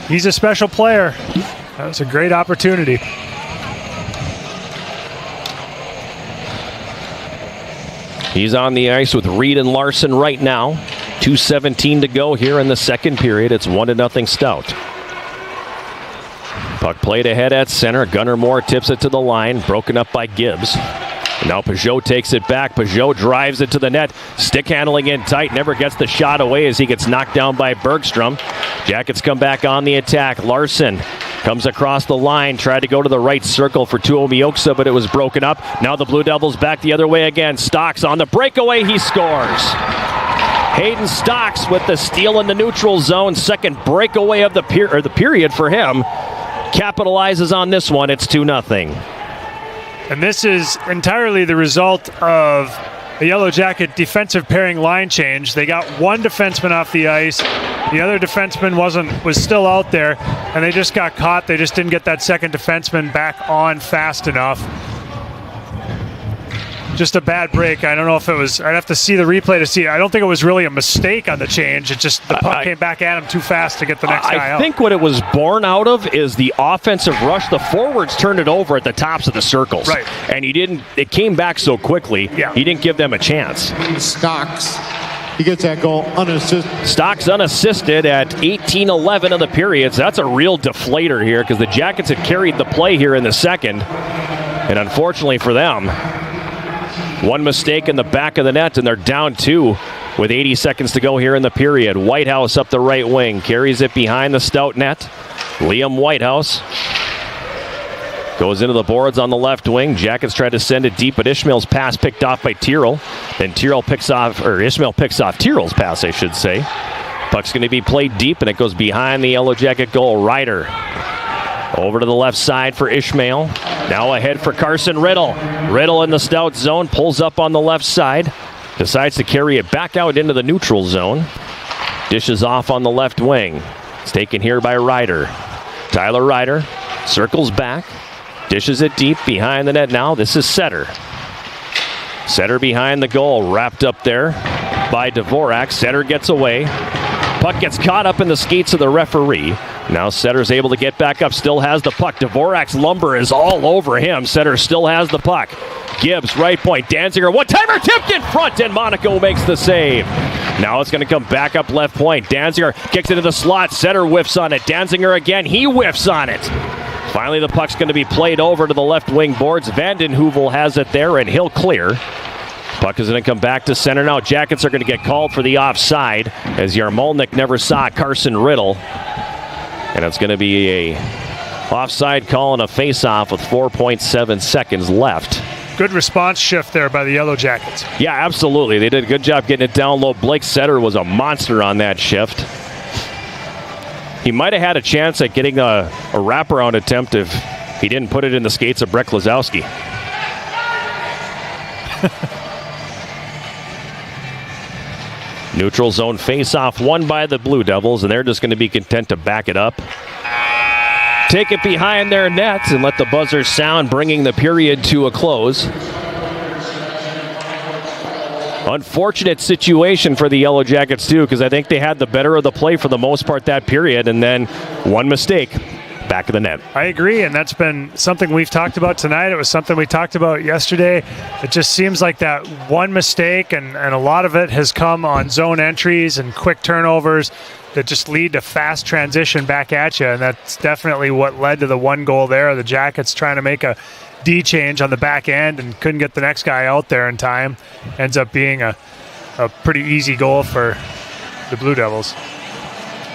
S2: He's a special player. That was a great opportunity.
S1: He's on the ice with Reed and Larson right now. 2:17 to go here in the second period. It's 1-0 Stout. Puck played ahead at center. Gunnar Moore tips it to the line. Broken up by Gibbs. And now Peugeot takes it back. Peugeot drives it to the net. Stick handling in tight. Never gets the shot away as he gets knocked down by Bergstrom. Jackets come back on the attack. Larson comes across the line. Tried to go to the right circle for Tuomioksa, but it was broken up. Now the Blue Devils back the other way again. Stocks on the breakaway. He scores. Hayden Stocks with the steal in the neutral zone. Second breakaway of the period for him. Capitalizes on this one. It's 2-0.
S2: And this is entirely the result of a Yellow Jacket defensive pairing line change. They got one defenseman off the ice. The other defenseman was still out there, and they just got caught. They just didn't get that second defenseman back on fast enough. Just a bad break. I don't know if it was. I'd have to see the replay to see. I don't think it was really a mistake on the change. It just the puck came back at him too fast to get the next guy out.
S1: I think what it was born out of is the offensive rush. The forwards turned it over at the tops of the circles.
S2: Right.
S1: And he didn't. It came back so quickly.
S2: Yeah.
S1: He didn't give them a chance.
S5: Stocks. He gets that goal unassisted.
S1: Stocks unassisted at 18-11 of the periods. That's a real deflator here because the Jackets had carried the play here in the second. And unfortunately for them, one mistake in the back of the net, and they're down 2 with 80 seconds to go here in the period. Whitehouse up the right wing, carries it behind the Stout net. Liam Whitehouse goes into the boards on the left wing. Jackets try to send it deep, but Ishmael's pass picked off by Tyrrell. Then Ishmael picks off Tyrrell's pass, I should say. Puck's going to be played deep, and it goes behind the Yellow Jacket goal. Ryder over to the left side for Ishmael. Now ahead for Carson Riddle. Riddle in the Stout zone, pulls up on the left side. Decides to carry it back out into the neutral zone. Dishes off on the left wing. It's taken here by Ryder. Tyler Ryder circles back. Dishes it deep behind the net now. This is Setter. Setter behind the goal. Wrapped up there by Dvorak. Setter gets away. Puck gets caught up in the skates of the referee. Now Setter's able to get back up, still has the puck. Dvorak's lumber is all over him. Setter still has the puck. Gibbs, right point. Danziger, one-timer tipped in front, and Monaco makes the save. Now it's going to come back up left point. Danziger kicks into the slot. Setter whiffs on it. Danziger again. He whiffs on it. Finally, the puck's going to be played over to the left wing boards. Vanden Heuvel has it there, and he'll clear. Puck is going to come back to center now. Jackets are going to get called for the offside as Yarmolnik never saw Carson Riddle. And it's going to be a offside call and a face-off with 4.7 seconds left.
S2: Good response shift there by the Yellow Jackets.
S1: Yeah, absolutely. They did a good job getting it down low. Blake Setter was a monster on that shift. He might have had a chance at getting a wraparound attempt if he didn't put it in the skates of Brek Lazowski. Neutral zone face-off won by the Blue Devils, and they're just going to be content to back it up. Take it behind their nets and let the buzzer sound, bringing the period to a close. Unfortunate situation for the Yellow Jackets, too, because I think they had the better of the play for the most part that period, and then one mistake. Back of the net.
S2: I agree, and that's been something we've talked about tonight. It was something we talked about yesterday. It just seems like that one mistake, and a lot of it has come on zone entries and quick turnovers that just lead to fast transition back at you, and that's definitely what led to the one goal there. The Jackets trying to make a D change on the back end and couldn't get the next guy out there in time. Ends up being a pretty easy goal for the Blue Devils.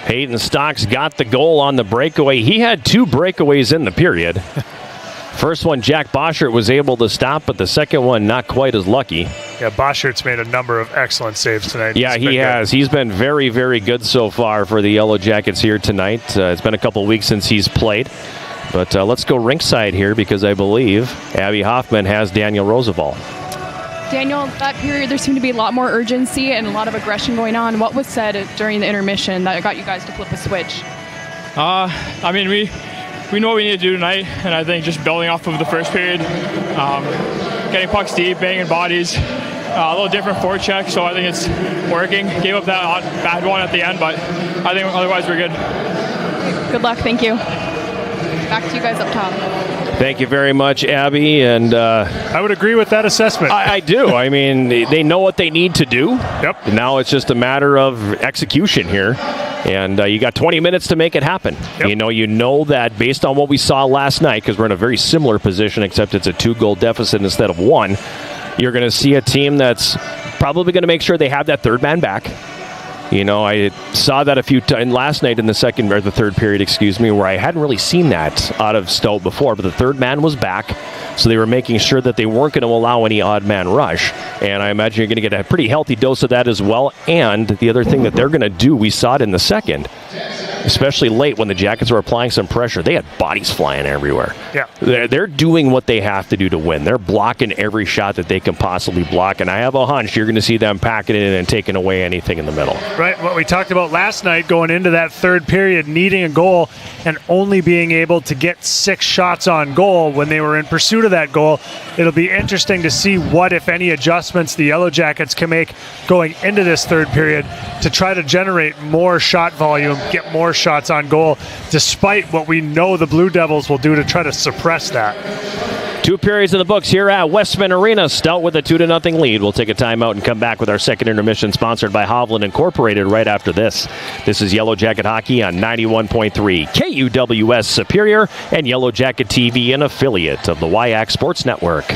S1: Hayden Stocks got the goal on the breakaway. He had 2 breakaways in the period. First one, Jack Boschert was able to stop, but the second one, not quite as lucky.
S2: Yeah, Boschert's made a number of excellent saves tonight.
S1: Yeah, he has. He's been very, very good so far for the Yellow Jackets here tonight. It's been a couple weeks since he's played. But let's go rinkside here because I believe Abby Hoffman has Daniel Roosevelt.
S7: Daniel, that period there seemed to be a lot more urgency and a lot of aggression going on. What was said during the intermission that got you guys to flip a switch?
S8: I mean, we know what we need to do tonight, and I think just building off of the first period, getting pucks deep, banging bodies, a little different forecheck, so I think it's working. Gave up that bad one at the end, but I think otherwise we're good.
S7: Good luck. Thank you. Back to you guys up top.
S1: Thank you very much, Abby. And
S2: I would agree with that assessment.
S1: I do. I mean, they know what they need to do.
S2: Yep.
S1: Now it's just a matter of execution here. And you got 20 minutes to make it happen.
S2: Yep.
S1: You know that based on what we saw last night, because we're in a very similar position, except it's a 2-goal deficit instead of 1, you're going to see a team that's probably going to make sure they have that third man back. I saw that a few times last night in the third period, where I hadn't really seen that out of Stout before, but the third man was back, so they were making sure that they weren't going to allow any odd man rush, and I imagine you're going to get a pretty healthy dose of that as well. And the other thing that they're going to do, we saw it in the second, especially late when the Jackets were applying some pressure, they had bodies flying everywhere.
S2: Yeah.
S1: They're doing what they have to do to win. They're blocking every shot that they can possibly block, and I have a hunch you're going to see them packing it in and taking away anything in the middle.
S2: Right, what we talked about last night going into that third period, needing a goal and only being able to get 6 shots on goal when they were in pursuit of that goal. It'll be interesting to see what, if any, adjustments the Yellow Jackets can make going into this third period to try to generate more shot volume, get more shots on goal, despite what we know the Blue Devils will do to try to suppress that.
S1: 2 periods in the books here at Westman Arena. Stout with a 2-0 lead. We'll take a timeout and come back with our second intermission, sponsored by Hovland Incorporated, right after this. This is Yellow Jacket Hockey on 91.3 KUWS Superior and Yellow Jacket TV, an affiliate of the WIAC Sports Network.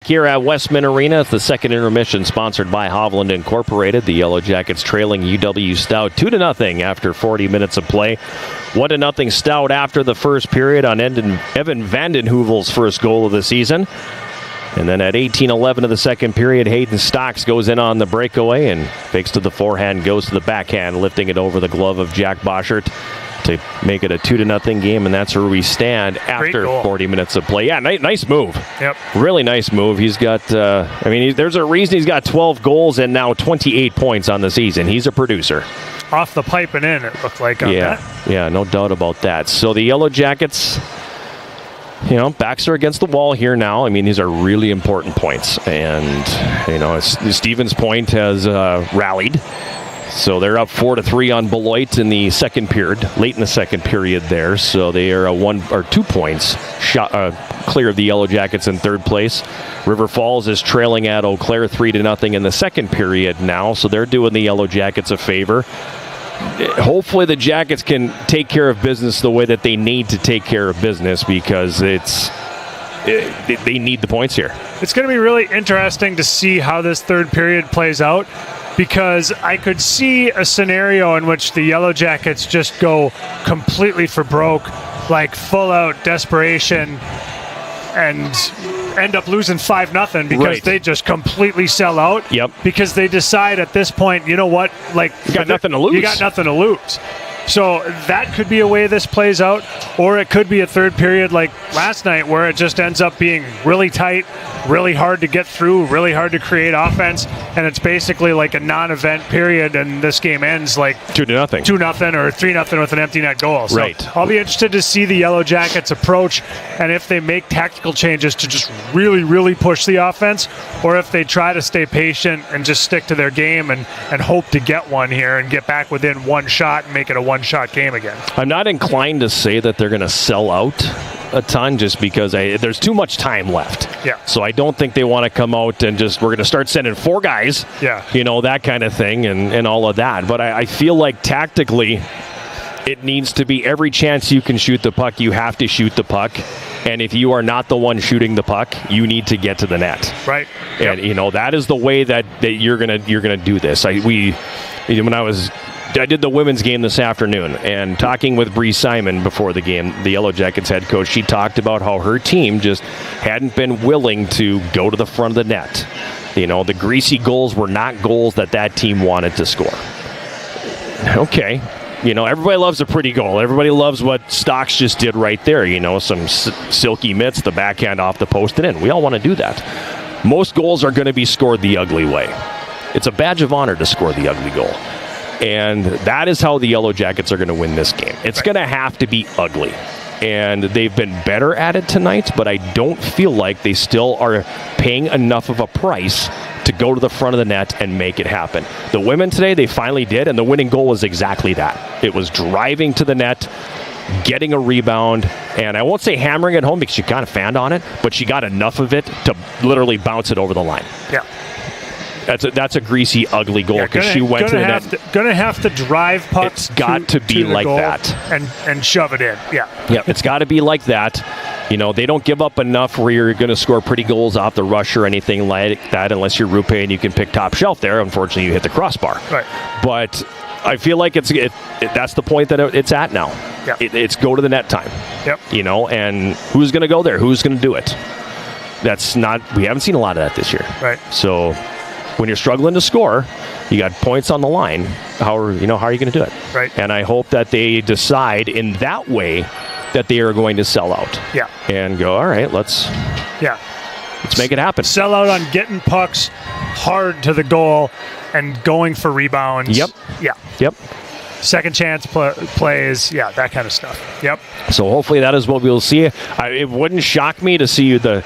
S1: Here at Westman Arena, it's the second intermission, sponsored by Hovland Incorporated. The Yellow Jackets trailing UW-Stout 2-0 after 40 minutes of play. 1-0 Stout after the first period on Evan Vandenheuvel's first goal of the season. And then at 18:11 of the second period, Hayden Stocks goes in on the breakaway and fakes to the forehand, goes to the backhand, lifting it over the glove of Jack Boschert to make it a 2-0 game, and that's where we stand after 40 minutes of play. Yeah, nice move.
S2: Yep.
S1: Really nice move. He's got, there's a reason he's got 12 goals and now 28 points on the season. He's a producer.
S2: Off the pipe and in, it looked like on that.
S1: Yeah, no doubt about that. So the Yellow Jackets, backs are against the wall here now. I mean, these are really important points. And, Stevens Point has rallied. So they're up 4-3 on Beloit in the second period, late in the second period there. So they are 1 or 2 points clear of the Yellow Jackets in third place. River Falls is trailing at Eau Claire 3-0 in the second period now. So they're doing the Yellow Jackets a favor. Hopefully the Jackets can take care of business the way that they need to take care of business, because they need the points here.
S2: It's going to be really interesting to see how this third period plays out, because I could see a scenario in which the Yellow Jackets just go completely for broke, like full-out desperation, and end up losing 5-0 because they just completely sell out.
S1: Yep.
S2: Because they decide at this point, you know what, like,
S1: you got nothing to lose.
S2: You got nothing to lose. So that could be a way this plays out, or it could be a third period like last night where it just ends up being really tight, really hard to get through, really hard to create offense, and it's basically like a non-event period, and this game ends like
S1: 2-0
S2: or 3-0 with an empty net goal. So
S1: right.
S2: I'll be interested to see the Yellow Jackets approach, and if they make tactical changes to just really, really push the offense, or if they try to stay patient and just stick to their game and hope to get one here and get back within one shot and make it a one-shot game again.
S1: I'm not inclined to say that they're going to sell out a ton, just because there's too much time left.
S2: Yeah.
S1: So I don't think they want to come out and just, we're going to start sending 4 guys.
S2: Yeah.
S1: That kind of thing and all of that. But I feel like tactically it needs to be every chance you can shoot the puck, you have to shoot the puck. And if you are not the one shooting the puck, you need to get to the net.
S2: Right.
S1: And that is the way that you're gonna do this. I did the women's game this afternoon, and talking with Bree Simon before the game, the Yellow Jackets head coach, she talked about how her team just hadn't been willing to go to the front of the net. The greasy goals were not goals that team wanted to score. Okay. Everybody loves a pretty goal. Everybody loves what Stocks just did right there. Some silky mitts, the backhand off the post and in. We all want to do that. Most goals are going to be scored the ugly way. It's a badge of honor to score the ugly goal. And that is how the Yellow Jackets are going to win this game. It's going to have to be ugly. And they've been better at it tonight, but I don't feel like they still are paying enough of a price to go to the front of the net and make it happen. The women today, they finally did, and the winning goal was exactly that. It was driving to the net, getting a rebound, and I won't say hammering it home because she kind of fanned on it, but she got enough of it to literally bounce it over the line.
S2: Yeah.
S1: That's a greasy, ugly goal because she went to the net.
S2: Going to have to drive pucks.
S1: It's got to be like that.
S2: And shove it in. Yeah.
S1: Yeah, it's got to be like that. They don't give up enough where you're going to score pretty goals off the rush or anything like that unless you're Rupe and you can pick top shelf there. Unfortunately, you hit the crossbar.
S2: Right.
S1: But I feel like that's the point that it's at now.
S2: Yeah.
S1: It's go to the net time.
S2: Yep.
S1: And who's going to go there? Who's going to do it? We haven't seen a lot of that this year.
S2: Right.
S1: So when you're struggling to score, you got points on the line. How are you going to do it?
S2: Right.
S1: And I hope that they decide in that way that they are going to sell out.
S2: Yeah.
S1: And go, all right, let's make it happen.
S2: Sell out on getting pucks hard to the goal and going for rebounds.
S1: Yep.
S2: Yeah.
S1: Yep.
S2: Second chance plays. Yeah, that kind of stuff. Yep.
S1: So hopefully that is what we'll see. It wouldn't shock me to see the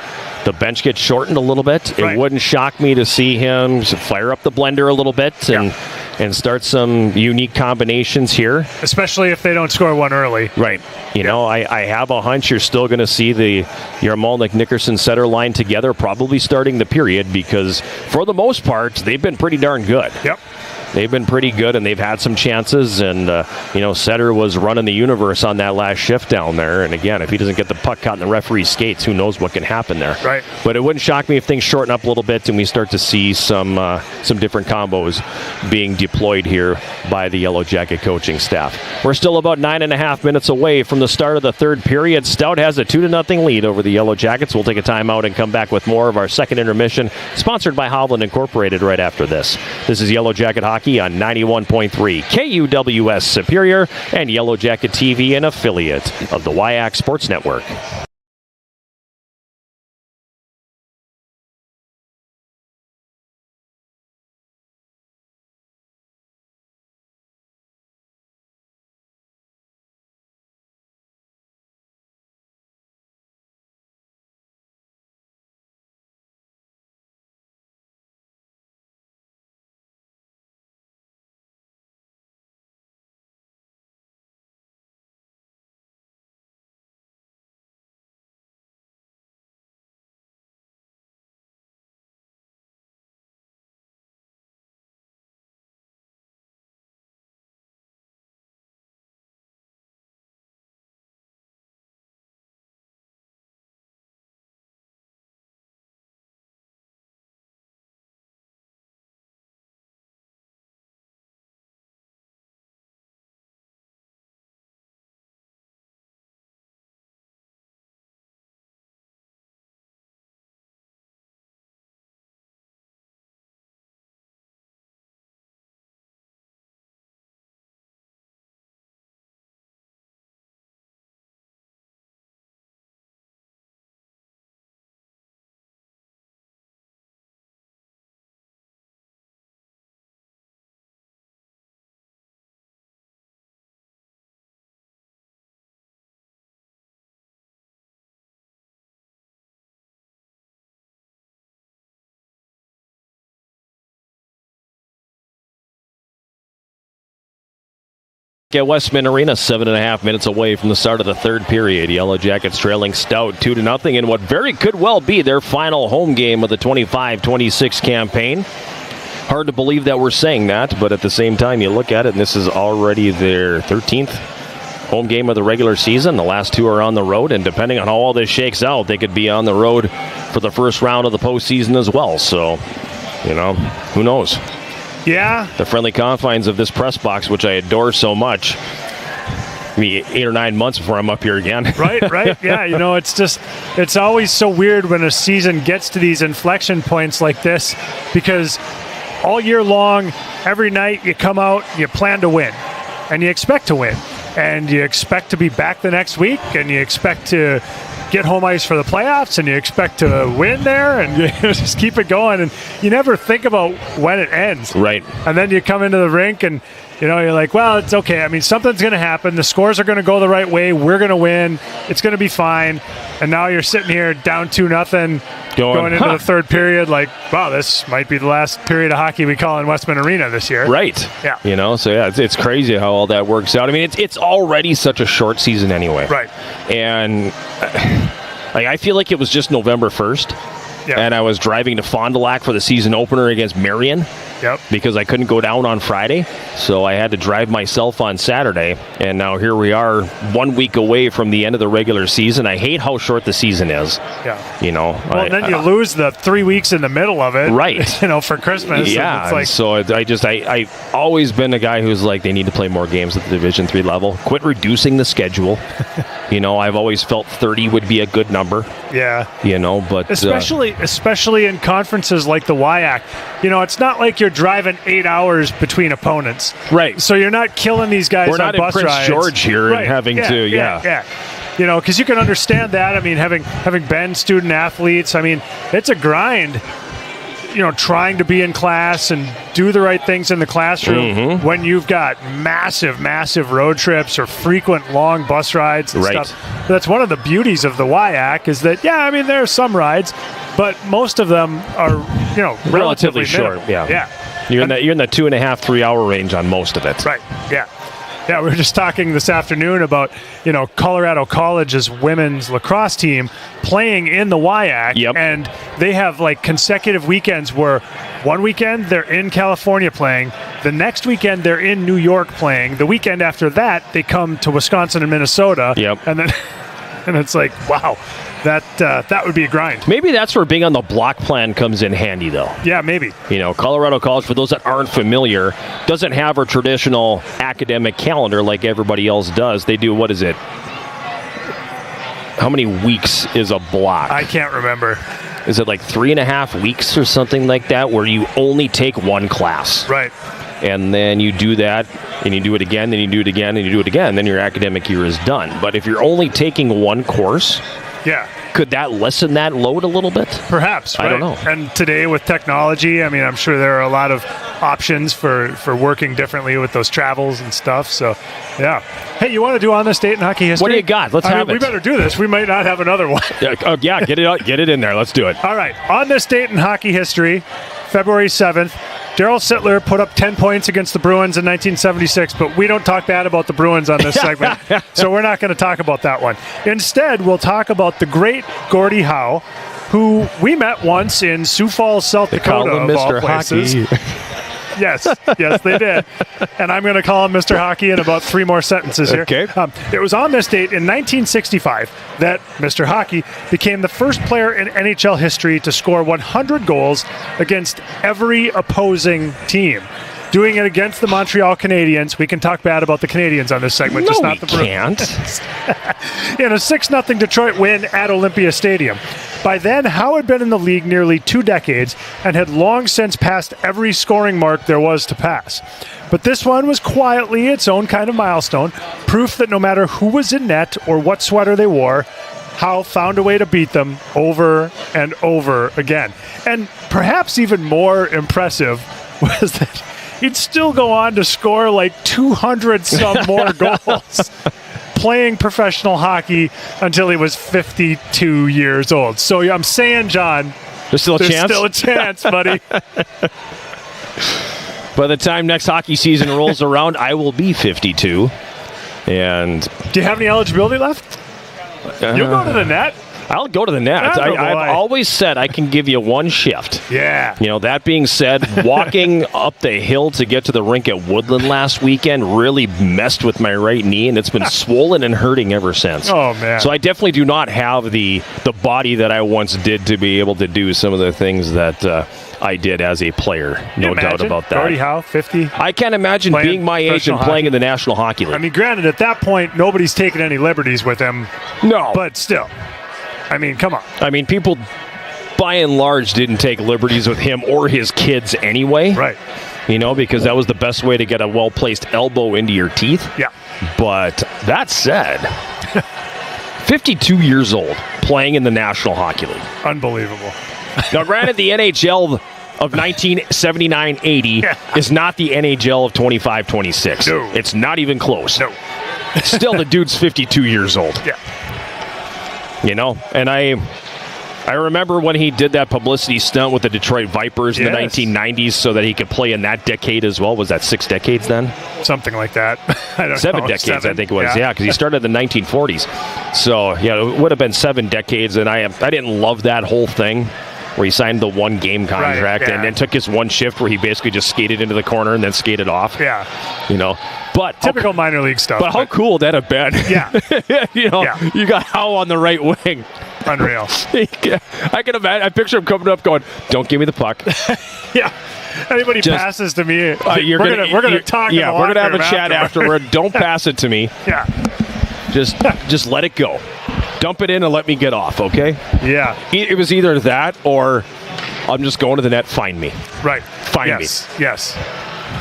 S1: bench get shortened a little bit. It wouldn't shock me to see him fire up the blender a little bit and start some unique combinations here.
S2: Especially if they don't score one early.
S1: Right. I have a hunch you're still going to see the Yarmalnik-Nickerson center line together probably starting the period because for the most part, they've been pretty darn good.
S2: Yep.
S1: They've been pretty good, and they've had some chances. And, Setter was running the universe on that last shift down there. And, again, if he doesn't get the puck caught in the referee's skates, who knows what can happen there.
S2: Right.
S1: But it wouldn't shock me if things shorten up a little bit and we start to see some different combos being deployed here by the Yellow Jacket coaching staff. We're still about 9.5 minutes away from the start of the third period. Stout has a 2-0 lead over the Yellow Jackets. We'll take a timeout and come back with more of our second intermission, sponsored by Hovland Incorporated right after this. This is Yellow Jacket Hockey on 91.3 KUWS Superior and Yellow Jacket TV, an affiliate of the WIAC Sports Network. At Westman Arena, 7.5 minutes away from the start of the third period. Yellow Jackets trailing Stout 2-0 in what very could well be their final home game of the 25-26 campaign. Hard to believe that we're saying that, but at the same time, you look at it, and this is already their 13th home game of the regular season. The last two are on the road, and depending on how all this shakes out, they could be on the road for the first round of the postseason as well. So, who knows?
S2: Yeah.
S1: The friendly confines of this press box, which I adore so much. Maybe 8 or 9 months before I'm up here again.
S2: Right. Yeah, it's always so weird when a season gets to these inflection points like this, because all year long, every night you come out, you plan to win, and you expect to win, and you expect to be back the next week, and you expect to get home ice for the playoffs, and you expect to win there, and you just keep it going, and you never think about when it ends.
S1: Right.
S2: And then you come into the rink, and you're like, well, it's okay. I mean, something's going to happen. The scores are going to go the right way. We're going to win. It's going to be fine. And now you're sitting here down 2-0, going into the third period, like, wow, this might be the last period of hockey we call in Westman Arena this year.
S1: Right.
S2: Yeah.
S1: It's crazy how all that works out. I mean, it's already such a short season anyway.
S2: Right.
S1: And I feel like it was just November 1st.
S2: Yeah.
S1: And I was driving to Fond du Lac for the season opener against Marion.
S2: Yep.
S1: Because I couldn't go down on Friday, so I had to drive myself on Saturday, and now here we are 1 week away from the end of the regular season. I hate how short the season is.
S2: Yeah.
S1: Well,
S2: then you lose the 3 weeks in the middle of it.
S1: Right.
S2: For Christmas.
S1: Yeah.
S2: It's like,
S1: so I've always been a guy who's like, they need to play more games at the Division III level. Quit reducing the schedule. I've always felt 30 would be a good number.
S2: Yeah.
S1: But
S2: especially in conferences like the WIAC. It's not like you're driving 8 hours between opponents.
S1: Right.
S2: So you're not killing these guys
S1: We're
S2: on
S1: not
S2: bus
S1: in Prince
S2: rides.
S1: George here
S2: Right.
S1: and having to.
S2: Yeah. Because you can understand that. I mean, having been student athletes, I mean, it's a grind. Trying to be in class and do the right things in the classroom when you've got massive road trips or frequent long bus rides and stuff. That's one of the beauties of the WIAC is that, there are some rides, but most of them are, relatively
S1: short.
S2: minimal.
S1: Yeah. You're in the 2.5, 3 hour range on most of it.
S2: Right. Yeah. Yeah, we were just talking this afternoon about, Colorado College's women's lacrosse team playing in the WIAC.
S1: Yep.
S2: And they have consecutive weekends where one weekend they're in California playing, the next weekend they're in New York playing, the weekend after that they come to Wisconsin and Minnesota.
S1: Yep.
S2: And then and it's like, wow, that would be a grind.
S1: Maybe that's where being on the block plan comes in handy, though.
S2: Yeah, maybe.
S1: Colorado College, for those that aren't familiar, doesn't have a traditional academic calendar like everybody else does. They do, what is it? How many weeks is a block?
S2: I can't remember.
S1: Is it like 3.5 weeks or something like that, where you only take one class?
S2: Right.
S1: And then you do that, and you do it again, then you do it again, and you do it again, and then your academic year is done. But if you're only taking one course, could that lessen that load a little bit?
S2: Perhaps, right?
S1: I don't know.
S2: And today with technology, I'm sure there are a lot of options for working differently with those travels and stuff. So, yeah. Hey, you want to do On This Date in Hockey History?
S1: What do you got? Let's have it.
S2: We better do this. We might not have another one.
S1: Yeah, get it in there. Let's do it.
S2: All right. On This Date in Hockey History, February 7th, Daryl Sittler put up 10 points against the Bruins in 1976, but we don't talk bad about the Bruins on this segment, so we're not going to talk about that one. Instead, we'll talk about the great Gordie Howe, who we met once in Sioux Falls, South Dakota, of all places. Yes, they did. And I'm going to call him Mr. Hockey in about 3 more sentences here.
S1: Okay.
S2: It was on this date in 1965 that Mr. Hockey became the first player in NHL history to score 100 goals against every opposing team. Doing it against the Montreal Canadiens. We can talk bad about the Canadiens on this segment, just not the Bruins.
S1: Can't.
S2: In a 6-0 Detroit win at Olympia Stadium. By then, Howe had been in the league nearly 2 decades and had long since passed every scoring mark there was to pass. But this one was quietly its own kind of milestone, proof that no matter who was in net or what sweater they wore, Howe found a way to beat them over and over again. And perhaps even more impressive was that he'd still go on to score 200-some more goals playing professional hockey until he was 52 years old. So I'm saying, John,
S1: there's still a chance?
S2: Still a chance, buddy.
S1: By the time next hockey season rolls around, I will be 52. And
S2: do you have any eligibility left? You'll go to the net.
S1: I'll go to the net. I've always said I can give you one shift.
S2: Yeah.
S1: That being said, walking up the hill to get to the rink at Woodland last weekend really messed with my right knee, and it's been swollen and hurting ever since.
S2: Oh, man.
S1: So I definitely do not have the body that I once did to be able to do some of the things that I did as a player. No doubt about that.
S2: Gordie Howe, 50.
S1: I can't imagine being my age and playing in the National Hockey League.
S2: I mean, granted, at that point, nobody's taking any liberties with him.
S1: No.
S2: But still. I mean, come on.
S1: I mean, people, by and large, didn't take liberties with him or his kids anyway.
S2: Right.
S1: Because that was the best way to get a well-placed elbow into your teeth.
S2: Yeah.
S1: But that said, 52 years old, playing in the National Hockey League.
S2: Unbelievable.
S1: Now, granted, the NHL of 1979-80 is not the NHL of 25-26.
S2: No.
S1: It's not even close.
S2: No.
S1: Still, the dude's 52 years old.
S2: Yeah.
S1: And I remember when he did that publicity stunt with the Detroit Vipers in the 1990s so that he could play in that decade as well. Was that 6 decades then?
S2: Something like that. I don't know.
S1: 7 decades, I think it was. Yeah, because he started in the 1940s. So, it would have been 7 decades, and I didn't love that whole thing where he signed the 1-game contract and then took his one shift where he basically just skated into the corner and then skated off.
S2: Yeah.
S1: But
S2: typical minor league stuff.
S1: But how cool would that have been?
S2: Yeah.
S1: You got Howe on the right wing.
S2: Unreal.
S1: I can imagine. I picture him coming up going, "Don't give me the puck."
S2: Yeah. Anybody passes to me, we're gonna talk.
S1: Yeah, we're gonna have a chat afterward. Don't pass it to me.
S2: Yeah.
S1: Just let it go. Dump it in and let me get off, okay?
S2: Yeah.
S1: It was either that or I'm just going to the net. Find me.
S2: Right.
S1: Find me.
S2: Yes.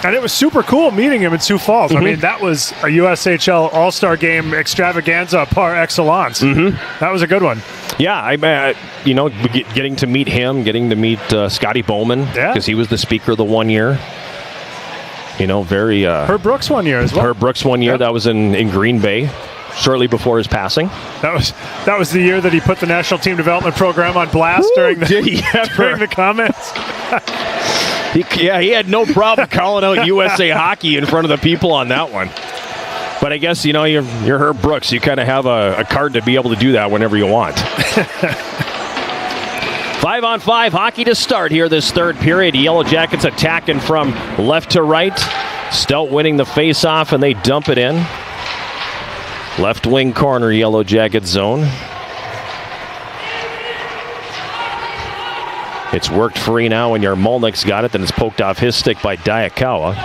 S2: And it was super cool meeting him in Sioux Falls. I mean, that was a USHL All-Star Game extravaganza par excellence. That was a good one.
S1: Yeah, getting to meet him, getting to meet Scotty Bowman, because he was the speaker the one year. Very...
S2: Herb Brooks one year as well.
S1: Herb Brooks one year. Yep. That was in Green Bay, shortly before his passing.
S2: That was the year that he put the National Team Development Program on blast during the comments.
S1: He had no problem calling out USA Hockey in front of the people on that one. But I guess, you're Herb Brooks. You kind of have a card to be able to do that whenever you want. 5-on-5 hockey to start here this third period. Yellow Jackets attacking from left to right. Stout winning the face-off, and they dump it in. Left wing corner, Yellow Jacket zone. It's worked free now, and Yarmolnik's got it. Then it's poked off his stick by Diakawa.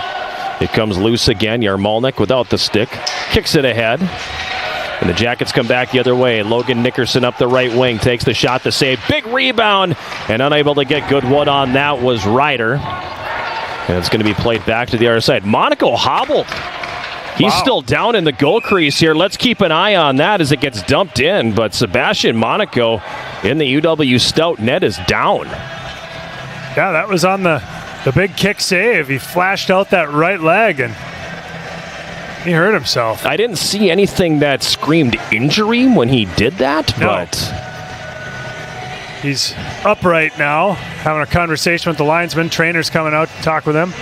S1: It comes loose again. Yarmolnik without the stick. Kicks it ahead. And the Jackets come back the other way. Logan Nickerson up the right wing. Takes the shot to save. Big rebound. And unable to get good wood on that was Ryder. And it's going to be played back to the other side. Monaco hobbled. He's still down in the goal crease here. Let's keep an eye on that as it gets dumped in. But Sebastian Monaco in the UW-Stout net is down.
S2: Yeah, that was on the big kick save. He flashed out that right leg and he hurt himself.
S1: I didn't see anything that screamed injury when he did that, but
S2: he's upright now, having a conversation with the linesman. Trainer's coming out to talk with him.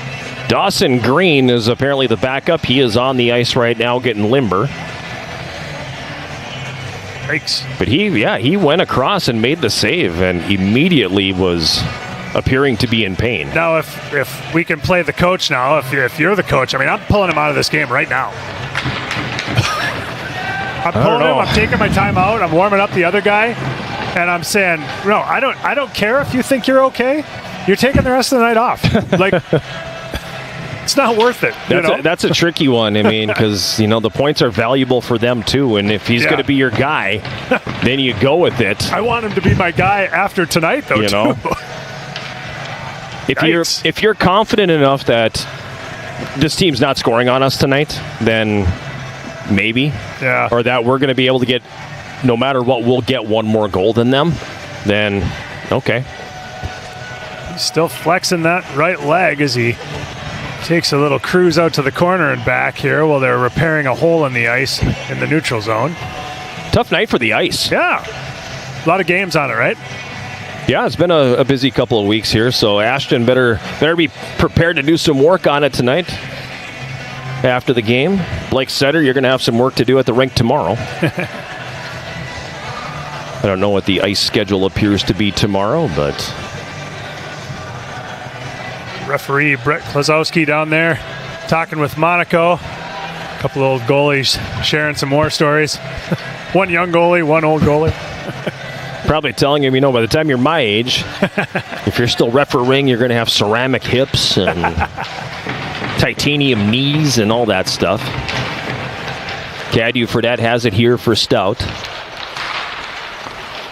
S1: Dawson Green is apparently the backup. He is on the ice right now getting limber.
S2: Yikes.
S1: But he went across and made the save and immediately was appearing to be in pain.
S2: Now, if we can play the coach now, if you're the coach, I'm pulling him out of this game right now. I'm pulling him. I'm taking my time out. I'm warming up the other guy, and I'm saying, no, I don't care if you think you're okay. You're taking the rest of the night off. It's not worth it.
S1: That's a tricky one. Because the points are valuable for them too. And if he's going to be your guy, then you go with it.
S2: I want him to be my guy after tonight, though. Too.
S1: If you're confident enough that this team's not scoring on us tonight, then maybe.
S2: Yeah.
S1: Or that we're going to be able to get, no matter what, we'll get one more goal than them. Then okay.
S2: He's still flexing that right leg as he takes a little cruise out to the corner and back here while they're repairing a hole in the ice in the neutral zone.
S1: Tough night for the ice.
S2: Yeah. A lot of games on it, right?
S1: Yeah, it's been a busy couple of weeks here, so Ashton better be prepared to do some work on it tonight. After the game, Blake Sutter, you're going to have some work to do at the rink tomorrow. I don't know what the ice schedule appears to be tomorrow, but
S2: referee Brett Klazowski down there talking with Monaco. A couple of old goalies sharing some war stories. One young goalie, one old goalie.
S1: Probably telling him, by the time you're my age, if you're still refereeing, you're going to have ceramic hips and titanium knees and all that stuff. Cadu Fredette has it here for Stout.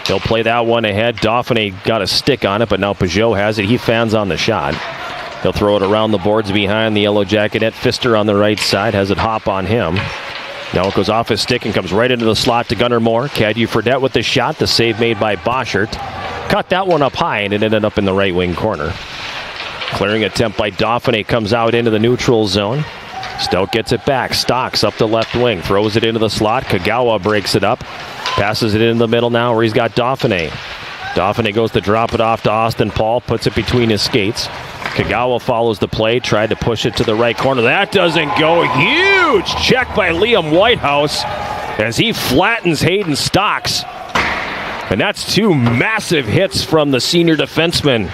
S1: He'll play that one ahead. Dauphiné got a stick on it, but now Peugeot has it. He fans on the shot. He'll throw it around the boards behind the Yellow Jacket net. Pfister on the right side has it hop on him. Now it goes off his stick and comes right into the slot to Gunnar Moore. Cadu Fredette with the shot. The save made by Boschert. Cut that one up high and it ended up in the right wing corner. Clearing attempt by Dauphiné comes out into the neutral zone. Stout gets it back. Stocks up the left wing. Throws it into the slot. Kagawa breaks it up. Passes it in the middle now where he's got Dauphiné. Dauphiné goes to drop it off to Austin Paul. Puts it between his skates. Kagawa follows the play. Tried to push it to the right corner. That doesn't go. Huge check by Liam Whitehouse as he flattens Hayden Stocks. And that's two massive hits from the senior defenseman.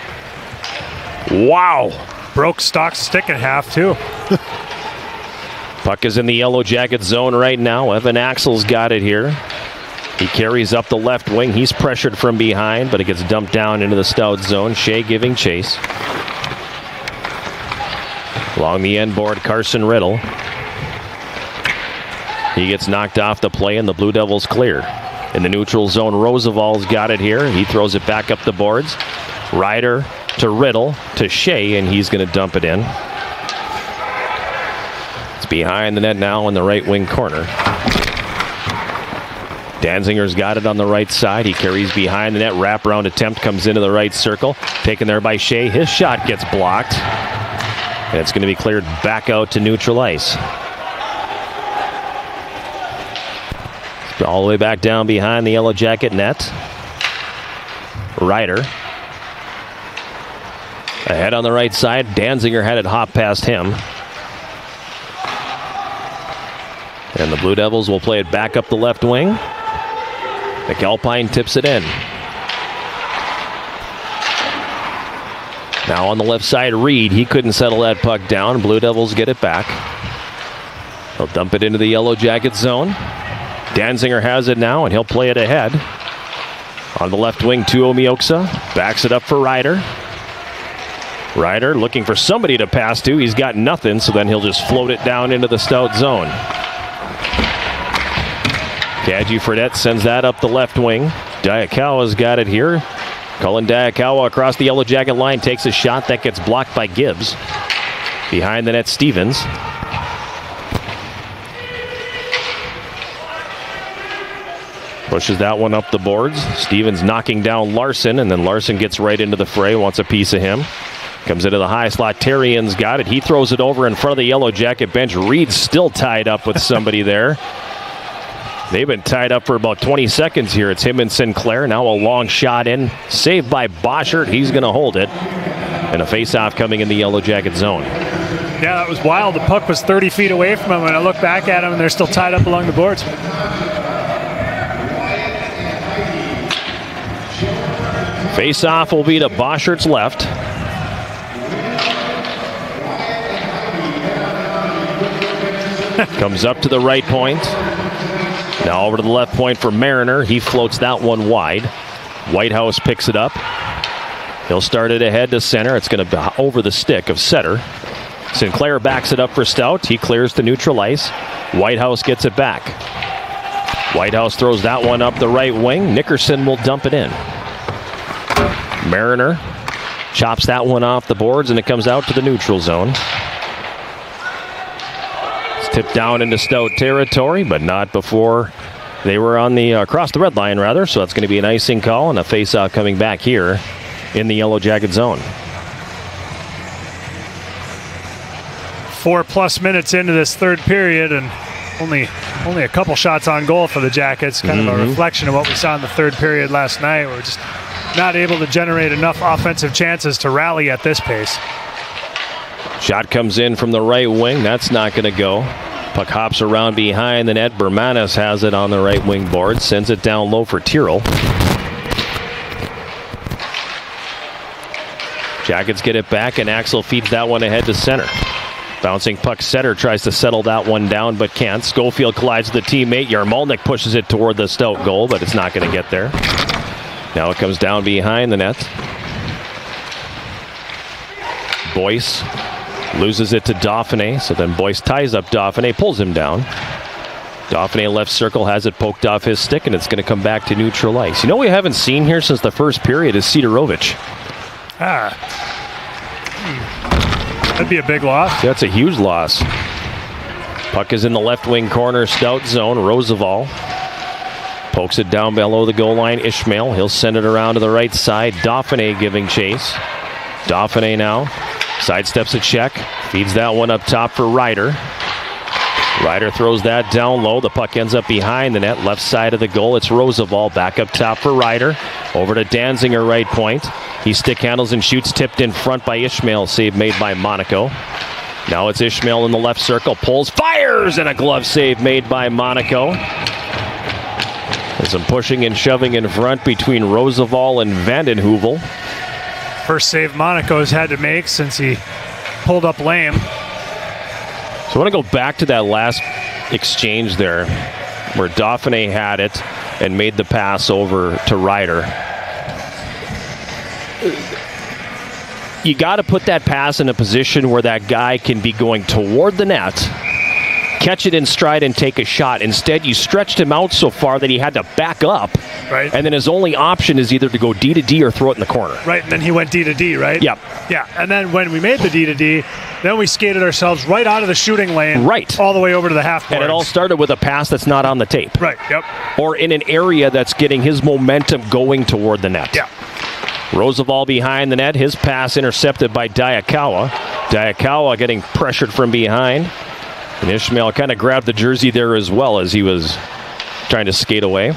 S1: Wow.
S2: Broke Stocks' stick in half, too.
S1: Puck is in the Yellow Jacket zone right now. Evan Axel's got it here. He carries up the left wing. He's pressured from behind, but it gets dumped down into the Stout zone. Shea giving chase. Along the end board, Carson Riddle. He gets knocked off the play, and the Blue Devils clear. In the neutral zone, Rosevall's got it here. He throws it back up the boards. Ryder to Riddle to Shea, and he's going to dump it in. It's behind the net now in the right wing corner. Danzinger's got it on the right side. He carries behind the net. Wraparound attempt comes into the right circle. Taken there by Shea. His shot gets blocked. And it's going to be cleared back out to neutral ice. All the way back down behind the Yellow Jacket net. Ryder. Ahead on the right side. Danzinger had it hop past him. And the Blue Devils will play it back up the left wing. McAlpine tips it in. Now on the left side, Reed. He couldn't settle that puck down. Blue Devils get it back. They'll dump it into the Yellow Jacket zone. Danzinger has it now, and he'll play it ahead. On the left wing, Tuo Mioksa. Backs it up for Ryder. Ryder looking for somebody to pass to. He's got nothing, so then he'll just float it down into the Stout zone. Cadu Fredette sends that up the left wing. Diakawa's got it here. Cullen Diakawa across the Yellow Jacket line takes a shot that gets blocked by Gibbs. Behind the net, Stevens. Pushes that one up the boards. Stevens knocking down Larson, and then Larson gets right into the fray, wants a piece of him. Comes into the high slot. Terrian's got it. He throws it over in front of the Yellow Jacket bench. Reed's still tied up with somebody there. They've been tied up for about 20 seconds here. It's him and Sinclair. Now a long shot in. Saved by Boschert. He's going to hold it. And a face-off coming in the Yellow Jacket zone.
S2: Yeah, that was wild. The puck was 30 feet away from him, and I look back at him, and they're still tied up along the boards.
S1: Face-off will be to Boschert's left. Comes up to the right point. Now over to the left point for Mariner. He floats that one wide. Whitehouse picks it up. He'll start it ahead to center. It's going to be over the stick of Setter. Sinclair backs it up for Stout. He clears the neutral ice. Whitehouse gets it back. Whitehouse throws that one up the right wing. Nickerson will dump it in. Mariner chops that one off the boards, and it comes out to the neutral zone. It's tipped down into Stout territory, but not before they were on the across the red line, rather. So that's going to be an icing call and a face-off coming back here in the Yellow Jacket zone.
S2: 4+ minutes into this third period, and only a couple shots on goal for the Jackets. Kind of a reflection of what we saw in the third period last night. We're just not able to generate enough offensive chances to rally at this pace.
S1: Shot comes in from the right wing. That's not going to go. Puck hops around behind the net. Bermanis has it on the right wing board. Sends it down low for Tyrrell. Jackets get it back, and Axel feeds that one ahead to center. Bouncing puck center tries to settle that one down, but can't. Schofield collides with a teammate. Yarmolnik pushes it toward the Stout goal, but it's not going to get there. Now it comes down behind the net. Boyce loses it to Dauphiné, so then Boyce ties up Dauphiné, pulls him down. Dauphiné left circle has it poked off his stick, and it's going to come back to neutral ice. You know what we haven't seen here since the first period is Sidorovich.
S2: That'd be a big loss.
S1: That's a huge loss. Puck is in the left wing corner, Stout zone. Roosevelt pokes it down below the goal line. Ishmael, he'll send it around to the right side. Dauphiné giving chase. Dauphiné now sidesteps a check, feeds that one up top for Ryder. Ryder throws that down low. The puck ends up behind the net, left side of the goal. It's Roosevelt back up top for Ryder. Over to Danziger, right point. He stick handles and shoots, tipped in front by Ishmael. Save made by Monaco. Now it's Ishmael in the left circle. Pulls, fires, and a glove save made by Monaco. There's some pushing and shoving in front between Roosevelt and Vanden Heuvel.
S2: First save Monaco's had to make since he pulled up lame.
S1: So I want to go back to that last exchange there where Dauphiné had it and made the pass over to Ryder. You got to put that pass in a position where that guy can be going toward the net, catch it in stride and take a shot. Instead, you stretched him out so far that he had to back up.
S2: Right.
S1: And then his only option is either to go D to D or throw it in the corner.
S2: Right, and then he went D to D, right?
S1: Yep.
S2: Yeah, and then when we made the D to D, then we skated ourselves right out of the shooting lane.
S1: Right.
S2: All the way over to the half boards.
S1: And it all started with a pass that's not on the tape.
S2: Right, yep.
S1: Or in an area that's getting his momentum going toward the net.
S2: Yeah.
S1: Roosevelt behind the net. His pass intercepted by Diakawa. Diakawa getting pressured from behind. And Ishmael kind of grabbed the jersey there as well as he was trying to skate away.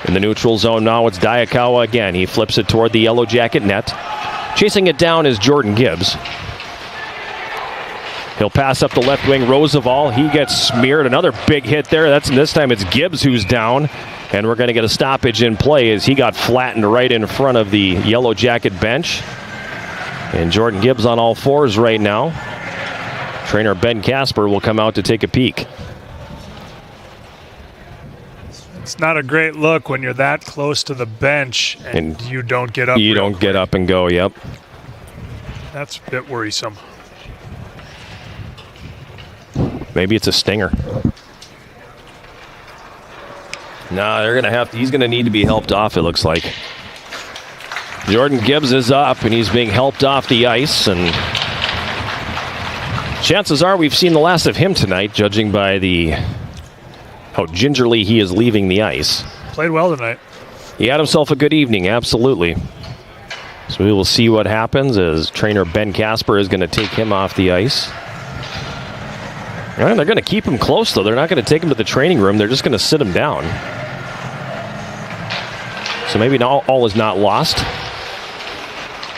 S1: In the neutral zone now, it's Diakawa again. He flips it toward the Yellow Jacket net. Chasing it down is Jordan Gibbs. He'll pass up the left wing. Roosevelt, he gets smeared. Another big hit there. This time it's Gibbs who's down. And we're going to get a stoppage in play as he got flattened right in front of the Yellow Jacket bench. And Jordan Gibbs on all fours right now. Trainer Ben Casper will come out to take a peek.
S2: It's not a great look when you're that close to the bench and you don't get up.
S1: You don't get up and go, yep.
S2: That's a bit worrisome.
S1: Maybe it's a stinger. No, they're gonna he's gonna need to be helped off, it looks like. Jordan Gibbs is up and he's being helped off the ice, and chances are we've seen the last of him tonight, judging by how gingerly he is leaving the ice.
S2: Played well tonight.
S1: He had himself a good evening, absolutely. So we will see what happens as trainer Ben Casper is going to take him off the ice. And they're going to keep him close, though. They're not going to take him to the training room. They're just going to sit him down. So maybe all is not lost.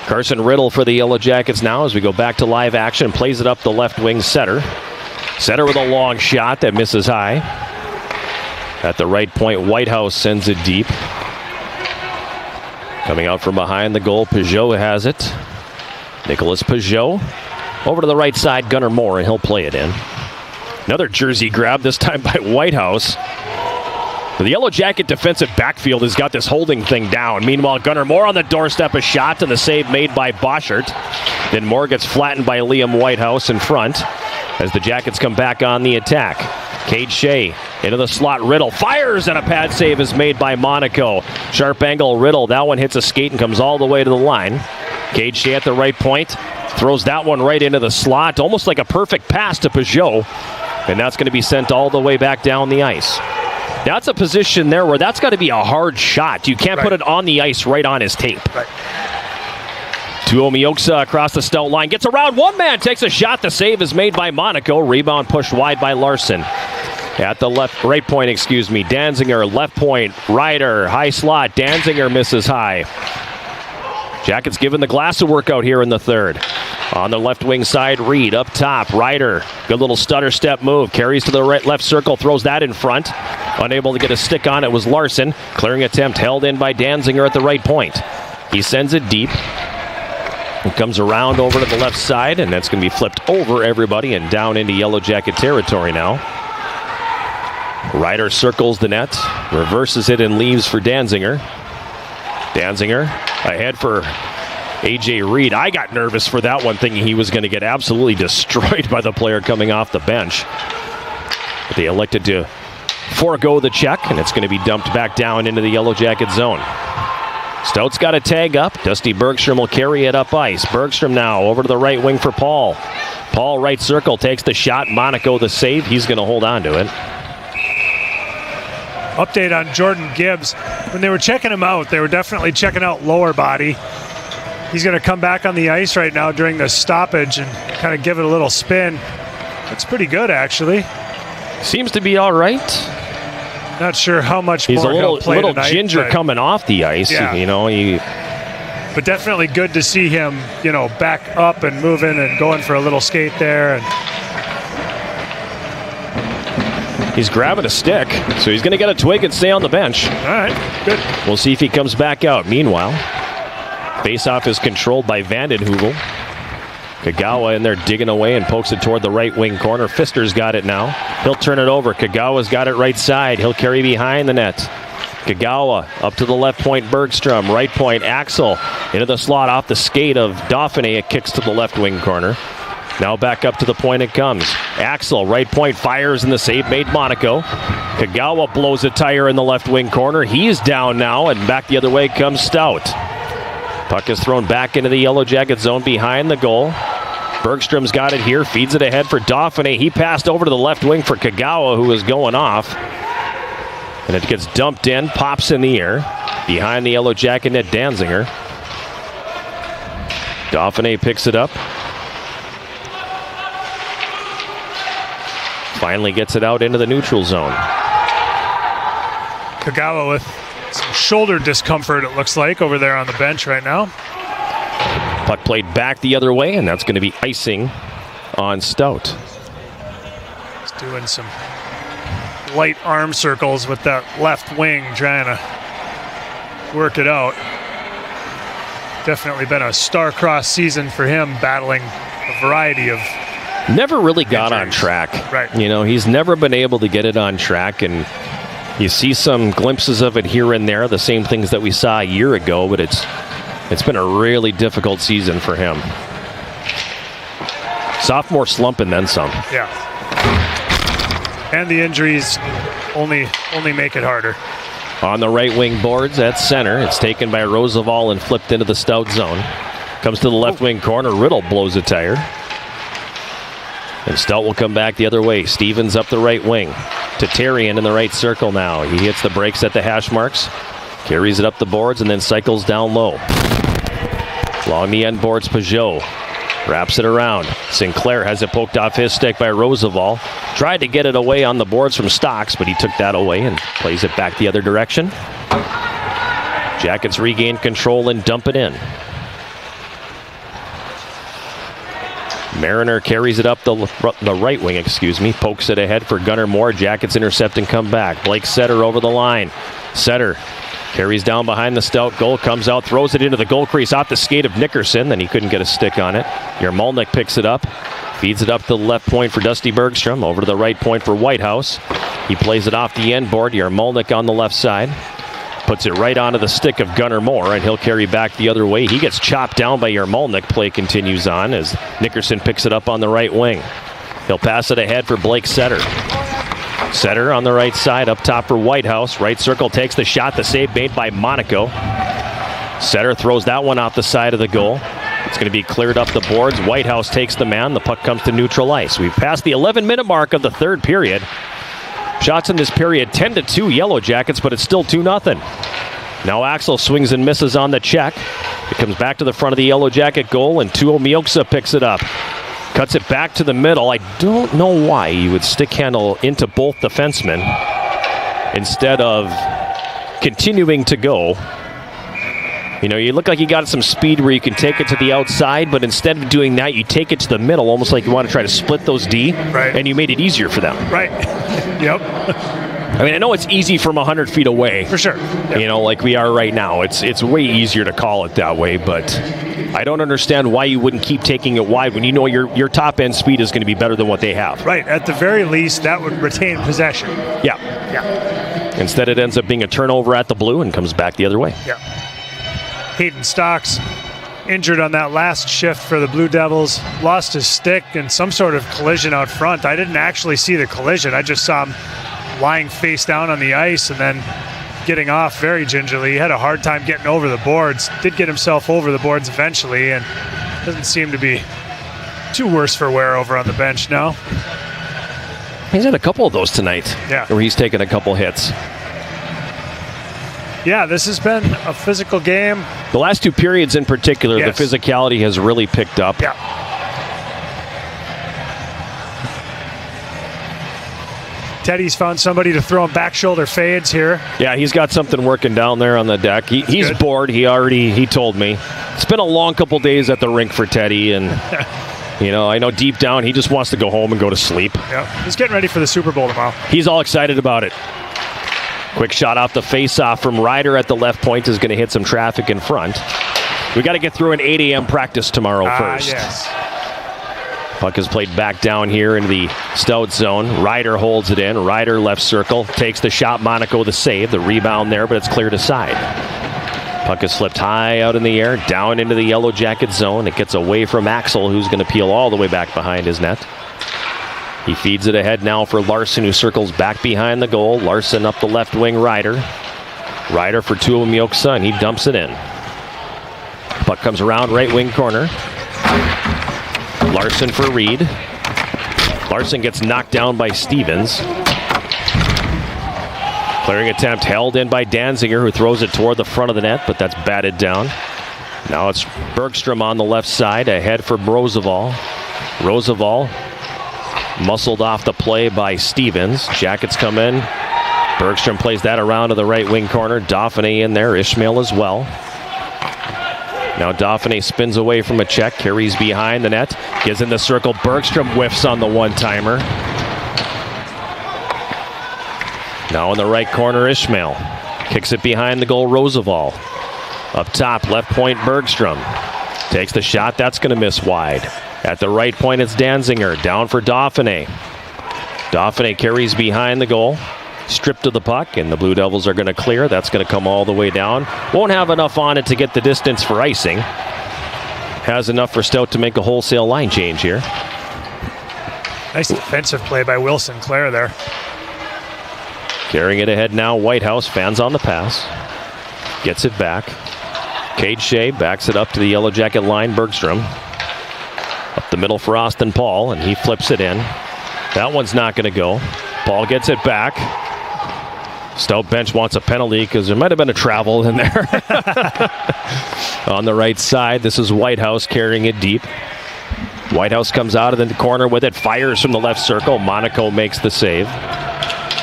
S1: Carson Riddle for the Yellow Jackets now as we go back to live action. Plays it up the left wing center. Center with a long shot that misses high. At the right point, Whitehouse sends it deep. Coming out from behind the goal, Peugeot has it. Nicholas Peugeot. Over to the right side, Gunnar Moore, and he'll play it in. Another jersey grab, this time by Whitehouse. The Yellow Jacket defensive backfield has got this holding thing down. Meanwhile, Gunnar Moore on the doorstep, a shot, and the save made by Boschert. Then Moore gets flattened by Liam Whitehouse in front as the Jackets come back on the attack. Cade Shea into the slot. Riddle fires, and a pad save is made by Monaco. Sharp angle, Riddle. That one hits a skate and comes all the way to the line. Cade Shea at the right point. Throws that one right into the slot. Almost like a perfect pass to Peugeot. And that's going to be sent all the way back down the ice. That's a position there where that's got to be a hard shot. You can't put it on the ice right on his tape.
S2: Right.
S1: Tuomioksa across the Stout line. Gets around one man. Takes a shot. The save is made by Monaco. Rebound pushed wide by Larson. At the right point, Danziger, left point, Ryder, high slot. Danziger misses high. Jackets giving the Glass a workout here in the third. On the left wing side, Reed up top. Ryder, good little stutter step move. Carries to the left circle, throws that in front. Unable to get a stick on it was Larson. Clearing attempt held in by Danziger at the right point. He sends it deep. It comes around over to the left side, and that's going to be flipped over everybody and down into Yellow Jacket territory now. Ryder circles the net, reverses it and leaves for Danziger. Danziger ahead for A.J. Reed. I got nervous for that one, thinking he was going to get absolutely destroyed by the player coming off the bench. But they elected to forego the check, and it's going to be dumped back down into the Yellow Jacket zone. Stout's got a tag up. Dusty Bergstrom will carry it up ice. Bergstrom now over to the right wing for Paul. Paul right circle takes the shot. Monaco the save. He's going to hold on to it.
S2: Update on Jordan Gibbs. When they were checking him out, they were definitely checking out lower body. He's going to come back on the ice right now during the stoppage and kind of give it a little spin. Looks pretty good, actually.
S1: Seems to be all right.
S2: Not sure how much
S1: he's
S2: more he'll play
S1: little
S2: tonight,
S1: ginger coming off the ice.
S2: Yeah.
S1: You know,
S2: but definitely good to see him, you know, back up and moving and going for a little skate there. And
S1: he's grabbing a stick, so he's going to get a twig and stay on the bench.
S2: All right, good.
S1: We'll see if he comes back out. Meanwhile, faceoff is controlled by Vanden Heuvel. Kagawa in there digging away and pokes it toward the right wing corner. Pfister's got it now. He'll turn it over. Kagawa's got it right side. He'll carry behind the net. Kagawa up to the left point, Bergstrom. Right point, Axel into the slot off the skate of Dauphiné. It kicks to the left wing corner. Now back up to the point it comes. Axel, right point, fires and the save made Monaco. Kagawa blows a tire in the left wing corner. He's down now, and back the other way comes Stout. Puck is thrown back into the Yellow Jacket zone behind the goal. Bergstrom's got it here, feeds it ahead for Dauphiné. He passed over to the left wing for Kagawa, who was going off. And it gets dumped in, pops in the air. Behind the Yellow Jacket net, Danziger. Dauphiné picks it up. Finally gets it out into the neutral zone.
S2: Kagawa with some shoulder discomfort, it looks like, over there on the bench right now.
S1: Puck played back the other way, and that's going to be icing on Stout.
S2: He's doing some light arm circles with that left wing, trying to work it out. Definitely been a star-crossed season for him, battling a variety of
S1: never really got
S2: injuries
S1: on track.
S2: Right.
S1: You know, he's never been able to get it on track, and you see some glimpses of it here and there, the same things that we saw a year ago, but it's been a really difficult season for him. Sophomore slump and then some.
S2: Yeah. And the injuries only make it harder.
S1: On the right wing boards at center, it's taken by Roosevelt and flipped into the Stout zone. Comes to the left wing corner, Riddle blows a tire. And Stout will come back the other way. Stevens up the right wing. Tatarian in the right circle now. He hits the brakes at the hash marks. Carries it up the boards and then cycles down low. Along the end boards, Peugeot wraps it around. Sinclair has it poked off his stick by Roosevelt. Tried to get it away on the boards from Stocks, but he took that away and plays it back the other direction. Jackets regain control and dump it in. Mariner carries it up the right wing, pokes it ahead for Gunnar Moore. Jackets intercept and come back. Blake Setter over the line. Setter carries down behind the Stout goal, comes out, throws it into the goal crease off the skate of Nickerson. Then he couldn't get a stick on it. Yarmolnik picks it up, feeds it up to the left point for Dusty Bergstrom, over to the right point for Whitehouse. He plays it off the end board. Yarmolnik on the left side. Puts it right onto the stick of Gunnar Moore, and he'll carry back the other way. He gets chopped down by Yarmolnik. Play continues on as Nickerson picks it up on the right wing. He'll pass it ahead for Blake Setter. Setter on the right side, up top for Whitehouse. Right circle takes the shot, the save made by Monaco. Setter throws that one off the side of the goal. It's going to be cleared up the boards. Whitehouse takes the man. The puck comes to neutral ice. We've passed the 11-minute mark of the third period. Shots in this period 10-2 Yellow Jackets, but it's still 2-0. Now Axel swings and misses on the check. It comes back to the front of the Yellow Jacket goal, and Tuo Mioksa picks it up. Cuts it back to the middle. I don't know why you would stick handle into both defensemen instead of continuing to go You know, you look like you got some speed where you can take it to the outside, but instead of doing that, you take it to the middle, almost like you want to try to split those D, and you made it easier for them.
S2: Right. Yep.
S1: I mean, I know it's easy from 100 feet away.
S2: For sure. Yep.
S1: You know, like we are right now. It's way easier to call it that way, but I don't understand why you wouldn't keep taking it wide when you know your top end speed is going to be better than what they have.
S2: Right. At the very least, that would retain possession.
S1: Yeah.
S2: Yeah.
S1: Instead, it ends up being a turnover at the blue and comes back the other way.
S2: Yeah. Hayden Stocks injured on that last shift for the Blue Devils, lost his stick in some sort of collision out front. I didn't actually see the collision. I just saw him lying face down on the ice and then getting off very gingerly. He had a hard time getting over the boards. Did get himself over the boards eventually, and doesn't seem to be too worse for wear over on the bench now.
S1: He's had a couple of those tonight.
S2: Yeah.
S1: Where he's taken a couple hits.
S2: Yeah, this has been a physical game.
S1: The last two periods in particular,
S2: Yes.
S1: the physicality has really picked up.
S2: Yeah. Teddy's found somebody to throw him back shoulder fades here.
S1: Yeah, he's got something working down there on the deck. He's
S2: good.
S1: bored. He told me. It's been a long couple days at the rink for Teddy, and you know, I know deep down he just wants to go home and go to sleep.
S2: Yeah, he's getting ready for the Super Bowl tomorrow.
S1: He's all excited about it. Quick shot off the face-off from Ryder at the left point is going to hit some traffic in front. We got to get through an 8 a.m. practice tomorrow first.
S2: Yes.
S1: Puck is played back down here into the Stout zone. Ryder holds it in. Ryder left circle. Takes the shot. Monaco the save. The rebound there, but it's cleared aside. Puck is flipped high out in the air. Down into the Yellow Jacket zone. It gets away from Axel, who's going to peel all the way back behind his net. He feeds it ahead now for Larson, who circles back behind the goal. Larson up the left wing. Ryder. Ryder for Tuomioxa, and he dumps it in. Puck comes around right wing corner. Larson for Reed. Larson gets knocked down by Stevens. Clearing attempt held in by Danziger, who throws it toward the front of the net, but that's batted down. Now it's Bergstrom on the left side, ahead for Roosevelt. Roosevelt muscled off the play by Stevens. Jackets come in. Bergstrom plays that around to the right wing corner. Dauphiné in there, Ishmael as well. Now Dauphiné spins away from a check, carries behind the net, gets in the circle. Bergstrom whiffs on the one-timer. Now in the right corner, Ishmael kicks it behind the goal. Roosevelt up top, left point. Bergstrom takes the shot. That's going to miss wide. At the right point, it's Danziger down for Dauphiné. Dauphiné carries behind the goal. Stripped of the puck, and the Blue Devils are going to clear. That's going to come all the way down. Won't have enough on it to get the distance for icing. Has enough for Stout to make a wholesale line change here.
S2: Nice defensive play by Will Sinclair there.
S1: Carrying it ahead now, Whitehouse. Fans on the pass. Gets it back. Cade Shea backs it up to the Yellow Jacket line. Bergstrom. Up the middle for Austin Paul, and he flips it in. That one's not going to go. Paul gets it back. Stout bench wants a penalty because there might have been a travel in there. On the right side, this is Whitehouse carrying it deep. Whitehouse comes out of the corner with it, fires from the left circle. Monaco makes the save.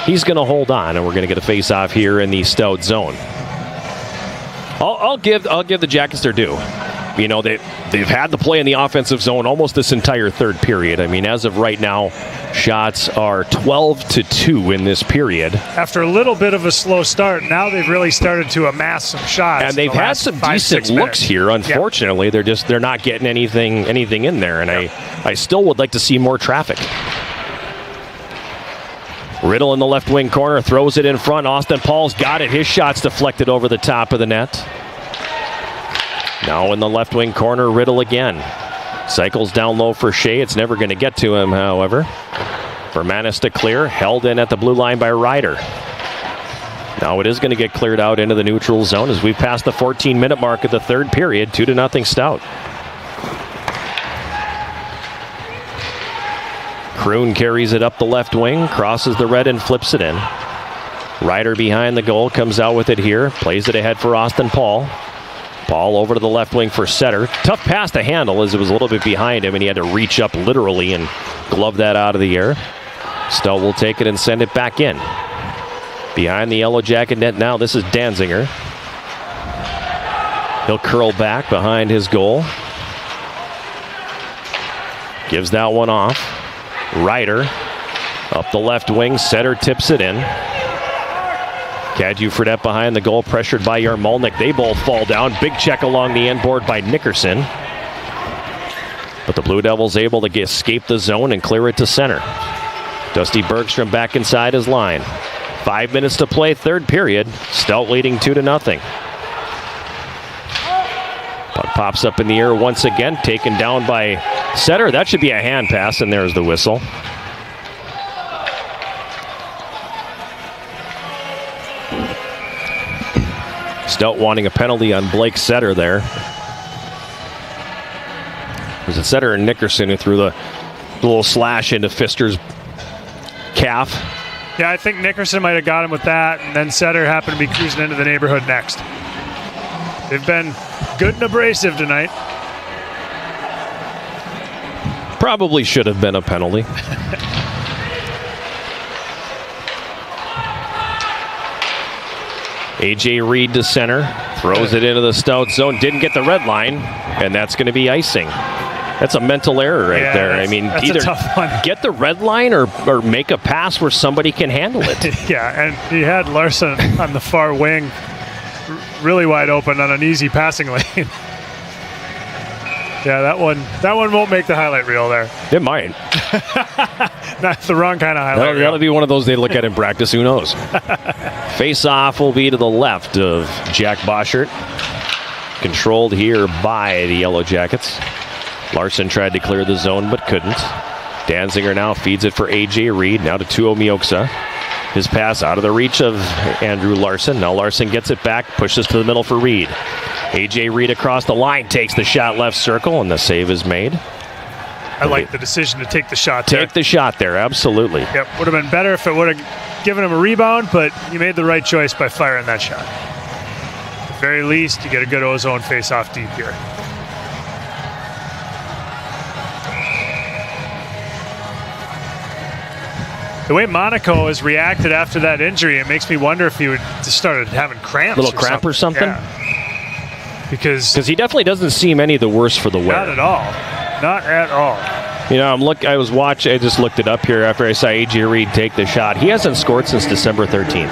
S1: He's going to hold on, and we're going to get a face-off here in the Stout zone. I'll give the Jackets their due. You know, they've had the play in the offensive zone almost this entire third period. I mean, as of right now, shots are 12-2 in this period.
S2: After a little bit of a slow start, now they've really started to amass some shots.
S1: And they've had some decent looks here. Unfortunately, they're not getting anything in there. And I still would like to see more traffic. Riddle in the left wing corner throws it in front. Austin Paul's got it. His shot's deflected over the top of the net. Now in the left wing corner, Riddle again. Cycles down low for Shea. It's never going to get to him, however. Vermanis to clear. Held in at the blue line by Ryder. Now it is going to get cleared out into the neutral zone as we pass the 14-minute mark of the third period. 2-0 Stout. Kroon carries it up the left wing. Crosses the red and flips it in. Ryder behind the goal. Comes out with it here. Plays it ahead for Austin Paul. Paul over to the left wing for Setter. Tough pass to handle as it was a little bit behind him and he had to reach up literally and glove that out of the air. Stout will take it and send it back in. Behind the Yellow Jacket net now, this is Danziger. He'll curl back behind his goal. Gives that one off. Ryder up the left wing. Setter tips it in. Kadju Fredette behind the goal, pressured by Yarmolnik. They both fall down. Big check along the end board by Nickerson. But the Blue Devils able to escape the zone and clear it to center. Dusty Bergstrom back inside his line. 5 minutes to play, third period. Stout leading 2-0. Puck pops up in the air once again, taken down by Setter. That should be a hand pass, and there's the whistle. Stout wanting a penalty on Blake Setter there. Was it Setter and Nickerson who threw the little slash into Pfister's calf?
S2: Yeah, I think Nickerson might have got him with that, and then Setter happened to be cruising into the neighborhood next. They've been good and abrasive tonight.
S1: Probably should have been a penalty. A.J. Reed to center, throws it into the Stout zone, didn't get the red line, and that's going to be icing. That's a mental error right there. I mean, either get the red line or make a pass where somebody can handle it.
S2: Yeah, and he had Larson on the far wing really wide open on an easy passing lane. Yeah, that one won't make the highlight reel there.
S1: It might.
S2: Not the wrong kind of highlight reel.
S1: That'll be one of those they look at in practice. Who knows? Face-off will be to the left of Jack Boschert. Controlled here by the Yellow Jackets. Larson tried to clear the zone but couldn't. Danziger now feeds it for A.J. Reed. Now to Tuo Mioksa. His pass out of the reach of Andrew Larson. Now Larson gets it back, pushes to the middle for Reed. A.J. Reed across the line, takes the shot left circle, and the save is made.
S2: I like the decision to take the shot there.
S1: Take the shot there, absolutely.
S2: Yep, would have been better if it would have given him a rebound, but you made the right choice by firing that shot. At the very least, you get a good ozone face-off deep here. The way Monaco has reacted after that injury, it makes me wonder if he would just started having cramps.
S1: Little cramp or something?
S2: Yeah. Because
S1: he definitely doesn't seem any the worse for the wear.
S2: Not at all. Not at all.
S1: You know, I just looked it up here after I saw A.J. Reed take the shot. He hasn't scored since December 13th.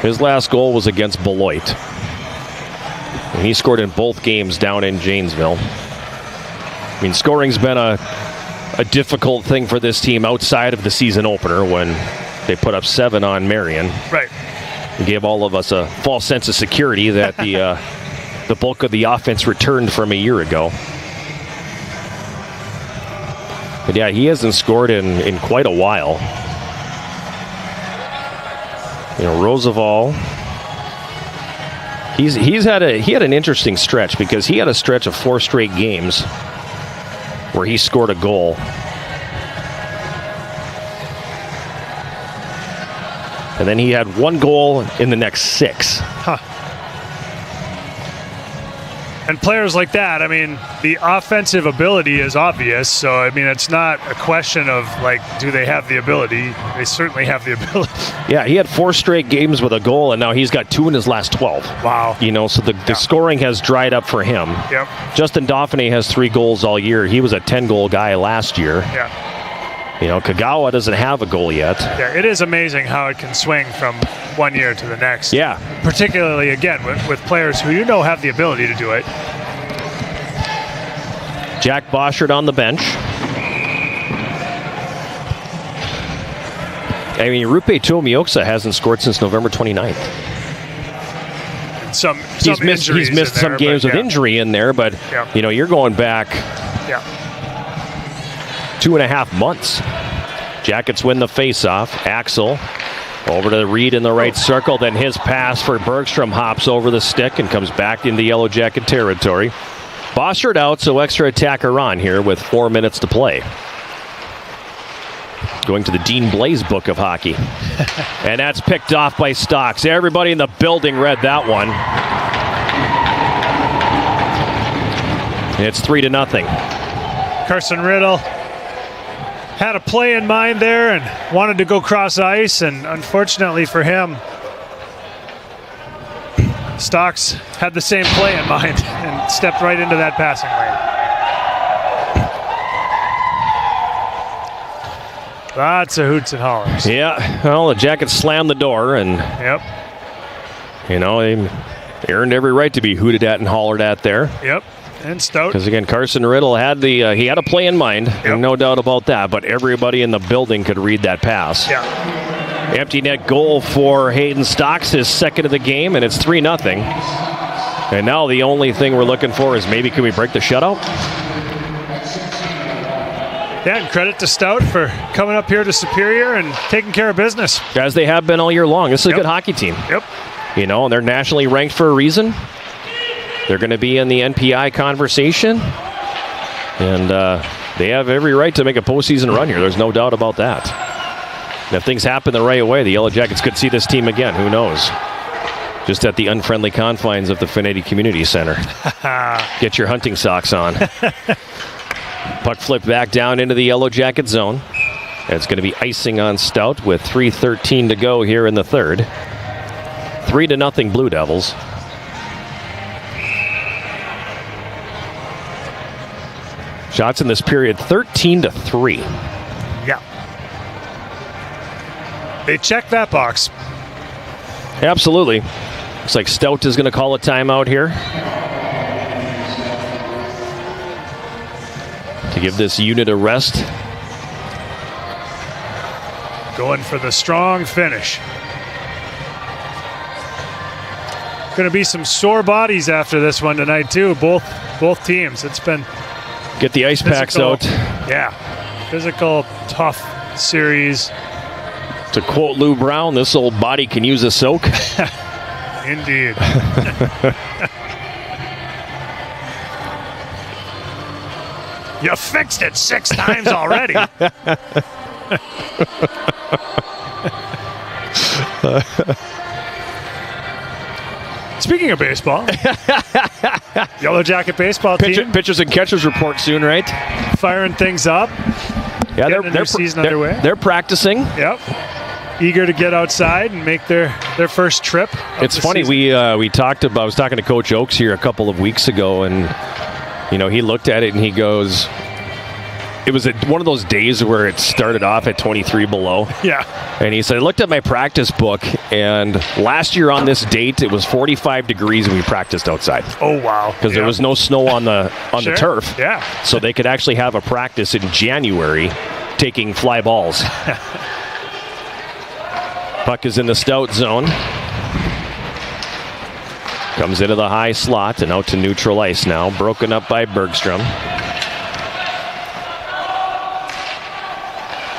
S1: His last goal was against Beloit. And he scored in both games down in Janesville. I mean, scoring's been a difficult thing for this team outside of the season opener when they put up 7 on Marion.
S2: Right.
S1: It gave all of us a false sense of security that the bulk of the offense returned from a year ago. But yeah, he hasn't scored in quite a while. You know, Roosevelt, he had an interesting stretch because he had a stretch of 4 straight games where he scored a goal. And then he had 1 goal in the next 6.
S2: Huh. And players like that, I mean, the offensive ability is obvious. So, I mean, it's not a question of, like, do they have the ability? They certainly have the ability.
S1: Yeah, he had 4 straight games with a goal, and now he's got 2 in his last 12.
S2: Wow.
S1: You know, so the scoring has dried up for him.
S2: Yep.
S1: Justin Dauphiné has 3 goals all year. He was a 10-goal guy last year.
S2: Yeah.
S1: You know, Kagawa doesn't have a goal yet.
S2: Yeah, it is amazing how it can swing from one year to the next.
S1: Yeah.
S2: Particularly, again, with players who you know have the ability to do it.
S1: Jack Boschert on the bench. I mean, Rupe Tuomioksa hasn't scored since November 29th. He's missed some games with injury in there, but, you know, you're going back 2.5 months. Jackets win the faceoff. Axel over to Reed in the right circle. Then his pass for Bergstrom hops over the stick and comes back into Yellow Jacket territory. Boschert out, so extra attacker on here with 4 minutes to play. Going to the Dean Blaze book of hockey. And that's picked off by Stocks. Everybody in the building read that one. It's 3-0.
S2: Carson Riddle had a play in mind there and wanted to go cross ice, and unfortunately for him, Stocks had the same play in mind and stepped right into that passing lane. Lots of hoots and hollers.
S1: Yeah, well, the Jackets slammed the door, and you know, they earned every right to be hooted at and hollered at there.
S2: Yep, and Stout.
S1: Because again, Carson Riddle had he had a play in mind, no doubt about that. But everybody in the building could read that pass.
S2: Yeah.
S1: Empty net goal for Hayden Stocks, his second of the game, and it's 3-0. And now the only thing we're looking for is maybe can we break the shutout?
S2: Yeah, and credit to Stout for coming up here to Superior and taking care of business.
S1: As they have been all year long. This is a good hockey team.
S2: Yep.
S1: You know, and they're nationally ranked for a reason. They're going to be in the NPI conversation. And they have every right to make a postseason run here. There's no doubt about that. And if things happen the right way, the Yellow Jackets could see this team again. Who knows? Just at the unfriendly confines of the Finnetti Community Center. Get your hunting socks on. Puck flipped back down into the Yellow Jacket zone. It's going to be icing on Stout with 3:13 to go here in the third. 3-0 Blue Devils. Shots in this period 13-3.
S2: Yeah. They check that box.
S1: Absolutely. Looks like Stout is going to call a timeout here to give this unit a rest.
S2: Going for the strong finish. Going to be some sore bodies after this one tonight too. Both teams. It's been
S1: get the ice packs out.
S2: Yeah, physical, tough series.
S1: To quote Lou Brown, this old body can use a soak.
S2: Indeed. You fixed it 6 times already. Speaking of baseball, Yellow Jacket baseball team.
S1: Pitchers and catchers report soon, right?
S2: Firing things up.
S1: Yeah,
S2: their season underway.
S1: They're practicing.
S2: Yep. Eager to get outside and make their first trip.
S1: It's funny.
S2: Season.
S1: We talked about. I was talking to Coach Oakes here a couple of weeks ago, and you know he looked at it and he goes, "It was one of those days where it started off at 23 below."
S2: Yeah.
S1: And he said, "I looked at my practice book, and last year on this date it was 45 degrees and we practiced outside."
S2: Oh wow!
S1: Because there was no snow on the turf.
S2: Yeah.
S1: So they could actually have a practice in January, taking fly balls. Puck is in the Stout zone. Comes into the high slot and out to neutral ice now. Broken up by Bergstrom.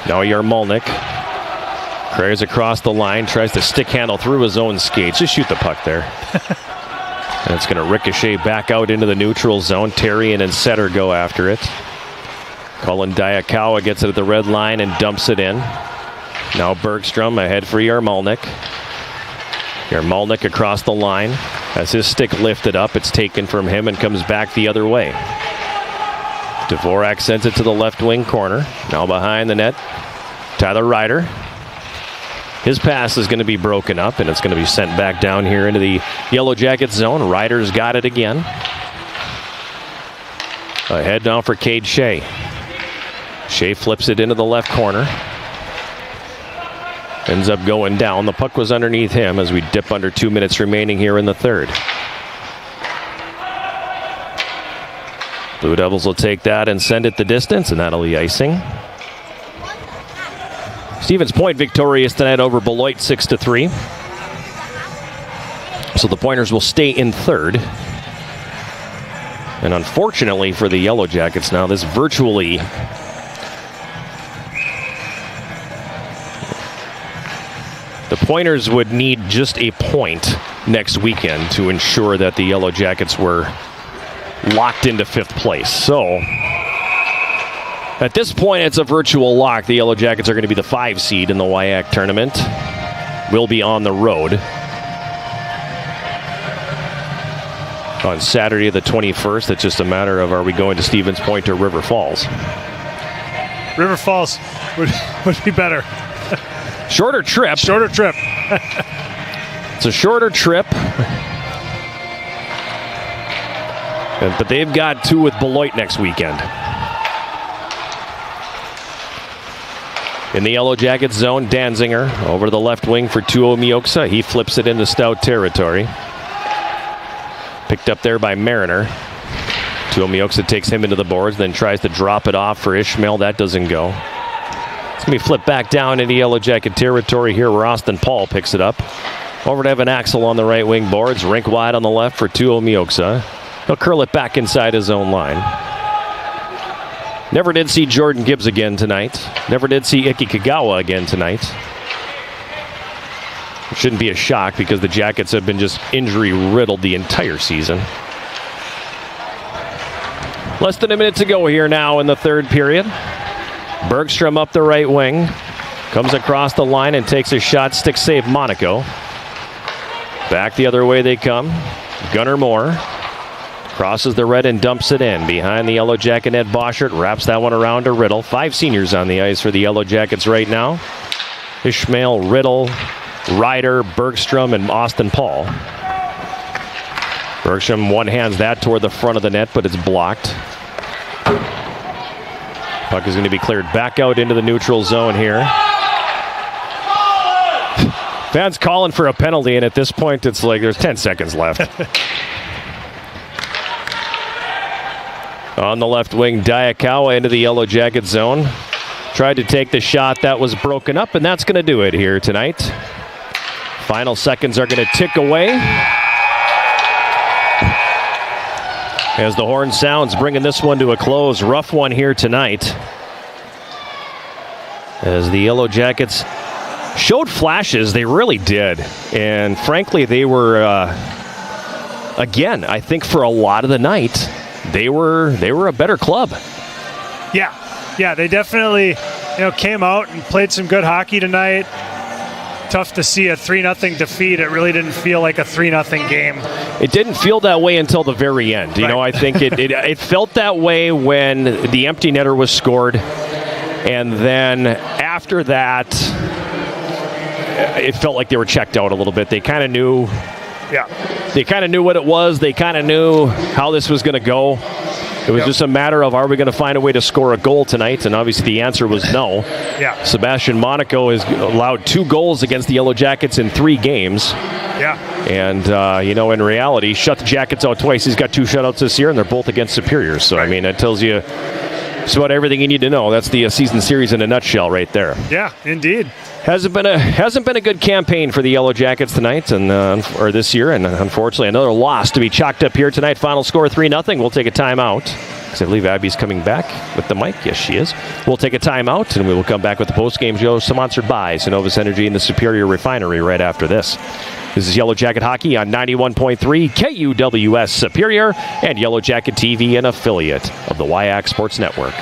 S1: Now Yarmolnik carries across the line, tries to stick handle through his own skates. Just shoot the puck there. And it's going to ricochet back out into the neutral zone. Terrian and Setter go after it. Colin Diakawa gets it at the red line and dumps it in. Now Bergstrom ahead for Yarmolnik. Yarmolnik across the line. As his stick lifted up, it's taken from him and comes back the other way. Dvorak sends it to the left wing corner. Now behind the net, Tyler Ryder. His pass is going to be broken up, and it's going to be sent back down here into the Yellow Jacket zone. Ryder's got it again. Ahead now for Cade Shea. Shea flips it into the left corner. Ends up going down. The puck was underneath him as we dip under 2 minutes remaining here in the third. Blue Devils will take that and send it the distance, and that'll be icing. Stevens Point victorious tonight over Beloit 6-3. So the Pointers will stay in third. And unfortunately for the Yellow Jackets now, this virtually the Pointers would need just a point next weekend to ensure that the Yellow Jackets were locked into 5th place. So at this point, it's a virtual lock. The Yellow Jackets are going to be the 5 seed in the WIAC tournament. Will be on the road on Saturday the 21st. It's just a matter of, are we going to Stevens Point or River Falls?
S2: River Falls would be better.
S1: Shorter trip.
S2: Shorter trip.
S1: It's a shorter trip. But they've got 2 with Beloit next weekend. In the Yellow Jackets zone, Danziger over to the left wing for Tuo Mioksa. He flips it into Stout territory. Picked up there by Mariner. Tuo Mioksa takes him into the boards, then tries to drop it off for Ishmael. That doesn't go. It's going to be flipped back down into Yellow Jacket territory here where Austin Paul picks it up. Over to Evan Axel on the right wing boards. Rink wide on the left for Tuo Mioksa. He'll curl it back inside his own line. Never did see Jordan Gibbs again tonight. Never did see Iki Kagawa again tonight. It shouldn't be a shock because the Jackets have been just injury-riddled the entire season. Less than a minute to go here now in the third period. Bergstrom up the right wing. Comes across the line and takes a shot. Stick save Monaco. Back the other way they come. Gunnar Moore. Crosses the red and dumps it in. Behind the Yellow Jacket net, Boschert wraps that one around to Riddle. 5 seniors on the ice for the Yellow Jackets right now. Ishmael, Riddle, Ryder, Bergstrom, and Austin Paul. Bergstrom one-hands that toward the front of the net, but it's blocked. Puck is going to be cleared back out into the neutral zone here. Fans calling for a penalty, and at this point it's like there's 10 seconds left. On the left wing, Diakawa into the Yellow Jacket zone. Tried to take the shot that was broken up, and that's going to do it here tonight. Final seconds are going to tick away. As the horn sounds, bringing this one to a close. Rough one here tonight. As the Yellow Jackets showed flashes, they really did. And frankly, they were, again, I think for a lot of the night, they were a better club.
S2: Yeah, they definitely came out and played some good hockey tonight. Tough to see a 3-0 defeat. It really didn't feel like a 3-0 game.
S1: It didn't feel that way until the very end. You know, I think it felt that way when the empty netter was scored. And then after that, it felt like they were checked out a little bit. They kind of knew.
S2: Yeah.
S1: They kind of knew what it was. They kind of knew how this was going to go. It was just a matter of, are we going to find a way to score a goal tonight? And obviously the answer was no.
S2: Yeah.
S1: Sebastian Monaco has allowed 2 goals against the Yellow Jackets in 3 games.
S2: Yeah.
S1: And, in reality, shut the Jackets out twice. He's got 2 shutouts this year, and they're both against Superior. So, I mean, that tells you just about everything you need to know. That's the season series in a nutshell right there.
S2: Yeah, indeed.
S1: Hasn't been a good campaign for the Yellow Jackets tonight or this year, and unfortunately another loss to be chalked up here tonight. Final score 3-0. We'll take a timeout because I believe Abby's coming back with the mic. Yes, she is. We'll take a timeout, and we will come back with the postgame show sponsored by Synovus Energy and the Superior Refinery right after this. This is Yellow Jacket Hockey on 91.3 KUWS Superior and Yellow Jacket TV, an affiliate of the WIAC Sports Network.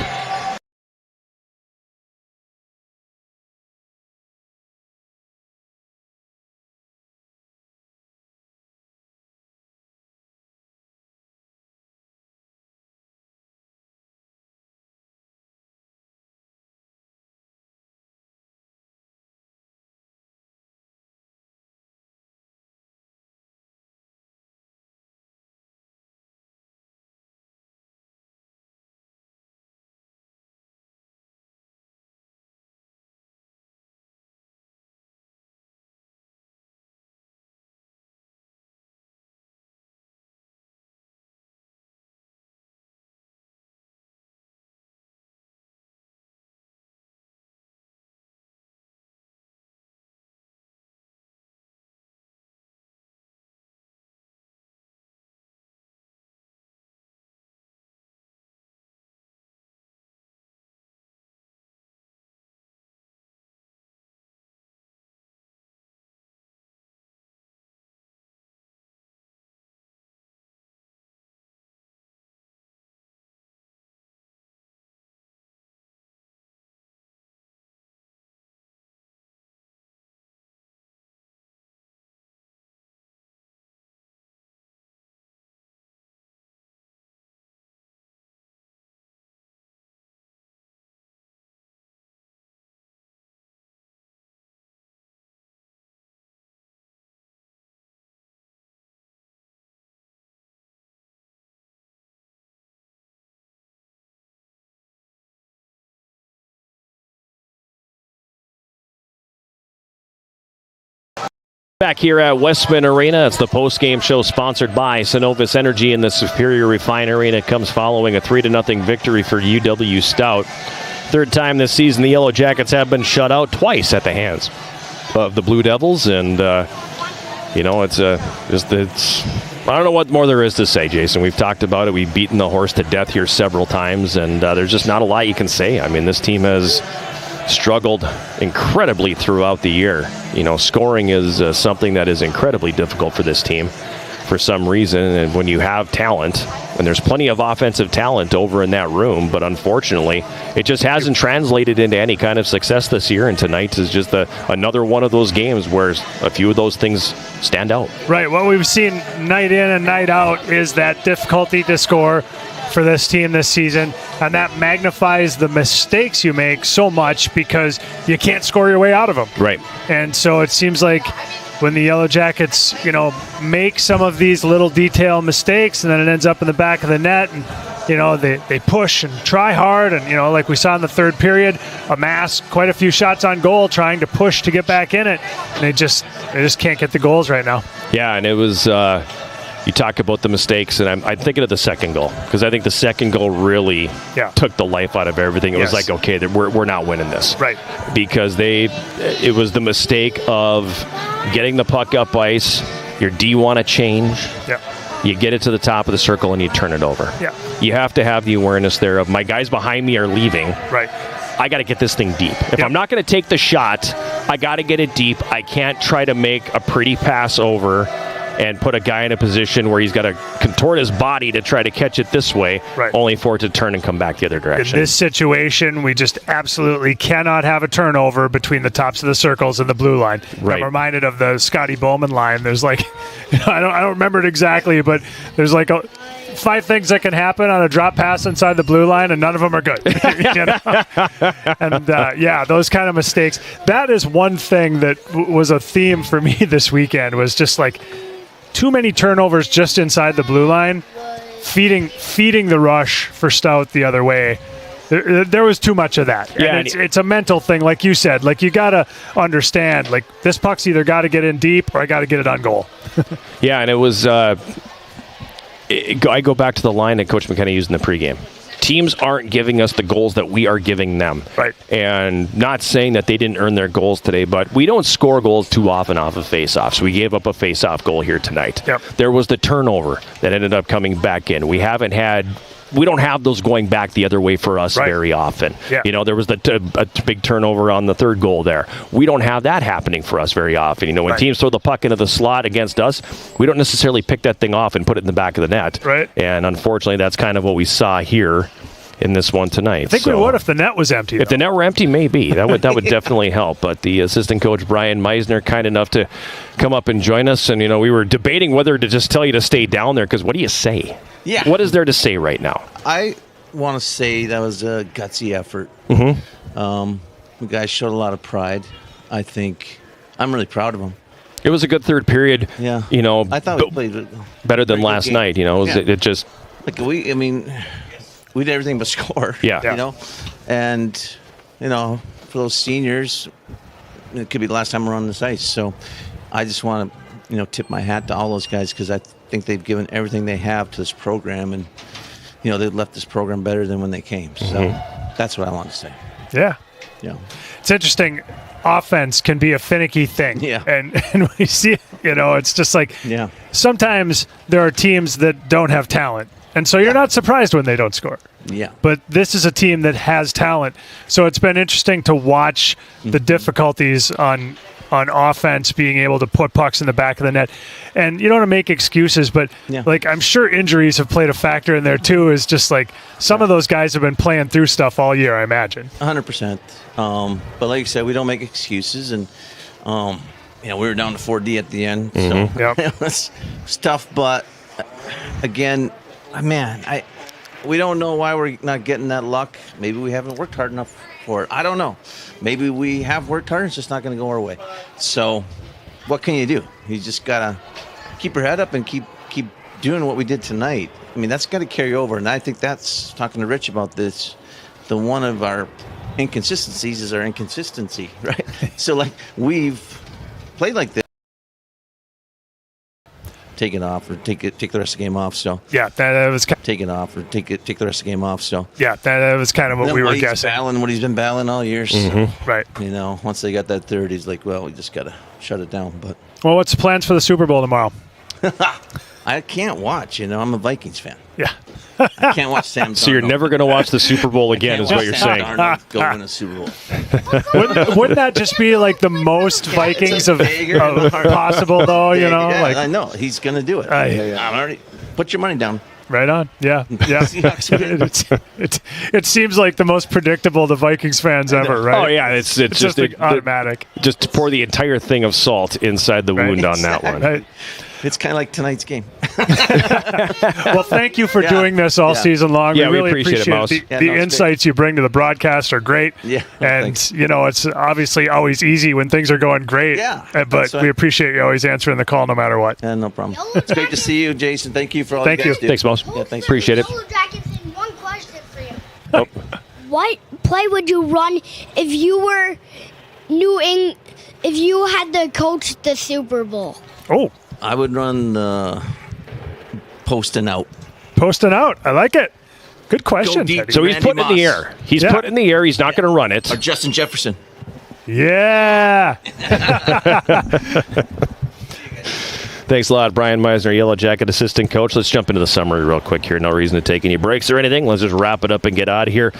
S1: Back here at Westman Arena, it's the post-game show sponsored by Synovus Energy and the Superior Refinery, and it comes following a 3-0 victory for UW-Stout. Third time this season, the Yellow Jackets have been shut out twice at the hands of the Blue Devils, and it's I don't know what more there is to say, Jason. We've talked about it. We've beaten the horse to death here several times, and there's just not a lot you can say. I mean, this team has struggled incredibly throughout the year. Scoring is something that is incredibly difficult for this team for some reason. And when you have talent, and there's plenty of offensive talent over in that room, but unfortunately, it just hasn't translated into any kind of success this year. And tonight is just another one of those games where a few of those things stand out.
S2: Right. What we've seen night in and night out is that difficulty to score for this team this season, and that magnifies the mistakes you make so much because you can't score your way out of them.
S1: Right.
S2: And so it seems like when the Yellow Jackets, make some of these little detail mistakes, and then it ends up in the back of the net, and they push and try hard, and like we saw in the third period, amass quite a few shots on goal trying to push to get back in it, and they just can't get the goals right now.
S1: Yeah, and it was you talk about the mistakes, and I'm thinking of the second goal, because I think the second goal really took the life out of everything. It was like, okay, we're not winning this.
S2: Right.
S1: Because it was the mistake of getting the puck up ice, your D want to change.
S2: Yeah.
S1: You get it to the top of the circle and you turn it over.
S2: Yeah.
S1: You have to have the awareness there of my guys behind me are leaving.
S2: Right.
S1: I got to get this thing deep. If I'm not going to take the shot, I got to get it deep. I can't try to make a pretty pass over and put a guy in a position where he's got to contort his body to try to catch it this way, only for it to turn and come back the other direction.
S2: In this situation, we just absolutely cannot have a turnover between the tops of the circles and the blue line.
S1: Right.
S2: I'm reminded of the Scotty Bowman line. There's I don't remember it exactly, but there's 5 things that can happen on a drop pass inside the blue line, and none of them are good. And those kind of mistakes. That is one thing that was a theme for me this weekend, was just too many turnovers just inside the blue line, feeding the rush for Stout the other way. There was too much of that.
S1: Yeah,
S2: and it's a mental thing, like you said. You got to understand, this puck's either got to get in deep or I got to get it on goal.
S1: Yeah, and it was I go back to the line that Coach McKenna used in the pregame. Teams aren't giving us the goals that we are giving them.
S2: Right.
S1: And not saying that they didn't earn their goals today, but we don't score goals too often off of face-offs. We gave up a face-off goal here tonight.
S2: Yep.
S1: There was the turnover that ended up coming back in. We don't have those going back the other way for us very often.
S2: Yeah.
S1: There was a big turnover on the third goal there. We don't have that happening for us very often. When teams throw the puck into the slot against us, we don't necessarily pick that thing off and put it in the back of the net.
S2: Right.
S1: And unfortunately, that's kind of what we saw here in this one tonight.
S2: I think we would if the net was empty.
S1: If the net were empty, maybe. That would definitely help. But the assistant coach, Brian Meisner, kind enough to come up and join us. And, we were debating whether to just tell you to stay down there, because what do you say?
S9: Yeah.
S1: What is there to say right now?
S9: I want to say that was a gutsy effort.
S1: Mm-hmm.
S9: The guys showed a lot of pride. I think I'm really proud of them.
S1: It was a good third period.
S9: Yeah.
S1: I
S9: thought we played
S1: better than last night. It just
S9: we did everything but score.
S1: Yeah.
S9: And for those seniors, it could be the last time we're on this ice. So I just want to tip my hat to all those guys, because I think they've given everything they have to this program, and they've left this program better than when they came. So that's what I want to say.
S2: Yeah.
S9: Yeah.
S2: It's interesting. Offense can be a finicky thing.
S9: Yeah.
S2: And we see, it's just sometimes there are teams that don't have talent. And so you're not surprised when they don't score.
S9: Yeah.
S2: But this is a team that has talent. So it's been interesting to watch the difficulties on offense, being able to put pucks in the back of the net. And you don't want to make excuses, but I'm sure injuries have played a factor in there too. Is just some of those guys have been playing through stuff all year, I imagine.
S9: 100%. But like you said, we don't make excuses. And, we were down to 4D at the end. So it's tough. But again, man, we don't know why we're not getting that luck. Maybe we haven't worked hard enough for it. I don't know. Maybe we have worked hard. It's just not going to go our way. So what can you do? You just got to keep your head up and keep doing what we did tonight. That's got to carry over. And I think that's, talking to Rich about this, one of our inconsistencies is our inconsistency, right? So we've played like this. take it off or take the rest of the game off. So
S2: yeah, that was
S9: take it off or take the rest of the game off. So
S2: yeah, that was kind of what we were guessing.
S9: What he's been battling all year.
S2: Mm-hmm. Right.
S9: You know, once they got that third, he's like, well, we just got to shut it down. But
S2: well, what's the plans for the Super Bowl tomorrow?
S9: I can't watch. You know, I'm a Vikings fan.
S2: Yeah.
S9: I can't watch Sam Darnold.
S1: So you're never going to watch the Super Bowl again, is what you're
S9: Sam
S1: saying.
S9: Darnold go win a Super Bowl.
S2: Wouldn't that just be like the most Vikings of possible, though? You know,
S9: yeah,
S2: like
S9: I know he's going to do it. I'm already put your money down.
S2: Right on. Yeah. Yeah. It seems like the most predictable the Vikings fans ever, right?
S1: Oh, yeah. It's just
S2: automatic.
S1: Just to pour the entire thing of salt inside the wound on that one.
S2: Right.
S9: It's kind of like tonight's game.
S2: Well, thank you for doing this all season long.
S1: Yeah,
S2: we really
S1: appreciate it, Mouse.
S2: the insights you bring to the broadcast are great.
S9: Yeah.
S2: And, you know, it's obviously always easy when things are going great.
S9: Yeah.
S2: But we appreciate you always answering the call no matter what.
S9: No problem. It's great to see you, Jason. Thank you for all you guys do.
S1: Thanks, Mouse.
S9: Yeah, thanks.
S1: Appreciate it.
S10: Yellow Jackets, and one question for you.
S1: Oh.
S10: What play would you run if you were if you had to coach the Super Bowl?
S2: Oh.
S9: I would run the posting out.
S2: Posting out. I like it. Good question.
S1: So he's putting it in the air. He's putting it in the air. He's not going to run it.
S9: Or Justin Jefferson.
S2: Yeah.
S1: Thanks a lot, Brian Meisner, Yellow Jacket assistant coach. Let's jump into the summary real quick here. No reason to take any breaks or anything. Let's just wrap it up and get out of here.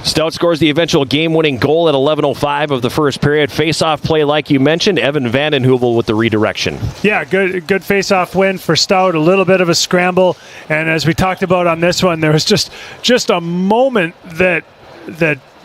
S1: Stout scores the eventual game-winning goal at 11:05 of the first period. Face-off play, like you mentioned, Evan Vandenheuvel with the redirection.
S2: Yeah, good face-off win for Stout. A little bit of a scramble, and as we talked about on this one, there was just a moment that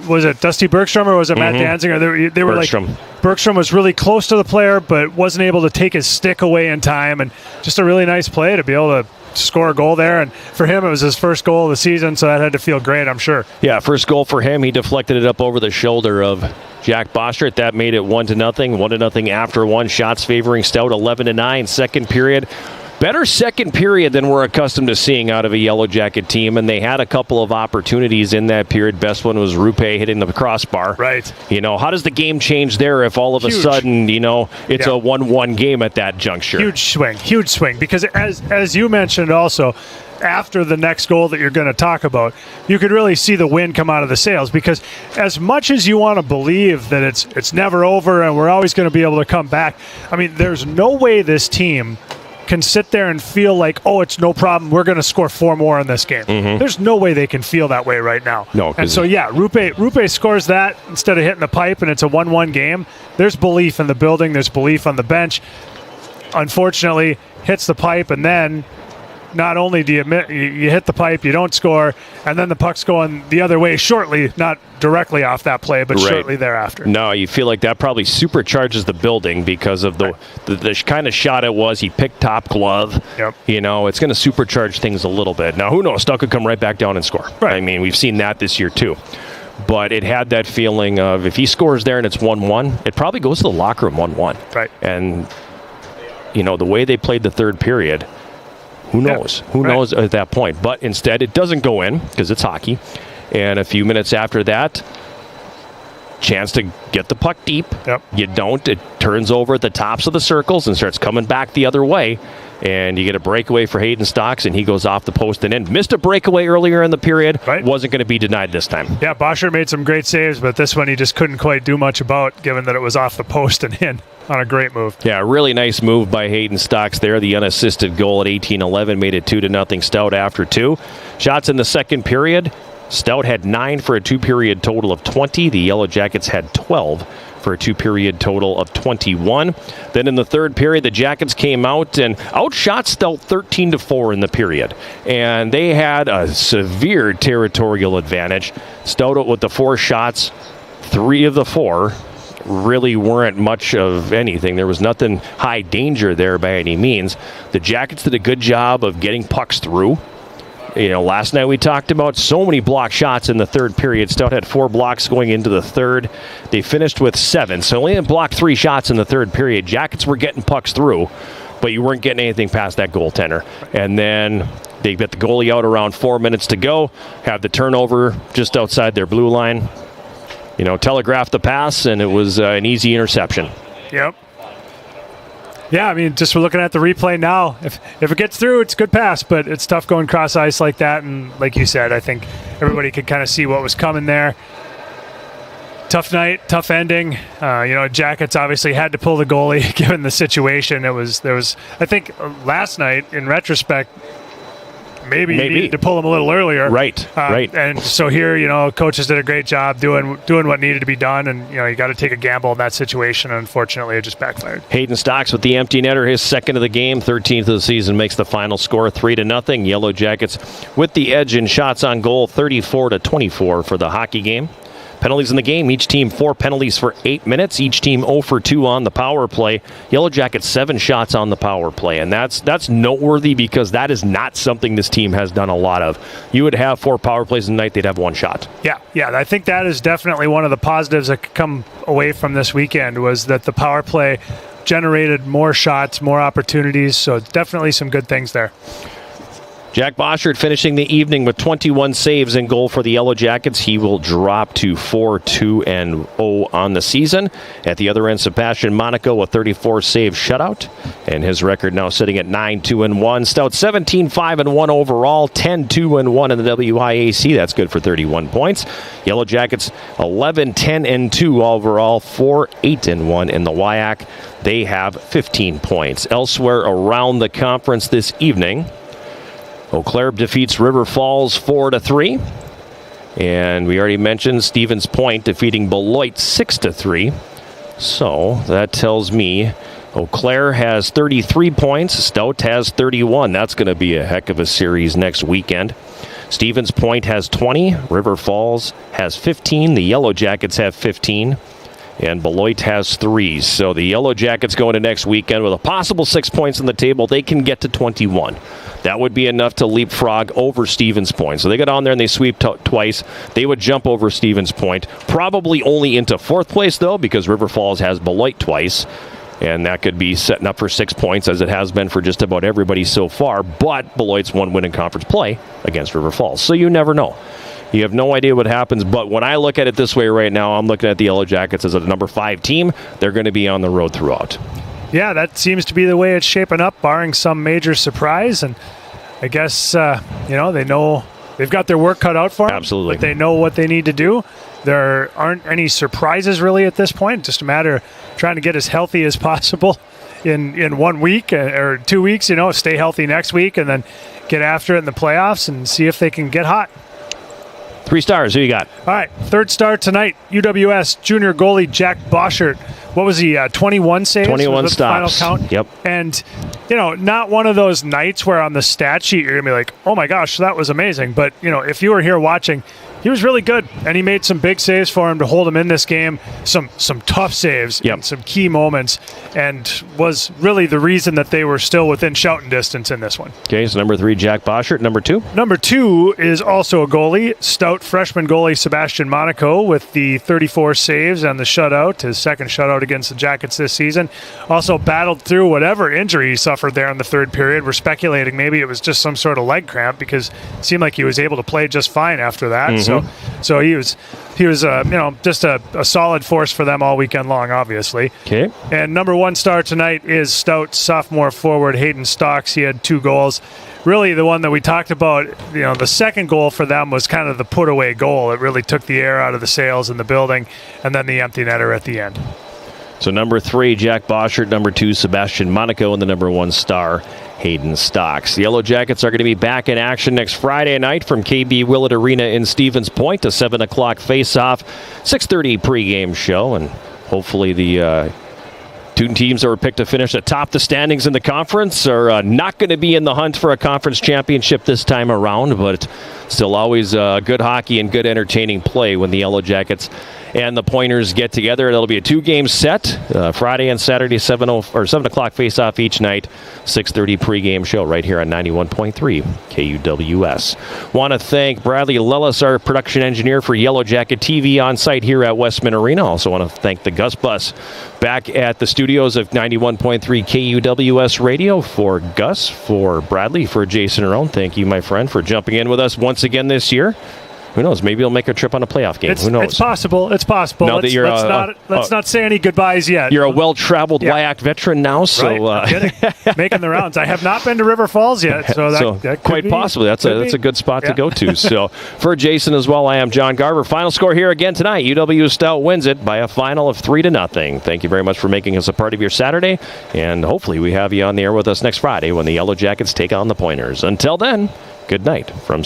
S2: was it Dusty Bergstrom or was it Matt Danziger? They were
S1: Bergstrom.
S2: like Bergstrom was really close to the player, but wasn't able to take his stick away in time, and just a really nice play to be able to score a goal there. And for him, it was his first goal of the season, so that had to feel great, I'm sure.
S1: Yeah, first goal for him. He deflected it up over the shoulder of Jack Bostert. That made it 1-0. 1-0 after one. Shots favoring Stout 11-9. Second period. Better second period than we're accustomed to seeing out of a Yellow Jacket team, and they had a couple of opportunities in that period. Best one was Rupe hitting the crossbar.
S2: Right.
S1: You know, how does the game change there if all of a sudden, you know, it's a 1-1 game at that juncture?
S2: Huge swing. Because as you mentioned also, after the next goal that you're going to talk about, you could really see the wind come out of the sails, because as much as you want to believe that it's never over and we're always going to be able to come back, I mean, there's no way this team can sit there and feel like, oh, it's no problem, we're going to score 4 more in this game. There's no way they can feel that way right now.
S1: No,
S2: and so, yeah, Rupe scores that instead of hitting the pipe, and it's a 1-1 game. There's belief in the building. There's belief on the bench. Unfortunately, hits the pipe, and then not only do you hit the pipe, you don't score, and then the puck's going the other way shortly, not directly off that play, but shortly thereafter.
S1: No, you feel like that probably supercharges the building because of the kind of shot it was. He picked top glove.
S2: Yep.
S1: You know, it's going to supercharge things a little bit. Now, who knows? Stout could come right back down and score.
S2: Right.
S1: I mean, we've seen that this year too. But it had that feeling of if he scores there and it's 1-1, it probably goes to the locker room 1-1.
S2: Right.
S1: And, you know, the way they played the third period, who knows? Who knows at that point? But instead, it doesn't go in because it's hockey. And a few minutes after that, chance to get the puck deep.
S2: Yep.
S1: You don't. It turns over at the tops of the circles and starts coming back the other way. And you get a breakaway for Hayden Stocks, and he goes off the post and in. Missed a breakaway earlier in the period.
S2: Right.
S1: Wasn't going to be denied this time.
S2: Yeah, Bosher made some great saves, but this one he just couldn't quite do much about, given that it was off the post and in on a great move.
S1: Yeah, really nice move by Hayden Stocks there. The unassisted goal at 18-11 made it 2-0 Stout after 2. Shots in the second period. Stout had 9 for a 2-period total of 20. The Yellow Jackets had 12 for a 2-period total of 21. Then in the third period, the Jackets came out and outshot Stout 13-4 in the period. And they had a severe territorial advantage. Stout with the 4 shots, 3 of the 4 really weren't much of anything. There was nothing high danger there by any means. The Jackets did a good job of getting pucks through. You know, last night we talked about so many block shots in the third period. Stout had 4 blocks going into the third. They finished with 7, so only blocked 3 shots in the third period. Jackets were getting pucks through, but you weren't getting anything past that goaltender. And then they get the goalie out around 4 minutes to go, have the turnover just outside their blue line. You know, telegraphed the pass, and it was an easy interception.
S2: Yep. Yeah, I mean, just we're looking at the replay now. If it gets through, it's a good pass, but it's tough going cross ice like that. And like you said, I think everybody could kind of see what was coming there. Tough night, tough ending. Jackets obviously had to pull the goalie given the situation. There was I think last night in retrospect, maybe you needed to pull him a little earlier.
S1: Right.
S2: And so here, coaches did a great job doing what needed to be done, and you got to take a gamble in that situation. And unfortunately, it just backfired.
S1: Hayden Stocks with the empty netter, his second of the game, 13th of the season, makes the final score 3-0. Yellow Jackets with the edge in shots on goal, 34-24 for the hockey game. Penalties in the game, each team 4 penalties for 8 minutes. Each team 0 for 2 on the power play. Yellow Jackets 7 shots on the power play. And that's noteworthy because that is not something this team has done a lot of. You would have 4 power plays a night, they'd have 1 shot.
S2: Yeah, I think that is definitely one of the positives that could come away from this weekend was that the power play generated more shots, more opportunities. So definitely some good things there.
S1: Jack Boschert finishing the evening with 21 saves in goal for the Yellow Jackets. He will drop to 4-2-0 on the season. At the other end, Sebastian Monaco, a 34-save shutout. And his record now sitting at 9-2-1. Stout 17-5-1 overall, 10-2-1 in the WIAC. That's good for 31 points. Yellow Jackets 11-10-2 overall, 4-8-1 in the WIAC. They have 15 points. Elsewhere around the conference this evening, Eau Claire defeats River Falls 4-3. And we already mentioned Stevens Point defeating Beloit 6-3. So that tells me Eau Claire has 33 points. Stout has 31. That's going to be a heck of a series next weekend. Stevens Point has 20. River Falls has 15. The Yellow Jackets have 15. And Beloit has 3. So the Yellow Jackets go into next weekend with a possible 6 points on the table. They can get to 21. That would be enough to leapfrog over Stevens Point. So they get on there and they sweep twice. They would jump over Stevens Point. Probably only into 4th place, though, because River Falls has Beloit twice. And that could be setting up for 6 points, as it has been for just about everybody so far. But Beloit's one win in conference play against River Falls. So you never know. You have no idea what happens, but when I look at it this way right now, I'm looking at the Yellow Jackets as a number 5 team. They're going to be on the road throughout.
S2: Yeah, that seems to be the way it's shaping up, barring some major surprise. And I guess, they know they've got their work cut out for them.
S1: Absolutely.
S2: But they know what they need to do. There aren't any surprises really at this point. Just a matter of trying to get as healthy as possible in 1 week or 2 weeks, stay healthy next week and then get after it in the playoffs and see if they can get hot.
S1: 3 stars, who you got?
S2: All right, 3rd star tonight, UWS junior goalie Jack Boschert. What was he, 21 saves?
S1: 21 stops.
S2: Final count?
S1: Yep.
S2: And, not one of those nights where on the stat sheet you're going to be like, oh my gosh, that was amazing. But, if you were here watching, he was really good, and he made some big saves for him to hold him in this game, some tough saves in some key moments, and was really the reason that they were still within shouting distance in this one.
S1: Okay, so number 3, Jack Boschert. Number 2?
S2: Number 2 is also a goalie, stout freshman goalie Sebastian Monaco with the 34 saves and the shutout, his second shutout against the Jackets this season. Also battled through whatever injury he suffered there in the 3rd period. We're speculating maybe it was just some sort of leg cramp because it seemed like he was able to play just fine after that.
S1: Mm-hmm.
S2: So he was just a solid force for them all weekend long, obviously.
S1: Okay.
S2: And number 1 star tonight is stout sophomore forward Hayden Stocks. He had 2 goals. Really, the one that we talked about, the second goal for them was kind of the put-away goal. It really took the air out of the sails in the building, and then the empty netter at the end.
S1: So number 3, Jack Boschert. Number 2, Sebastian Monaco. And the number 1 star, Hayden Stocks. The Yellow Jackets are going to be back in action next Friday night from KB Willett Arena in Stevens Point. A 7 o'clock face-off, 6:30 pregame show. And hopefully the 2 teams that were picked to finish atop the standings in the conference are not going to be in the hunt for a conference championship this time around, but still always good hockey and good entertaining play when the Yellow Jackets and the Pointers get together. It'll be a 2-game set, Friday and Saturday, 7 o'clock face-off each night, 6:30 pregame show right here on 91.3 KUWS. Want to thank Bradley Lellis, our production engineer for Yellow Jacket TV on site here at Westman Arena. Also want to thank the Gus Bus back at the studios of 91.3 KUWS Radio. For Gus, for Bradley, for Jason Arone, thank you, my friend, for jumping in with us once again this year. Who knows? Maybe he'll make a trip on a playoff game. Who knows?
S2: It's possible. It's possible.
S1: Now that you're,
S2: let's not say any goodbyes yet.
S1: You're a well-traveled WIAC veteran now, so
S2: making the rounds. I have not been to River Falls yet, so that could
S1: quite
S2: be,
S1: possibly that's a good spot to go to. So for Jason as well, I am John Garver. Final score here again tonight: UW-Stout wins it by a final of 3-0. Thank you very much for making us a part of your Saturday, and hopefully we have you on the air with us next Friday when the Yellow Jackets take on the Pointers. Until then, good night from